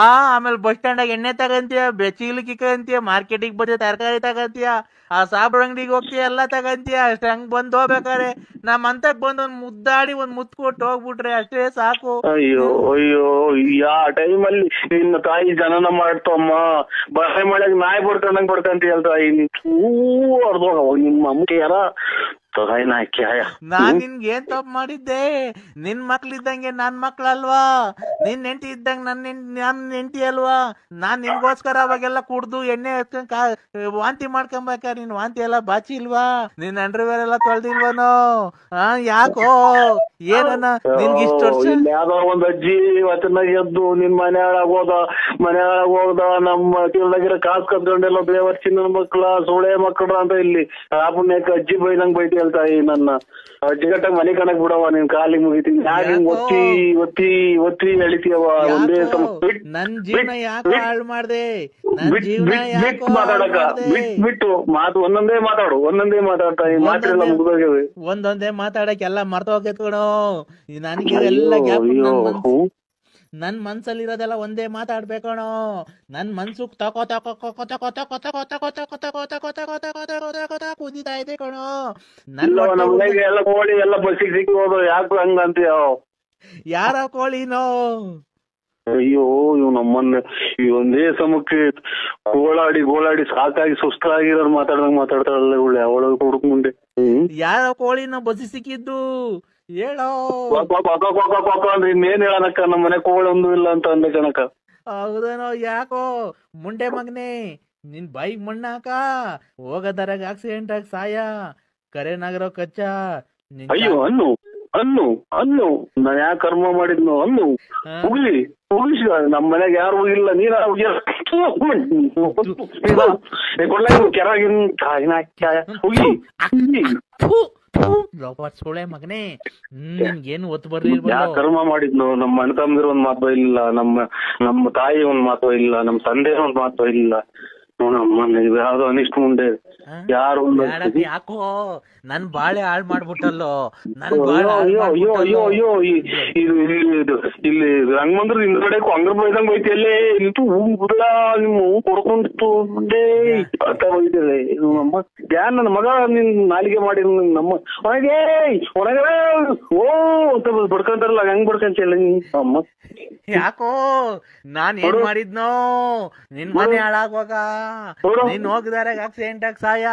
ಆಮೇಲೆ ಬಸ್ ಸ್ಟ್ಯಾಂಡಾಗ ಎಣ್ಣೆ ತಗಂತೀಯ, ಚೀಲಕ್ಕಿ ತಗಂತೀಯ, ಮಾರ್ಕೆಟಿಗೆ ಬಂದ ತರಕಾರಿ ತಗಂತೀಯ, ಆ ಸಾಬ್ರ ಅಂಗಡಿಗೆ ಹೋಗ್ತೀಯ, ಎಲ್ಲ ತಗಂತೀಯ. ಅಷ್ಟೇ ಹಂಗ್ ಬಂದ್ ಹೋಗ್ಬೇಕಾರೆ ನಮ್ ಅಂತಕ್ ಬಂದ್ ಒಂದ್ ಮುದ್ದಾಡಿ ಒಂದ್ ಮುತ್ತು ಕೊಟ್ಟು ಹೋಗ್ಬಿಟ್ರೆ ಅಷ್ಟೇ ಸಾಕು. ಅಯ್ಯೋ ಯಾ ಟೈಮಲ್ಲಿ ನಿನ್ನ ತಾಯಿ ಜನನ ಮಾಡ್ತಮ್ಮ. ಬರೆ ಮಳೆಗ್ ನಾಯಿ ಬಡ್ಕೊಂಡಂಗ್ ತಾಯಿ. ಅರ್ಧೋಗ ನಿಮ್ಮ ಅಮ್ಮಗೆ ಯಾರ ನಾನ್ ನಿನ್ಗೆ ಏನ್ ತಪ್ಪು ಮಾಡಿದ್ದೆ? ನಿನ್ ಮಕ್ಳಿದ್ದಂಗೆ ನನ್ ಮಕ್ಳಲ್ವಾ? ನಿನ್ ಹೆಂಡತಿ ಇದ್ದಂಗ ನನ್ ಹೆಂಡತಿ ಅಲ್ವಾ? ನಾನ್ ನಿನ್ಗೋಸ್ಕರ ಅವಾಗೆಲ್ಲ ಕುಡ್ದು ಎಣ್ಣೆ ಎತ್ಕೊಂಡ್ ವಾಂತಿ ಮಾಡ್ಕೊಂಬೇಕ. ನಿನ್ ವಾಂತಿ ಎಲ್ಲ ಬಾಚಿ ಇಲ್ವಾ? ನಿನ್ ಅಂಡರ್ವೇರ್ ಎಲ್ಲ ತೊಳ್ದಿಲ್ವನೋ? ಯಾಕೋ ಏನನ್ನ ನಿನ್ಗೆ ಇಷ್ಟ ವರ್ಷ? ಯಾವ್ದೋ ಒಂದ್ ಅಜ್ಜಿ ವಚನ ಎದ್ದು ನಿನ್ ಮನೆ ಒಳಗೋದ ನಮ್ಮ ಕಿಲ್ದಾಗಿರೋ ಕಾಸ್ ಕದ್ಕೊಂಡೆಲ್ಲ ಬೇವರ್ಚಿನ ಮಕ್ಳ ಸೋಳೆ ಮಕ್ಳ ಅಂತ ಇಲ್ಲಿ ಆ ಪುಣ್ಯಕ್ಕೆ ಅಜ್ಜಿ ಬೈದಂಗ್ ಬೈತಿ ಹೇಳ್ತಾಯಿ. ನನ್ನ ಅಜ್ಜಿಗಟ್ಟಾಗ ಮನೆ ಕಣಕ್ ಬಿಡವ, ನಿನ್ ಕಾಲಿಗೆ ಮುಗಿತೀನಿ. ಯಾಕೆ ಒತ್ತಿ ಎಳಿತೀಯವ? ಒಂದೇ ನನ್ ಜೀವನ ಯಾಕೆ ಹಾಳು ಮಾಡ್ದೆ? ಮಾತಾಡಕ ಬಿಟ್ಟು ಮಾತು ಒಂದೊಂದೇ ಮಾತಾಡ್ತಾ ಈ ಮಾತೆಲ್ಲ ಮುಗಿದೋಗ್ಯವೆ. ಒಂದೊಂದೇ ಮಾತಾಡಕ್ ಎಲ್ಲ ಮರ್ತೋಗೈತ್ ಕಣೋ. ನನಗೆ ಎಲ್ಲ ಗ್ಯಾಪ್ ನನ್ ಮನ್ಸಲ್ಲಿರೋದೆಲ್ಲ ಒಂದೇ ಮಾತಾಡ್ಬೇಕಣೋ. ನನ್ ಮನ್ಸು ತಕೋ ತಕೋ ತಕೋ ತಕೋ ತಕೋ ತಕೋ ತಕೋ ತಕೋ ತಕೋ ತಕೋ ತಕೋ ತಕೋ ತಕೋ ತಕೋ ತಕೋ ಕುದಿತಾ ಇದೆ ಕಣೋ. ನನ್ ನಮ್ಗೆ ಎಲ್ಲ ಕೋಳಿ ಎಲ್ಲ ಬಸ್ಸಿಗೆ ಸಿಕ್ಕೋದು ಯಾಕೆ ಹಂಗಂತೀಯ? ಯಾರ ಕೋಳಿನೋ? ಅಯ್ಯೋ ಇವ್ ನಮ್ಮನ್ನ ಈ ಒಂದೇ ಸಮಕ್ಕೆ ಗೋಳಾಡಿ ಸಾಕಾಗಿ ಸುಸ್ತಾಗಿರೋರು ಮಾತಾಡ್ತಾಳಲ್ಲ ಇವಳು ಅವಳ ಹುಡುಕ್ ಮುಂದೆ. ಯಾರ ಕೋಳಿನೋ ಬಸ್ಸಿ ಸಿಕ್ಕಿದ್ದು ಹೇಳೋ. ಅಂದ್ರೆ ಇನ್ನೇನ್ ಹೇಳನಕ್ಕ, ನಮ್ಮ ಮನೆ ಕೋಳಿ ಒಂದು ಇಲ್ಲ ಅಂತ ಅಂದ ಕಣಕ. ಹೌದೇನೋ? ಯಾಕೋ ಮುಂಡೆ ಮಗನೆ ನಿನ್ ಬೈಕ್ ಮಣ್ಣಾಕ ಹೋಗದರಾಗ ಆಕ್ಸಿಡೆಂಟ್ ಆಗಿ ಸಾಯ ಕರೆನಾಗಿರೋ ಕಚ್ಚ. ಅಯ್ಯೋ ಅನ್ನು ನಾನ್ ಯಾಕೆ ಕರ್ಮ ಮಾಡಿದ್ನು ಅನ್ನು ಮುಗಿಸಿ ನಮ್ಮ ಮನೆಗೆ ಯಾರು ಇಲ್ಲ, ನೀರ ಸೊಳೆ ಮಗನೇ ನಿನ್ಗೇನು ಒತ್ತು ಬರ್ಲಿಲ್ಲ. ಯಾಕೆ ಕರ್ಮ ಮಾಡಿದ್ನು? ನಮ್ಮ ಅಣ್ಣ ತಮ್ಮಂದಿರ ಒಂದ್ ಮಾತು ಇಲ್ಲ, ನಮ್ಮ ತಾಯಿ ಒಂದ್ ಮಾತು ಇಲ್ಲ, ನಮ್ಮ ತಂದೆ ಒಂದ್ ಮಾತು ಇಲ್ಲ. ಯಾವ್ದೋ ಅನಿಷ್ಟ ಮುಂದೆ ಯಾರು ಯಾಕೋ ನನ್ ಬಾಳೆ ಹಾಳ್ ಮಾಡ್ಬಿಟ್ಟಲ್ಲೋ. ಅಯ್ಯೋ ಇಲ್ಲಿ ರಂಗಮಂದ್ರ ಹಿಂದ್ಗಡೆ ಅಂಗ್ರ ಬೈದಂಗ್ ಬೈತಿಯಲ್ಲೇ ಇಂತೂ ಗುಡ್ಲ ನಿಮ್ಮ ಹೂ ಕೊಡ್ಕೊಂತು ಮುಂದೆ ಬೈತಿದೆ. ಯಾನ್ ನನ್ನ ಮಗ ನಿನ್ ನಾಲಿಗೆ ಮಾಡಿ ನಮ್ಮ ಒಳಗೆ ಓ ಅಂತ ಬಡ್ಕೊಂತಾರಲ್ಲ ಹಂಗ್ ಬಡ್ಕೊಂತಿಲ್ಲ ಅಮ್ಮ. ಯಾಕೋ ನಾನ್ ಏನ್ ಮಾಡಿದ್ನೋ? ನಿನ್ ಮನೆ ಹಾಳಾಗುವಾಗ ನೀನ್ ಹೋಗಿದಾರೆ ಆಕ್ಸಿಡೆಂಟ್ ಆಗಿ ಸಾಯ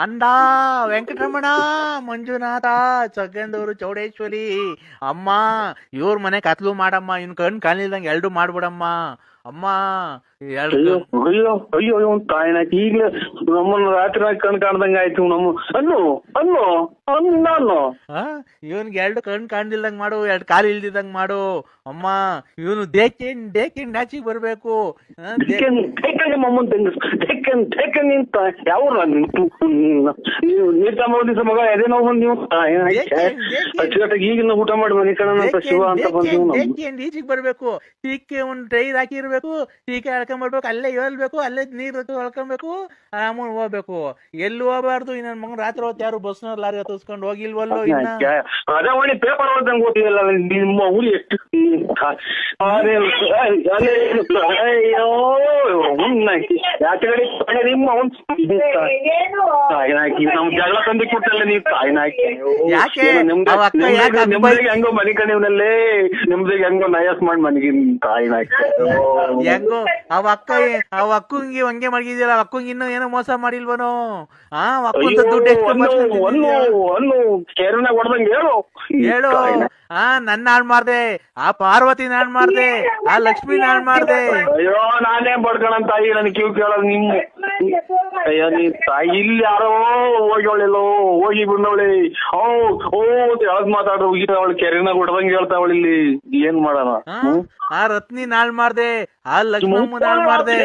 ಅಂದ ವೆಂಕಟರಮಣ, ಮಂಜುನಾಥ, ಚಗಂದೂರು, ಚೌಡೇಶ್ವರಿ ಅಮ್ಮ ಇವ್ರ ಮನೆ ಕತ್ಲು ಮಾಡಮ್ಮ, ಇವ್ನ ಕಣ್ ಕಾಣಿಲ್ದಂಗೆ ಎಲ್ರು ಮಾಡ್ಬಿಡಮ್ಮ ಅಮ್ಮ. ಅಯ್ಯೋ ತಾಯಿನಾಕಿ ಈಗ್ಲೇ ನಮ್ಮನ್ನ ರಾತ್ರಿ ಕಣ್ ಕಾಣ್ದಂಗ ಆಯ್ತು. ನಾನು ಇವನ್ಗೆ ಎರಡು ಕಣ್ ಕಾಣ್ದಿಲ್ದಂಗ್ ಮಾಡು, ಎರಡು ಕಾಲು ಇಲ್ದಿದಂಗ್ ಮಾಡು ಅಮ್ಮ. ಇವನು ದೇಕಿನ್ ನಾಚಿಗೆ ಬರ್ಬೇಕು. ಯಾವ ನೀರ್ ತಗೊಂಡಿಸ ಮಗ ಎದೆ ನೋವು ಬಂದ್ ನೀವು ಈಗಿನ ಊಟ ಮಾಡಿ ಮನೆ ಕಣ ಶಿವ ಅಂತ ಬಂದು ಈಚಿಗೆ ಬರ್ಬೇಕು. ಟೀಕೆ ಒಂದ್ ಟ್ರೈರ್ ಹಾಕಿರ್ಬೇಕು, ಟೀಕೆ ಹೇಳ್ಕೊಂಡ್ಬರ್ಬೇಕು, ಅಲ್ಲೇ ಹೇಳ್ಬೇಕು, ಅಲ್ಲೇ ನೀರ್ ಹೊಳ್ಕೊಬೇಕು, ಆರಾಮಾಗಿ ಹೋಗ್ಬೇಕು. ಎಲ್ಲಿ ಹೋಗ್ಬಾರ್ದು. ಇನ್ನ ಮಗನ್ ರಾತ್ರಿ ಹೊತ್ತು ಯಾರು ಬಸ್ನವ್ರು ಲಾರಿ ಹತ್ತಿಸ್ಕೊಂಡು ಹೋಗಿಲ್ವಲ್ಲೋ. ಅದೇ ಒಳ್ಳೆ ಪೇಪರ್ ಓದಂಗ್ ಗೊತ್ತಿಲ್ಲ ನಿಮ್ಮ ಊರಿ ಎಷ್ಟು ನಿಮ್ಮ ನಮ್ ಜಗಳ ತಂದಿ ಕೊಟ್ಟಲ್ಲ ನೀವು ತಾಯಿನಾಕಿ. ನಿಮ್ದಿಗೆ ಹೆಂಗೋ ಮನೆ ಕಣಿವನಲ್ಲೇ ನಿಮ್ದಿಗೆ ಹೆಂಗೋ ನಯಸ್ ಮಾಡಿ ಮನೆಗೆ ತಾಯಿನಾಕಿ. ಹೆಂಗೋ ಅವ ಅಕ್ಕಂಗೆ ಹಂಗೆ ಮಡಗಿದ್ಯಲ್ಲ, ಅಕ್ಕಂಗೆ ಇನ್ನೂ ಏನೋ ಮೋಸ ಮಾಡಿಲ್ವನೋ? ಹೇಳು. ನನ್ನ ಹಾಳ್ ಮಾಡ್ದೆ, ಆ ಪಾರ್ವತಿನ ಹಾಳ್ ಮಾಡ್ದೆ, ಆ ಲಕ್ಷ್ಮಿನ ಹಾಳ್ ಮಾಡ್ದೆ. ಅಯ್ಯೋ ನಾನೇ ಬಡ್ಕಣ ತಾಯಿ, ನನ್ ಕಿವ್ ಕೇಳೋದು ನಿಮ್ಮ. ಅಯ್ಯೋ ನೀ ತಾಯಿ ಇಲ್ಲಿ ಯಾರೋ ಹೋಗಿವಳೆಲ್ಲೋ ಹೋಗಿ ಬಿಡವಳಿ ಓ ಯಾವ್ದ್ ಮಾತಾಡೋ ಅವಳು ಕೆರೆನಾಗ ಹೊಡ್ದಂಗ್ ಹೇಳ್ತಾವಳ. ಇಲ್ಲಿ ಏನ್ ಮಾಡೋಣ? ಆ ರತ್ನಿ ನಾಳ್ ಮಾಡ್ದೆ, ಆ ಲಕ್ಷ್ಮಮ್ಮ ನಾಳ್ ಮಾಡ್ದೆ.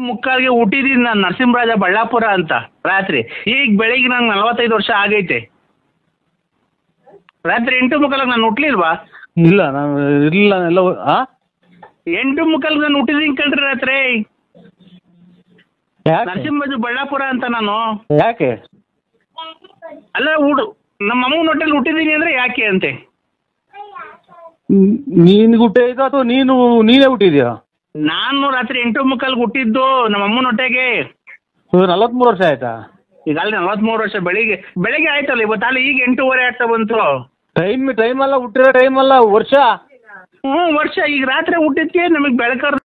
ಮುಕ್ಕಾಲ್ಗೆ ಹುಟ್ಟಿದೀನಿ ನಾನು ನರಸಿಂಹರಾಜ ಬಳ್ಳಾಪುರ ಅಂತ ರಾತ್ರಿ. ಈಗ ಬೆಳಿಗ್ಗೆ ನಂಗೆ 45 ವರ್ಷ ಆಗೈತೆ. ರಾತ್ರಿ 8:45 ನಾನು ಹುಟ್ಲಿಲ್ವಾ? ಇಲ್ಲ ನಾನು ಇಲ್ಲ ಎಲ್ಲ 8:45 ನಾನು ಹುಟ್ಟಿದೀನಿ ಕಣ್ರಿ ರಾತ್ರಿ. ನರಸಿಂಹರಾಜ ಬಳ್ಳಾಪುರ ಅಂತ ನಾನು. ಯಾಕೆ? ಅಲ್ಲ ನಮ್ಮ ಅಮ್ಮನ ಹೊಟ್ಟೆಲಿ ಹುಟ್ಟಿದೀನಿ ಅಂದ್ರೆ ಯಾಕೆ ಅಂತೆ. ನೀನ್ ಹುಟ್ಟಿದ ಅಥವಾ ನೀನೇ ಹುಟ್ಟಿದ್ಯಾ? ನಾನು ರಾತ್ರಿ 8:45 ಹುಟ್ಟಿದ್ದು ನಮ್ಮ ಅಮ್ಮನ ಹೊಟ್ಟೆಗೆ. 43 ವರ್ಷ ಆಯ್ತಾ? ಈಗ ಅಲ್ಲಿ 43 ವರ್ಷ. ಬೆಳಿಗ್ಗೆ ಆಯ್ತಲ್ಲ ಇವತ್ತು, ಅಲ್ಲಿ ಈಗ 8:15 ಆಗ್ತಾ ಬಂತು. ಟೈಮ್ ಅಲ್ಲ, ಹುಟ್ಟಿರೋ ಟೈಮ್ ಅಲ್ಲ, ವರ್ಷ. ವರ್ಷ. ಈಗ ರಾತ್ರಿ ಹುಟ್ಟಿದ್ಕೆ ನಮಗ್ ಬೆಳಕರ್